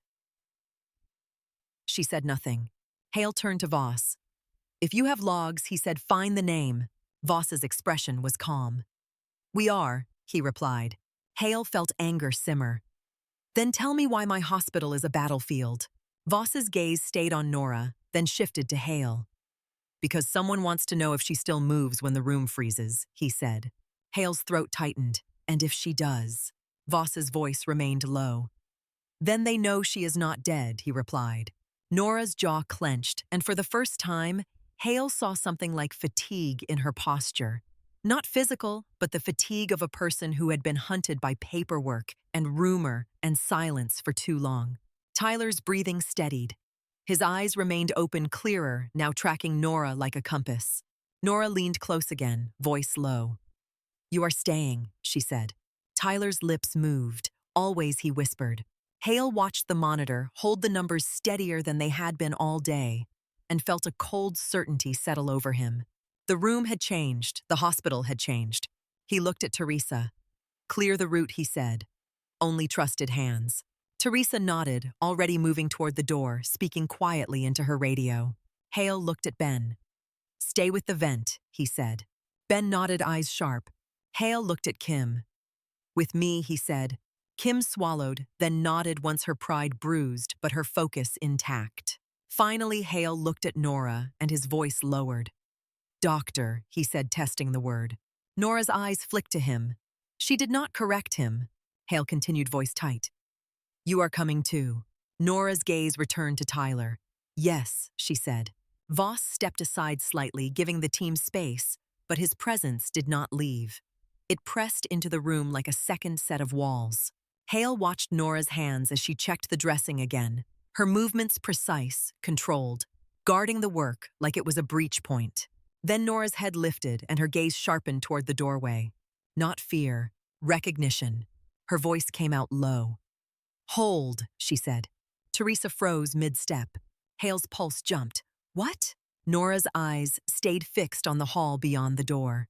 She said nothing. Hale turned to Voss. If you have logs, he said, find the name. Voss's expression was calm. We are, he replied. Hale felt anger simmer. Then tell me why my hospital is a battlefield. Voss's gaze stayed on Nora, then shifted to Hale. Because someone wants to know if she still moves when the room freezes, he said. Hale's throat tightened. And if she does? Voss's voice remained low. Then they know she is not dead, he replied. Nora's jaw clenched, and for the first time, Hale saw something like fatigue in her posture. Not physical, but the fatigue of a person who had been hunted by paperwork and rumor and silence for too long. Tyler's breathing steadied. His eyes remained open, clearer, now tracking Nora like a compass. Nora leaned close again, voice low. You are staying, she said. Tyler's lips moved. Always, he whispered. Hale watched the monitor hold the numbers steadier than they had been all day, and felt a cold certainty settle over him. The room had changed. The hospital had changed. He looked at Teresa. Clear the route, he said. Only trusted hands. Teresa nodded, already moving toward the door, speaking quietly into her radio. Hale looked at Ben. Stay with the vent, he said. Ben nodded, eyes sharp. Hale looked at Kim. With me, he said. Kim swallowed, then nodded once her pride bruised, but her focus intact. Finally, Hale looked at Nora, and his voice lowered. Doctor, he said, testing the word. Nora's eyes flicked to him. She did not correct him. Hale continued, voice tight. You are coming too. Nora's gaze returned to Tyler. Yes, she said. Voss stepped aside slightly, giving the team space, but his presence did not leave. It pressed into the room like a second set of walls. Hale watched Nora's hands as she checked the dressing again, her movements precise, controlled, guarding the work like it was a breach point. Then Nora's head lifted and her gaze sharpened toward the doorway. Not fear, recognition. Her voice came out low. "Hold," she said. Teresa froze mid-step. Hale's pulse jumped. "What?" Nora's eyes stayed fixed on the hall beyond the door.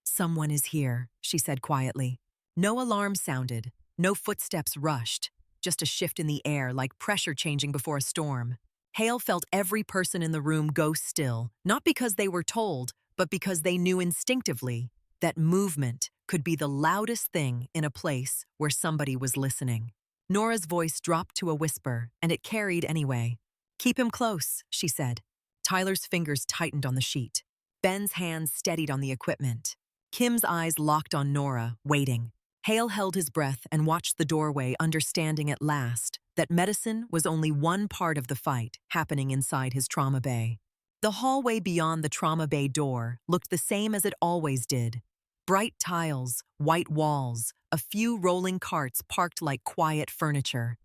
"Someone is here," she said quietly. No alarm sounded, no footsteps rushed, just a shift in the air like pressure changing before a storm. Hale felt every person in the room go still, not because they were told, but because they knew instinctively that movement could be the loudest thing in a place where somebody was listening. Nora's voice dropped to a whisper, and it carried anyway. "Keep him close," she said. Tyler's fingers tightened on the sheet. Ben's hands steadied on the equipment. Kim's eyes locked on Nora, waiting. Hale held his breath and watched the doorway, understanding at last that medicine was only one part of the fight happening inside his trauma bay. The hallway beyond the trauma bay door looked the same as it always did. Bright tiles, white walls, a few rolling carts parked like quiet furniture.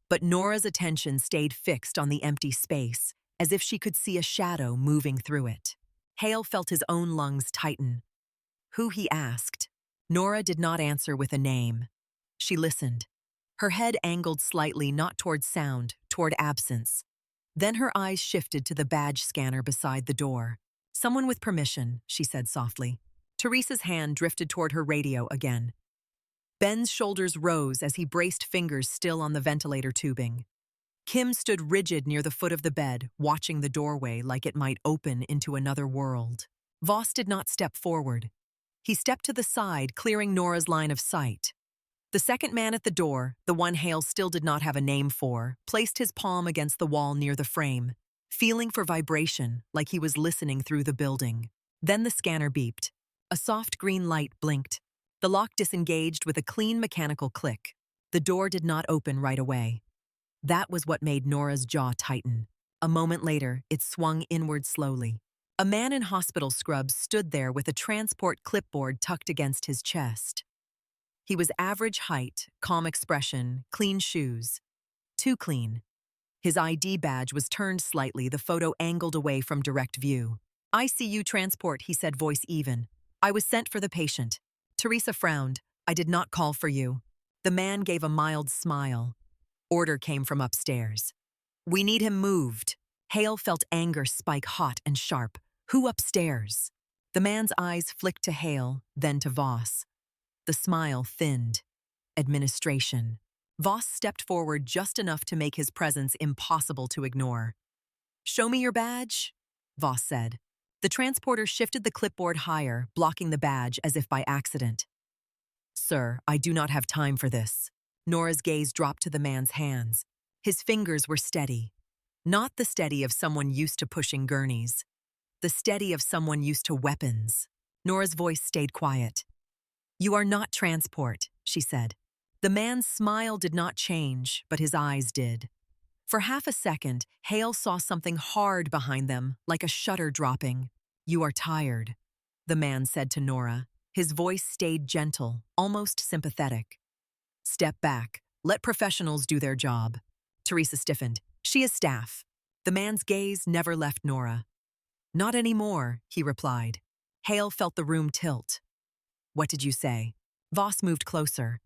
But Nora's attention stayed fixed on the empty space, as if she could see a shadow moving through it. Hale felt his own lungs tighten. "Who?" he asked. Nora did not answer with a name. She listened. Her head angled slightly, not toward sound, toward absence. Then her eyes shifted to the badge scanner beside the door. "Someone with permission," she said softly. Teresa's hand drifted toward her radio again. Ben's shoulders rose as he braced fingers still on the ventilator tubing. Kim stood rigid near the foot of the bed, watching the doorway like it might open into another world. Voss did not step forward. He stepped to the side, clearing Nora's line of sight. The second man at the door, the one Hale still did not have a name for, placed his palm against the wall near the frame, feeling for vibration like he was listening through the building. Then the scanner beeped. A soft green light blinked. The lock disengaged with a clean mechanical click. The door did not open right away. That was what made Nora's jaw tighten. A moment later, it swung inward slowly. A man in hospital scrubs stood there with a transport clipboard tucked against his chest. He was average height, calm expression, clean shoes. Too clean. His ID badge was turned slightly, the photo angled away from direct view. "ICU transport," he said, voice even. "I was sent for the patient." Teresa frowned. "I did not call for you." The man gave a mild smile. Order came from upstairs. "We need him moved." Hale felt anger spike hot and sharp. "Who upstairs?" The man's eyes flicked to Hale, then to Voss. The smile thinned. Administration. Voss stepped forward just enough to make his presence impossible to ignore. "Show me your badge," Voss said. The transporter shifted the clipboard higher, blocking the badge as if by accident. "Sir, I do not have time for this." Nora's gaze dropped to the man's hands. His fingers were steady. Not the steady of someone used to pushing gurneys. The steady of someone used to weapons. Nora's voice stayed quiet. "You are not transport," she said. The man's smile did not change, but his eyes did. For half a second, Hale saw something hard behind them, like a shutter dropping. "You are tired," the man said to Nora. His voice stayed gentle, almost sympathetic. "Step back. Let professionals do their job." Teresa stiffened. "She is staff." The man's gaze never left Nora. "Not anymore," he replied. Hale felt the room tilt. "What did you say?" Voss moved closer.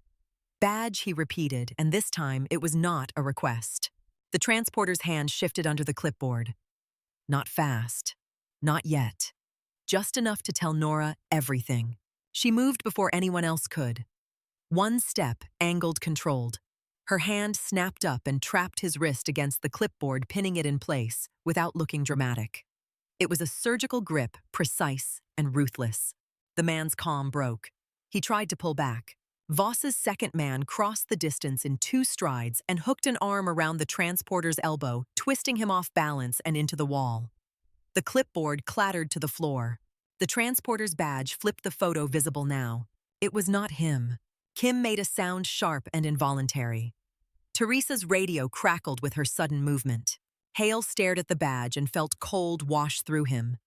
"Badge," he repeated, and this time it was not a request. The transporter's hand shifted under the clipboard. Not fast. Not yet. Just enough to tell Nora everything. She moved before anyone else could. One step, angled, controlled. Her hand snapped up and trapped his wrist against the clipboard, pinning it in place, without looking dramatic. It was a surgical grip, precise and ruthless. The man's calm broke. He tried to pull back. Voss's second man crossed the distance in 2 strides and hooked an arm around the transporter's elbow, twisting him off balance and into the wall. The clipboard clattered to the floor. The transporter's badge flipped the photo visible now. It was not him. Kim made a sound sharp and involuntary. Teresa's radio crackled with her sudden movement. Hale stared at the badge and felt cold wash through him.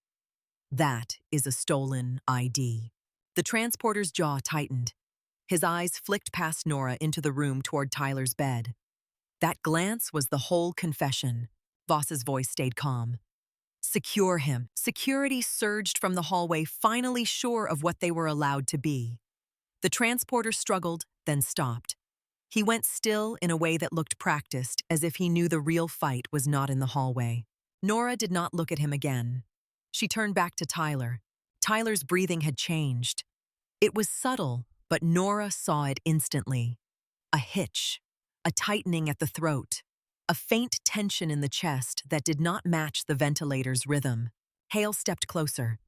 That is a stolen ID. The transporter's jaw tightened. His eyes flicked past Nora into the room toward Tyler's bed. That glance was the whole confession. Voss's voice stayed calm. Secure him. Security surged from the hallway, finally sure of what they were allowed to be. The transporter struggled, then stopped. He went still in a way that looked practiced, as if he knew the real fight was not in the hallway. Nora did not look at him again. She turned back to Tyler. Tyler's breathing had changed. It was subtle, but Nora saw it instantly. A hitch, a tightening at the throat, a faint tension in the chest that did not match the ventilator's rhythm. Hale stepped closer.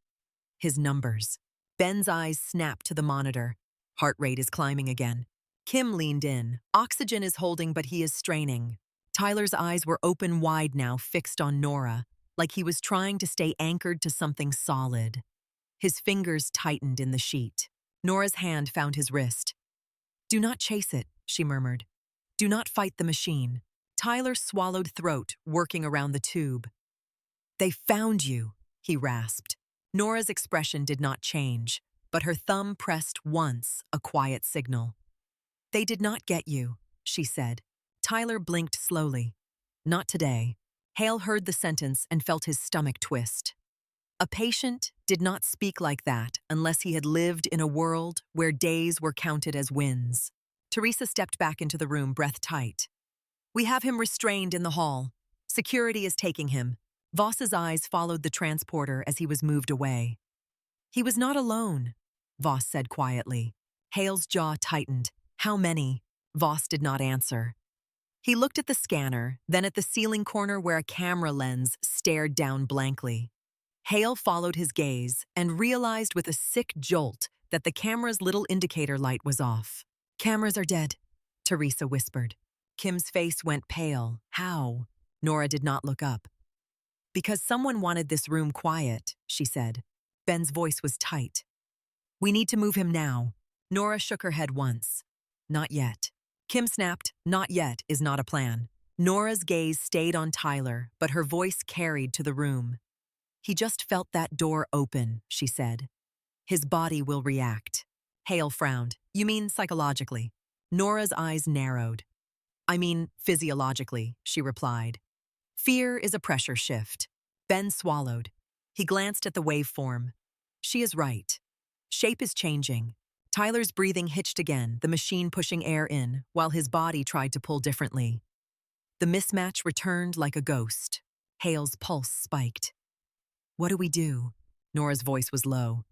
His numbers. Ben's eyes snapped to the monitor. Heart rate is climbing again. Kim leaned in. Oxygen is holding, but he is straining. Tyler's eyes were open wide now, fixed on Nora, like he was trying to stay anchored to something solid. His fingers tightened in the sheet. Nora's hand found his wrist. "Do not chase it," she murmured. "Do not fight the machine." Tyler swallowed throat, working around the tube. "They found you," he rasped. Nora's expression did not change, but her thumb pressed once, a quiet signal. "They did not get you," she said. Tyler blinked slowly. "Not today." Hale heard the sentence and felt his stomach twist. A patient did not speak like that unless he had lived in a world where days were counted as wins. Teresa stepped back into the room, breath tight. "We have him restrained in the hall. Security is taking him." Voss's eyes followed the transporter as he was moved away. "He was not alone," Voss said quietly. Hale's jaw tightened. "How many?" Voss did not answer. He looked at the scanner, then at the ceiling corner where a camera lens stared down blankly. Hale followed his gaze and realized with a sick jolt that the camera's little indicator light was off. "Cameras are dead," Teresa whispered. Kim's face went pale. "How?" Nora did not look up. "Because someone wanted this room quiet," she said. Ben's voice was tight. "We need to move him now." Nora shook her head once. "Not yet." Kim snapped, "Not yet is not a plan." Nora's gaze stayed on Tyler, but her voice carried to the room. "He just felt that door open," she said. "His body will react." Hale frowned. "You mean psychologically?" Nora's eyes narrowed. "I mean physiologically," she replied. "Fear is a pressure shift." Ben swallowed. He glanced at the waveform. "She is right. Shape is changing." Tyler's breathing hitched again, the machine pushing air in, while his body tried to pull differently. The mismatch returned like a ghost. Hale's pulse spiked. "What do we do?" Nora's voice was low.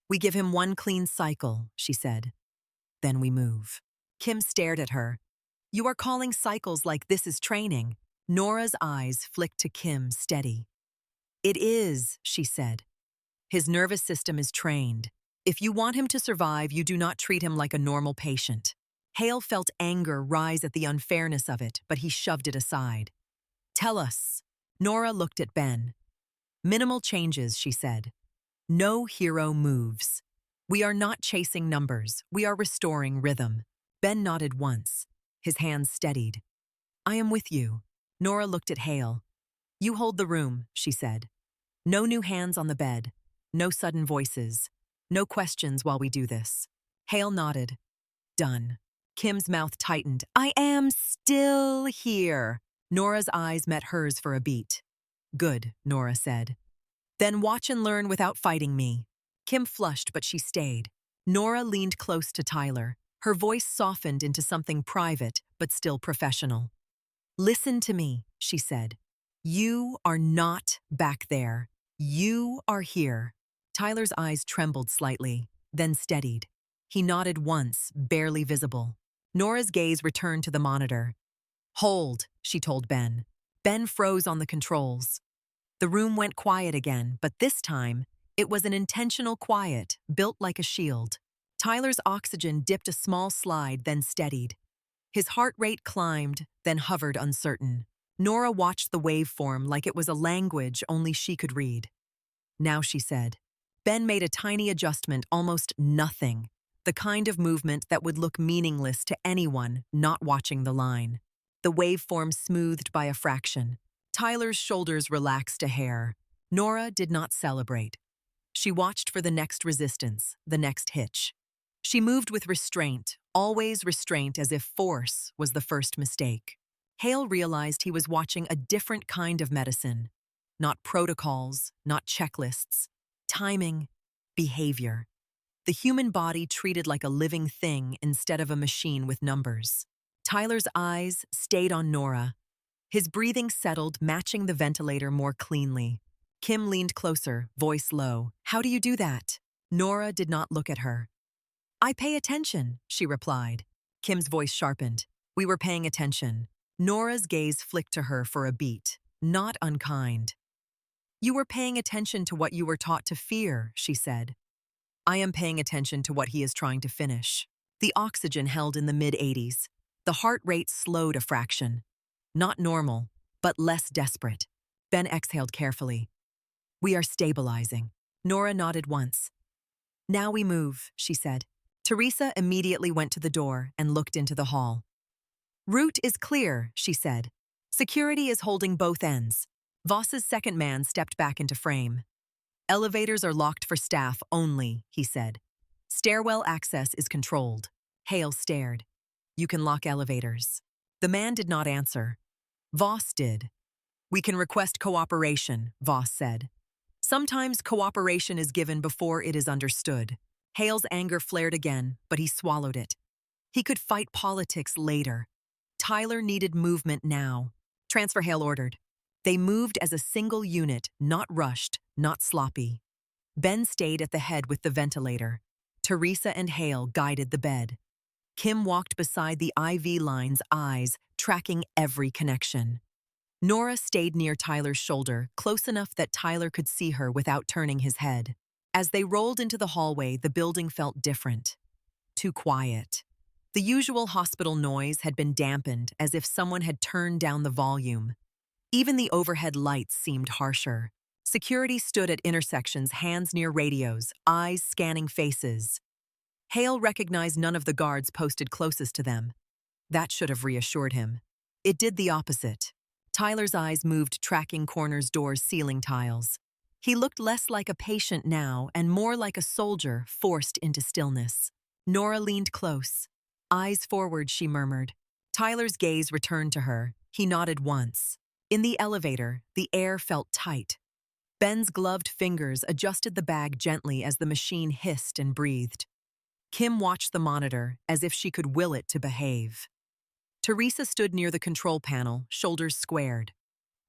"We give him one clean cycle," she said. "Then we move." Kim stared at her. "You are calling cycles like this is training." Nora's eyes flicked to Kim, steady. "It is," she said. "His nervous system is trained. If you want him to survive, you do not treat him like a normal patient." Hale felt anger rise at the unfairness of it, but he shoved it aside. "Tell us." Nora looked at Ben. "Minimal changes," she said. "No hero moves. We are not chasing numbers. We are restoring rhythm." Ben nodded once. His hands steadied. "I am with you." Nora looked at Hale. "You hold the room," she said. "No new hands on the bed. No sudden voices. No questions while we do this." Hale nodded. "Done." Kim's mouth tightened. "I am still here." Nora's eyes met hers for a beat. "Good," Nora said. "Then watch and learn without fighting me." Kim flushed, but she stayed. Nora leaned close to Tyler. Her voice softened into something private, but still professional. "Listen to me," she said. "You are not back there. You are here." Tyler's eyes trembled slightly, then steadied. He nodded once, barely visible. Nora's gaze returned to the monitor. "Hold," she told Ben. Ben froze on the controls. The room went quiet again, but this time, it was an intentional quiet, built like a shield. Tyler's oxygen dipped a small slide, then steadied. His heart rate climbed, then hovered uncertain. Nora watched the waveform like it was a language only she could read. "Now," she said. Ben made a tiny adjustment, almost nothing, the kind of movement that would look meaningless to anyone not watching the line. The waveform smoothed by a fraction. Tyler's shoulders relaxed a hair. Nora did not celebrate. She watched for the next resistance, the next hitch. She moved with restraint, always restraint as if force was the first mistake. Hale realized he was watching a different kind of medicine. Not protocols, not checklists. Timing, behavior. The human body treated like a living thing instead of a machine with numbers. Tyler's eyes stayed on Nora. His breathing settled, matching the ventilator more cleanly. Kim leaned closer, voice low. "How do you do that?" Nora did not look at her. "I pay attention," she replied. Kim's voice sharpened. "We were paying attention." Nora's gaze flicked to her for a beat, not unkind. "You were paying attention to what you were taught to fear," she said. "I am paying attention to what he is trying to finish." The oxygen held in the mid-80s. The heart rate slowed a fraction. Not normal, but less desperate. Ben exhaled carefully. "We are stabilizing." Nora nodded once. "Now we move," she said. Teresa immediately went to the door and looked into the hall. "Route is clear," she said. "Security is holding both ends." Voss's second man stepped back into frame. "Elevators are locked for staff only," he said. "Stairwell access is controlled." Hale stared. "You can lock elevators." The man did not answer. Voss did. "We can request cooperation," Voss said. "Sometimes cooperation is given before it is understood." Hale's anger flared again, but he swallowed it. He could fight politics later. Tyler needed movement now. "Transfer," Hale ordered. They moved as a single unit, not rushed, not sloppy. Ben stayed at the head with the ventilator. Teresa and Hale guided the bed. Kim walked beside the IV line's eyes, tracking every connection. Nora stayed near Tyler's shoulder, close enough that Tyler could see her without turning his head. As they rolled into the hallway, the building felt different. Too quiet. The usual hospital noise had been dampened, as if someone had turned down the volume. Even the overhead lights seemed harsher. Security stood at intersections, hands near radios, eyes scanning faces. Hale recognized none of the guards posted closest to them. That should have reassured him. It did the opposite. Tyler's eyes moved, tracking corners, doors, ceiling tiles. He looked less like a patient now and more like a soldier forced into stillness. Nora leaned close. "Eyes forward," she murmured. Tyler's gaze returned to her. He nodded once. In the elevator, the air felt tight. Ben's gloved fingers adjusted the bag gently as the machine hissed and breathed. Kim watched the monitor as if she could will it to behave. Teresa stood near the control panel, shoulders squared.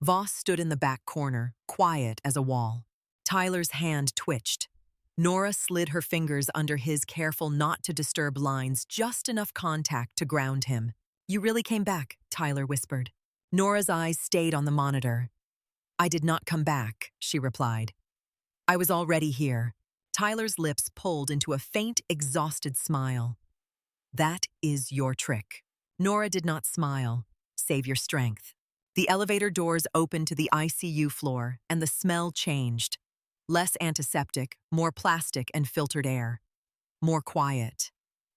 Voss stood in the back corner, quiet as a wall. Tyler's hand twitched. Nora slid her fingers under his, careful not to disturb lines, just enough contact to ground him. "You really came back," Tyler whispered. Nora's eyes stayed on the monitor. "I did not come back," she replied. "I was already here." Tyler's lips pulled into a faint, exhausted smile. "That is your trick." Nora did not smile. "Save your strength." The elevator doors opened to the ICU floor, and the smell changed. Less antiseptic, more plastic and filtered air. More quiet.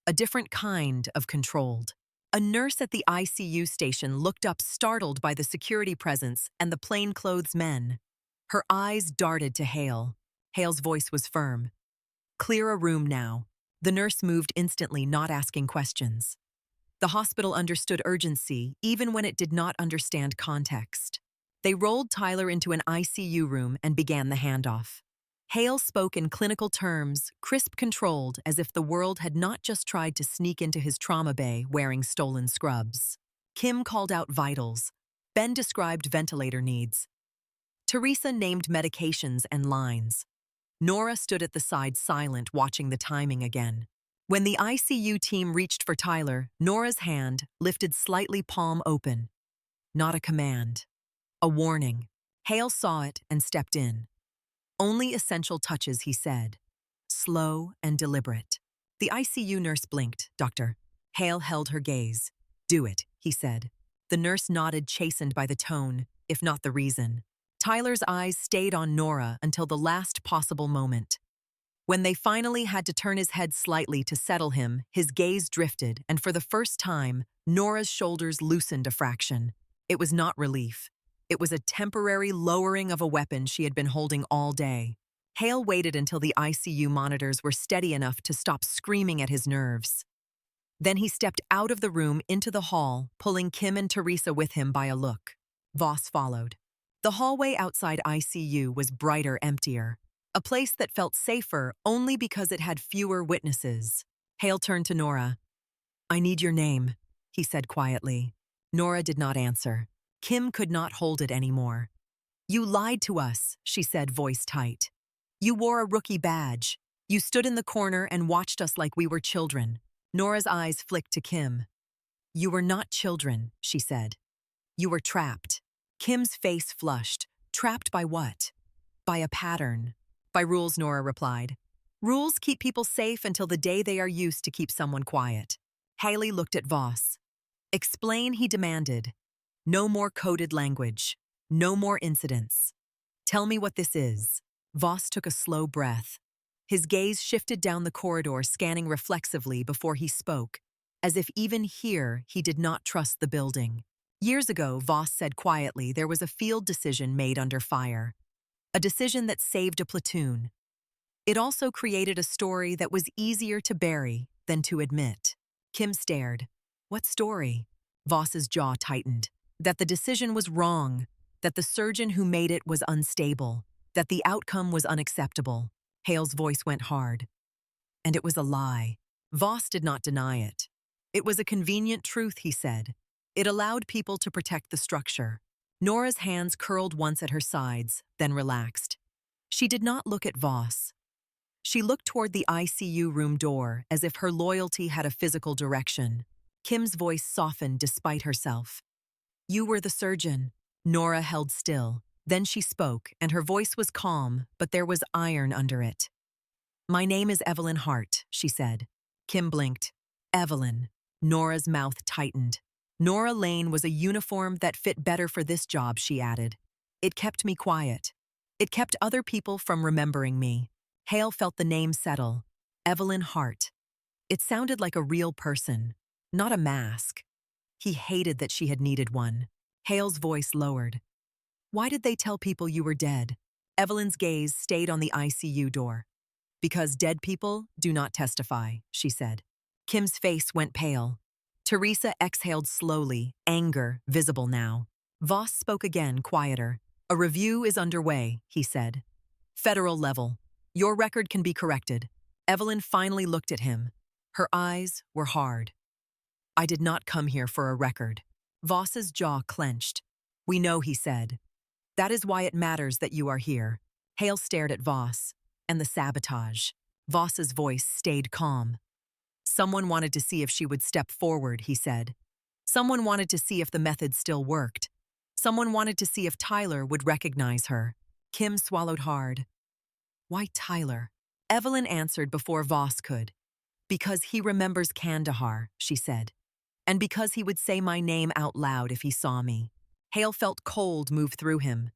A different kind of controlled. A nurse at the ICU station looked up, startled by the security presence and the plainclothes men. Her eyes darted to Hale. Hale's voice was firm. "Clear a room now." The nurse moved instantly, not asking questions. The hospital understood urgency, even when it did not understand context. They rolled Tyler into an ICU room and began the handoff. Hale spoke in clinical terms, crisp, controlled, as if the world had not just tried to sneak into his trauma bay wearing stolen scrubs. Kim called out vitals. Ben described ventilator needs. Teresa named medications and lines. Nora stood at the side, silent, watching the timing again. When the ICU team reached for Tyler, Nora's hand lifted slightly, palm open. Not a command. A warning. Hale saw it and stepped in. "Only essential touches," he said. Slow and deliberate. The ICU nurse blinked. "Doctor." Hale held her gaze. "Do it," he said. The nurse nodded, chastened by the tone, if not the reason. Tyler's eyes stayed on Nora until the last possible moment. When they finally had to turn his head slightly to settle him, his gaze drifted, and for the first time, Nora's shoulders loosened a fraction. It was not relief. It was a temporary lowering of a weapon she had been holding all day. Hale waited until the ICU monitors were steady enough to stop screaming at his nerves. Then he stepped out of the room into the hall, pulling Kim and Teresa with him by a look. Voss followed. The hallway outside ICU was brighter, emptier. A place that felt safer only because it had fewer witnesses. Hale turned to Nora. "I need your name," he said quietly. Nora did not answer. Kim could not hold it anymore. "You lied to us," she said, voice tight. "You wore a rookie badge. You stood in the corner and watched us like we were children." Nora's eyes flicked to Kim. "You were not children," she said. "You were trapped." Kim's face flushed. Trapped by what? By a pattern. By rules, Nora replied. Rules keep people safe until the day they are used to keep someone quiet. Haley looked at Voss. "Explain," he demanded. "No more coded language. No more incidents. Tell me what this is." Voss took a slow breath. His gaze shifted down the corridor, scanning reflexively before he spoke, as if even here he did not trust the building. Years ago, Voss said quietly, there was a field decision made under fire. A decision that saved a platoon. It also created a story that was easier to bury than to admit. Kim stared. What story? Voss's jaw tightened. That the decision was wrong, that the surgeon who made it was unstable, that the outcome was unacceptable. Hale's voice went hard. And it was a lie. Voss did not deny it. It was a convenient truth, he said. It allowed people to protect the structure. Nora's hands curled once at her sides, then relaxed. She did not look at Voss. She looked toward the ICU room door as if her loyalty had a physical direction. Kim's voice softened despite herself. "You were the surgeon." Nora held still. Then she spoke, and her voice was calm, but there was iron under it. "My name is Evelyn Hart," she said. Kim blinked. Evelyn. Nora's mouth tightened. Nora Lane was a uniform that fit better for this job, she added. It kept me quiet. It kept other people from remembering me. Hale felt the name settle. Evelyn Hart. It sounded like a real person, not a mask. He hated that she had needed one. Hale's voice lowered. "Why did they tell people you were dead?" Evelyn's gaze stayed on the ICU door. "Because dead people do not testify," she said. Kim's face went pale. Teresa exhaled slowly, anger visible now. Voss spoke again, quieter. "A review is underway," he said. "Federal level. Your record can be corrected." Evelyn finally looked at him. Her eyes were hard. "I did not come here for a record." Voss's jaw clenched. "We know," he said. "That is why it matters that you are here." Hale stared at Voss. "And the sabotage." Voss's voice stayed calm. "Someone wanted to see if she would step forward," he said. "Someone wanted to see if the method still worked. Someone wanted to see if Tyler would recognize her." Kim swallowed hard. "Why Tyler?" Evelyn answered before Voss could. "Because he remembers Kandahar," she said. "And because he would say my name out loud if he saw me." Hale felt cold move through him.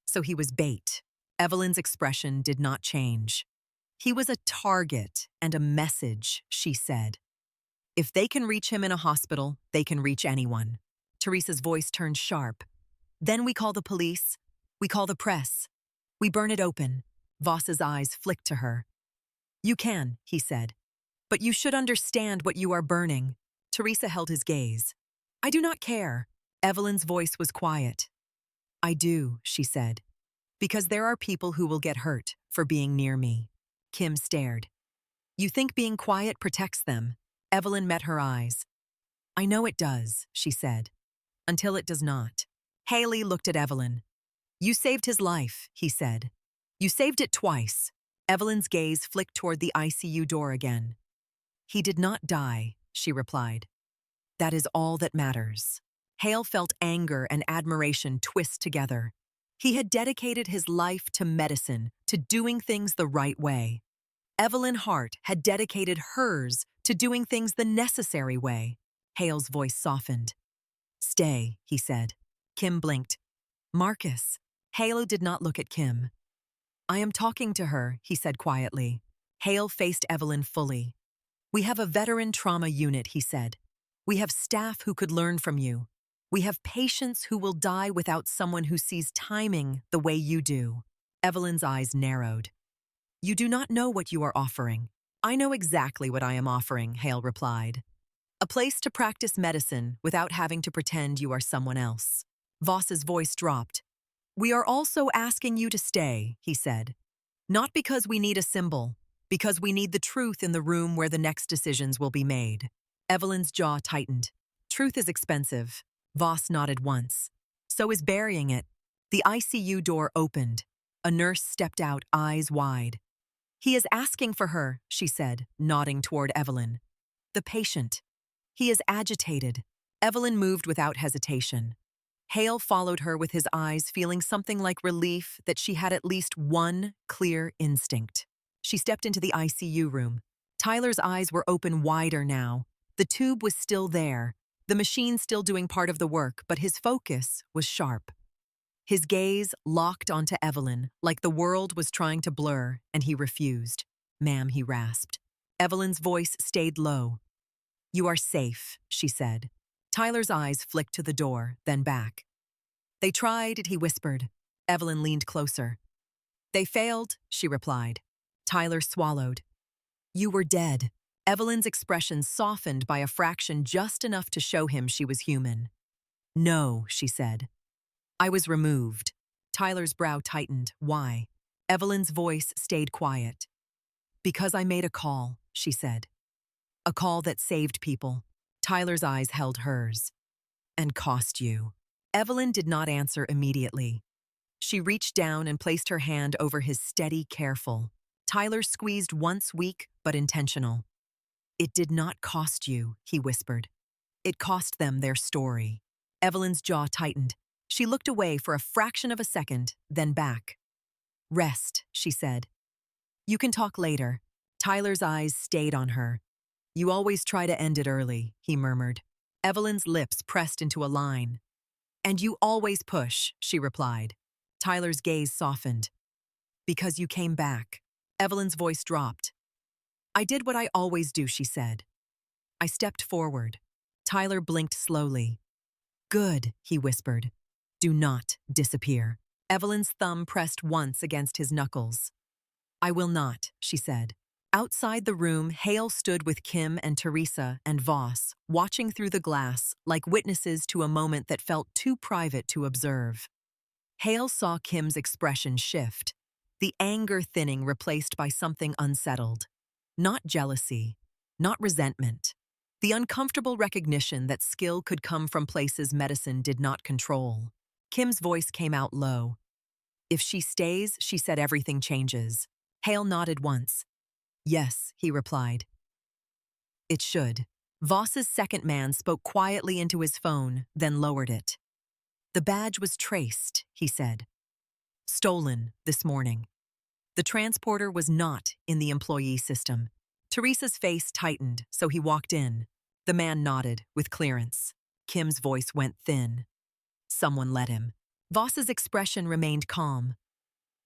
So he was bait. Evelyn's expression did not change. "He was a target and a message," she said. "If they can reach him in a hospital, they can reach anyone." Teresa's voice turned sharp. "Then we call the police. We call the press. We burn it open." Voss's eyes flicked to her. "You can," he said. "But you should understand what you are burning." Teresa held his gaze. "I do not care." Evelyn's voice was quiet. "I do," she said. "Because there are people who will get hurt for being near me." Kim stared. "You think being quiet protects them?" Evelyn met her eyes. "I know it does," she said. "Until it does not." Haley looked at Evelyn. "You saved his life," he said. "You saved it twice." Evelyn's gaze flicked toward the ICU door again. "He did not die," she replied. "That is all that matters." Hale felt anger and admiration twist together. He had dedicated his life to medicine, to doing things the right way. Evelyn Hart had dedicated hers to doing things the necessary way. Hale's voice softened. "Stay," he said. Kim blinked. "Marcus." Hale did not look at Kim. "I am talking to her," he said quietly. Hale faced Evelyn fully. "We have a veteran trauma unit," he said. "We have staff who could learn from you. We have patients who will die without someone who sees timing the way you do. Evelyn's eyes narrowed. You do not know what you are offering. I know exactly what I am offering, Hale replied. A place to practice medicine without having to pretend you are someone else. Voss's voice dropped. We are also asking you to stay, he said. Not because we need a symbol, because we need the truth in the room where the next decisions will be made. Evelyn's jaw tightened. Truth is expensive. Voss nodded once. So is burying it. The ICU door opened. A nurse stepped out, eyes wide. He is asking for her, she said, nodding toward Evelyn. The patient. He is agitated. Evelyn moved without hesitation. Hale followed her with his eyes, feeling something like relief that she had at least one clear instinct. She stepped into the ICU room. Tyler's eyes were open wider now. The tube was still there, the machine still doing part of the work, but his focus was sharp. His gaze locked onto Evelyn, like the world was trying to blur, and he refused. Ma'am, he rasped. Evelyn's voice stayed low. You are safe, she said. Tyler's eyes flicked to the door, then back. They tried, he whispered. Evelyn leaned closer. They failed, she replied. Tyler swallowed. You were dead. Evelyn's expression softened by a fraction, just enough to show him she was human. No, she said. I was removed. Tyler's brow tightened. Why? Evelyn's voice stayed quiet. Because I made a call, she said. A call that saved people. Tyler's eyes held hers. And cost you. Evelyn did not answer immediately. She reached down and placed her hand over his steady, careful. Tyler squeezed once, weak but intentional. It did not cost you, he whispered. It cost them their story. Evelyn's jaw tightened. She looked away for a fraction of a second, then back. Rest, she said. You can talk later. Tyler's eyes stayed on her. You always try to end it early, he murmured. Evelyn's lips pressed into a line. And you always push, she replied. Tyler's gaze softened. Because you came back. Evelyn's voice dropped. I did what I always do, she said. I stepped forward. Tyler blinked slowly. Good, he whispered. Do not disappear. Evelyn's thumb pressed once against his knuckles. I will not, she said. Outside the room, Hale stood with Kim and Teresa and Voss, watching through the glass like witnesses to a moment that felt too private to observe. Hale saw Kim's expression shift, the anger thinning replaced by something unsettled. Not jealousy, not resentment. The uncomfortable recognition that skill could come from places medicine did not control. Kim's voice came out low. If she stays, she said, everything changes. Hale nodded once. Yes, he replied. It should. Voss's second man spoke quietly into his phone, then lowered it. The badge was traced, he said. Stolen this morning. The transporter was not in the employee system. Teresa's face tightened, so he walked in. The man nodded, with clearance. Kim's voice went thin. Someone let him. Voss's expression remained calm.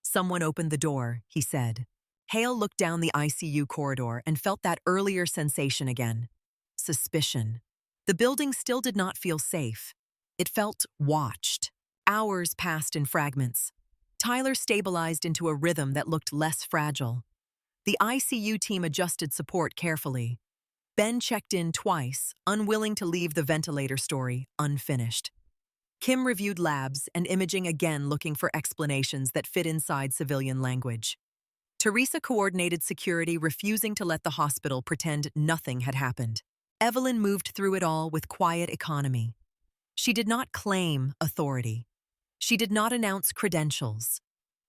Someone opened the door, he said. Hale looked down the ICU corridor and felt that earlier sensation again. Suspicion. The building still did not feel safe. It felt watched. Hours passed in fragments. Tyler stabilized into a rhythm that looked less fragile. The ICU team adjusted support carefully. Ben checked in twice, unwilling to leave the ventilator story unfinished. Kim reviewed labs and imaging again, looking for explanations that fit inside civilian language. Teresa coordinated security, refusing to let the hospital pretend nothing had happened. Evelyn moved through it all with quiet economy. She did not claim authority. She did not announce credentials.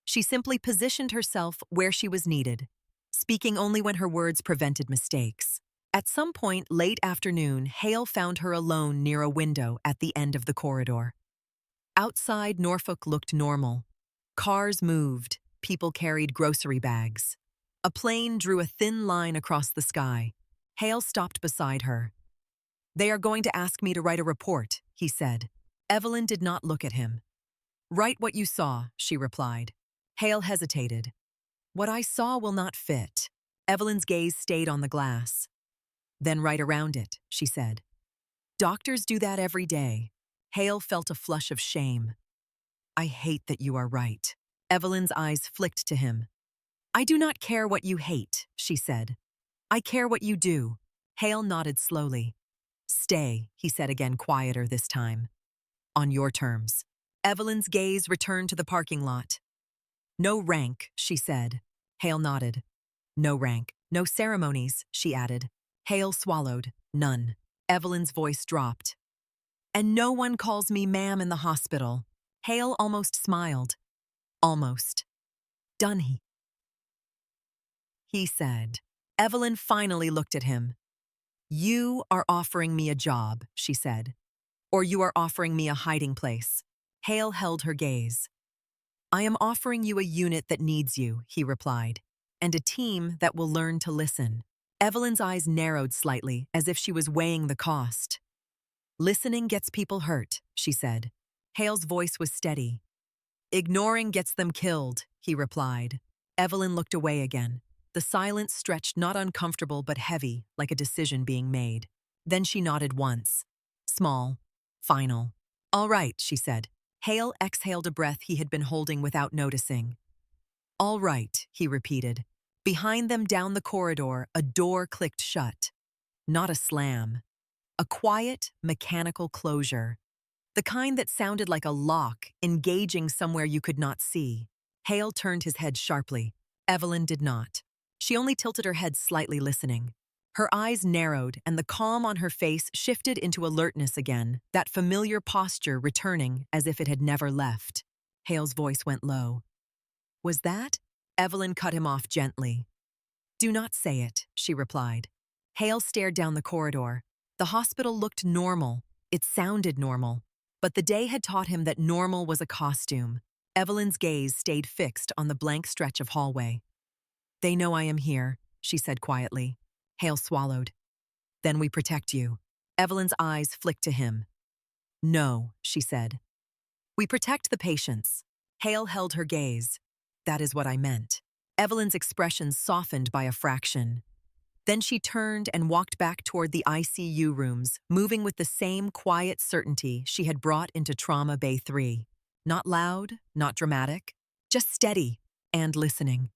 She simply positioned herself where she was needed, speaking only when her words prevented mistakes. At some point late afternoon, Hale found her alone near a window at the end of the corridor. Outside, Norfolk looked normal. Cars moved, people carried grocery bags. A plane drew a thin line across the sky. Hale stopped beside her. They are going to ask me to write a report, he said. Evelyn did not look at him. Write what you saw, she replied. Hale hesitated. What I saw will not fit. Evelyn's gaze stayed on the glass. Then write around it, she said. Doctors do that every day. Hale felt a flush of shame. I hate that you are right. Evelyn's eyes flicked to him. I do not care what you hate, she said. I care what you do. Hale nodded slowly. Stay, he said again, quieter this time. On your terms. Evelyn's gaze returned to the parking lot. No rank, she said. Hale nodded. No rank, no ceremonies, she added. Hale swallowed. None. Evelyn's voice dropped. And no one calls me ma'am in the hospital. Hale almost smiled. Almost. Done, he said. Evelyn finally looked at him. You are offering me a job, she said. Or you are offering me a hiding place. Hale held her gaze. I am offering you a unit that needs you, he replied, and a team that will learn to listen. Evelyn's eyes narrowed slightly, as if she was weighing the cost. Listening gets people hurt, she said. Hale's voice was steady. Ignoring gets them killed, he replied. Evelyn looked away again. The silence stretched not uncomfortable but heavy, like a decision being made. Then she nodded once. Small. Final. All right, she said. Hale exhaled a breath he had been holding without noticing. All right, he repeated. Behind them down the corridor, a door clicked shut. Not a slam. A quiet, mechanical closure. The kind that sounded like a lock engaging somewhere you could not see. Hale turned his head sharply. Evelyn did not. She only tilted her head slightly, listening. Her eyes narrowed, and the calm on her face shifted into alertness again, that familiar posture returning as if it had never left. Hale's voice went low. Was that? Evelyn cut him off gently. Do not say it, she replied. Hale stared down the corridor. The hospital looked normal. It sounded normal. But the day had taught him that normal was a costume. Evelyn's gaze stayed fixed on the blank stretch of hallway. They know I am here, she said quietly. Hale swallowed. Then we protect you. Evelyn's eyes flicked to him. No, she said. We protect the patients. Hale held her gaze. That is what I meant. Evelyn's expression softened by a fraction. Then she turned and walked back toward the ICU rooms, moving with the same quiet certainty she had brought into Trauma Bay 3. Not loud, not dramatic, just steady and listening.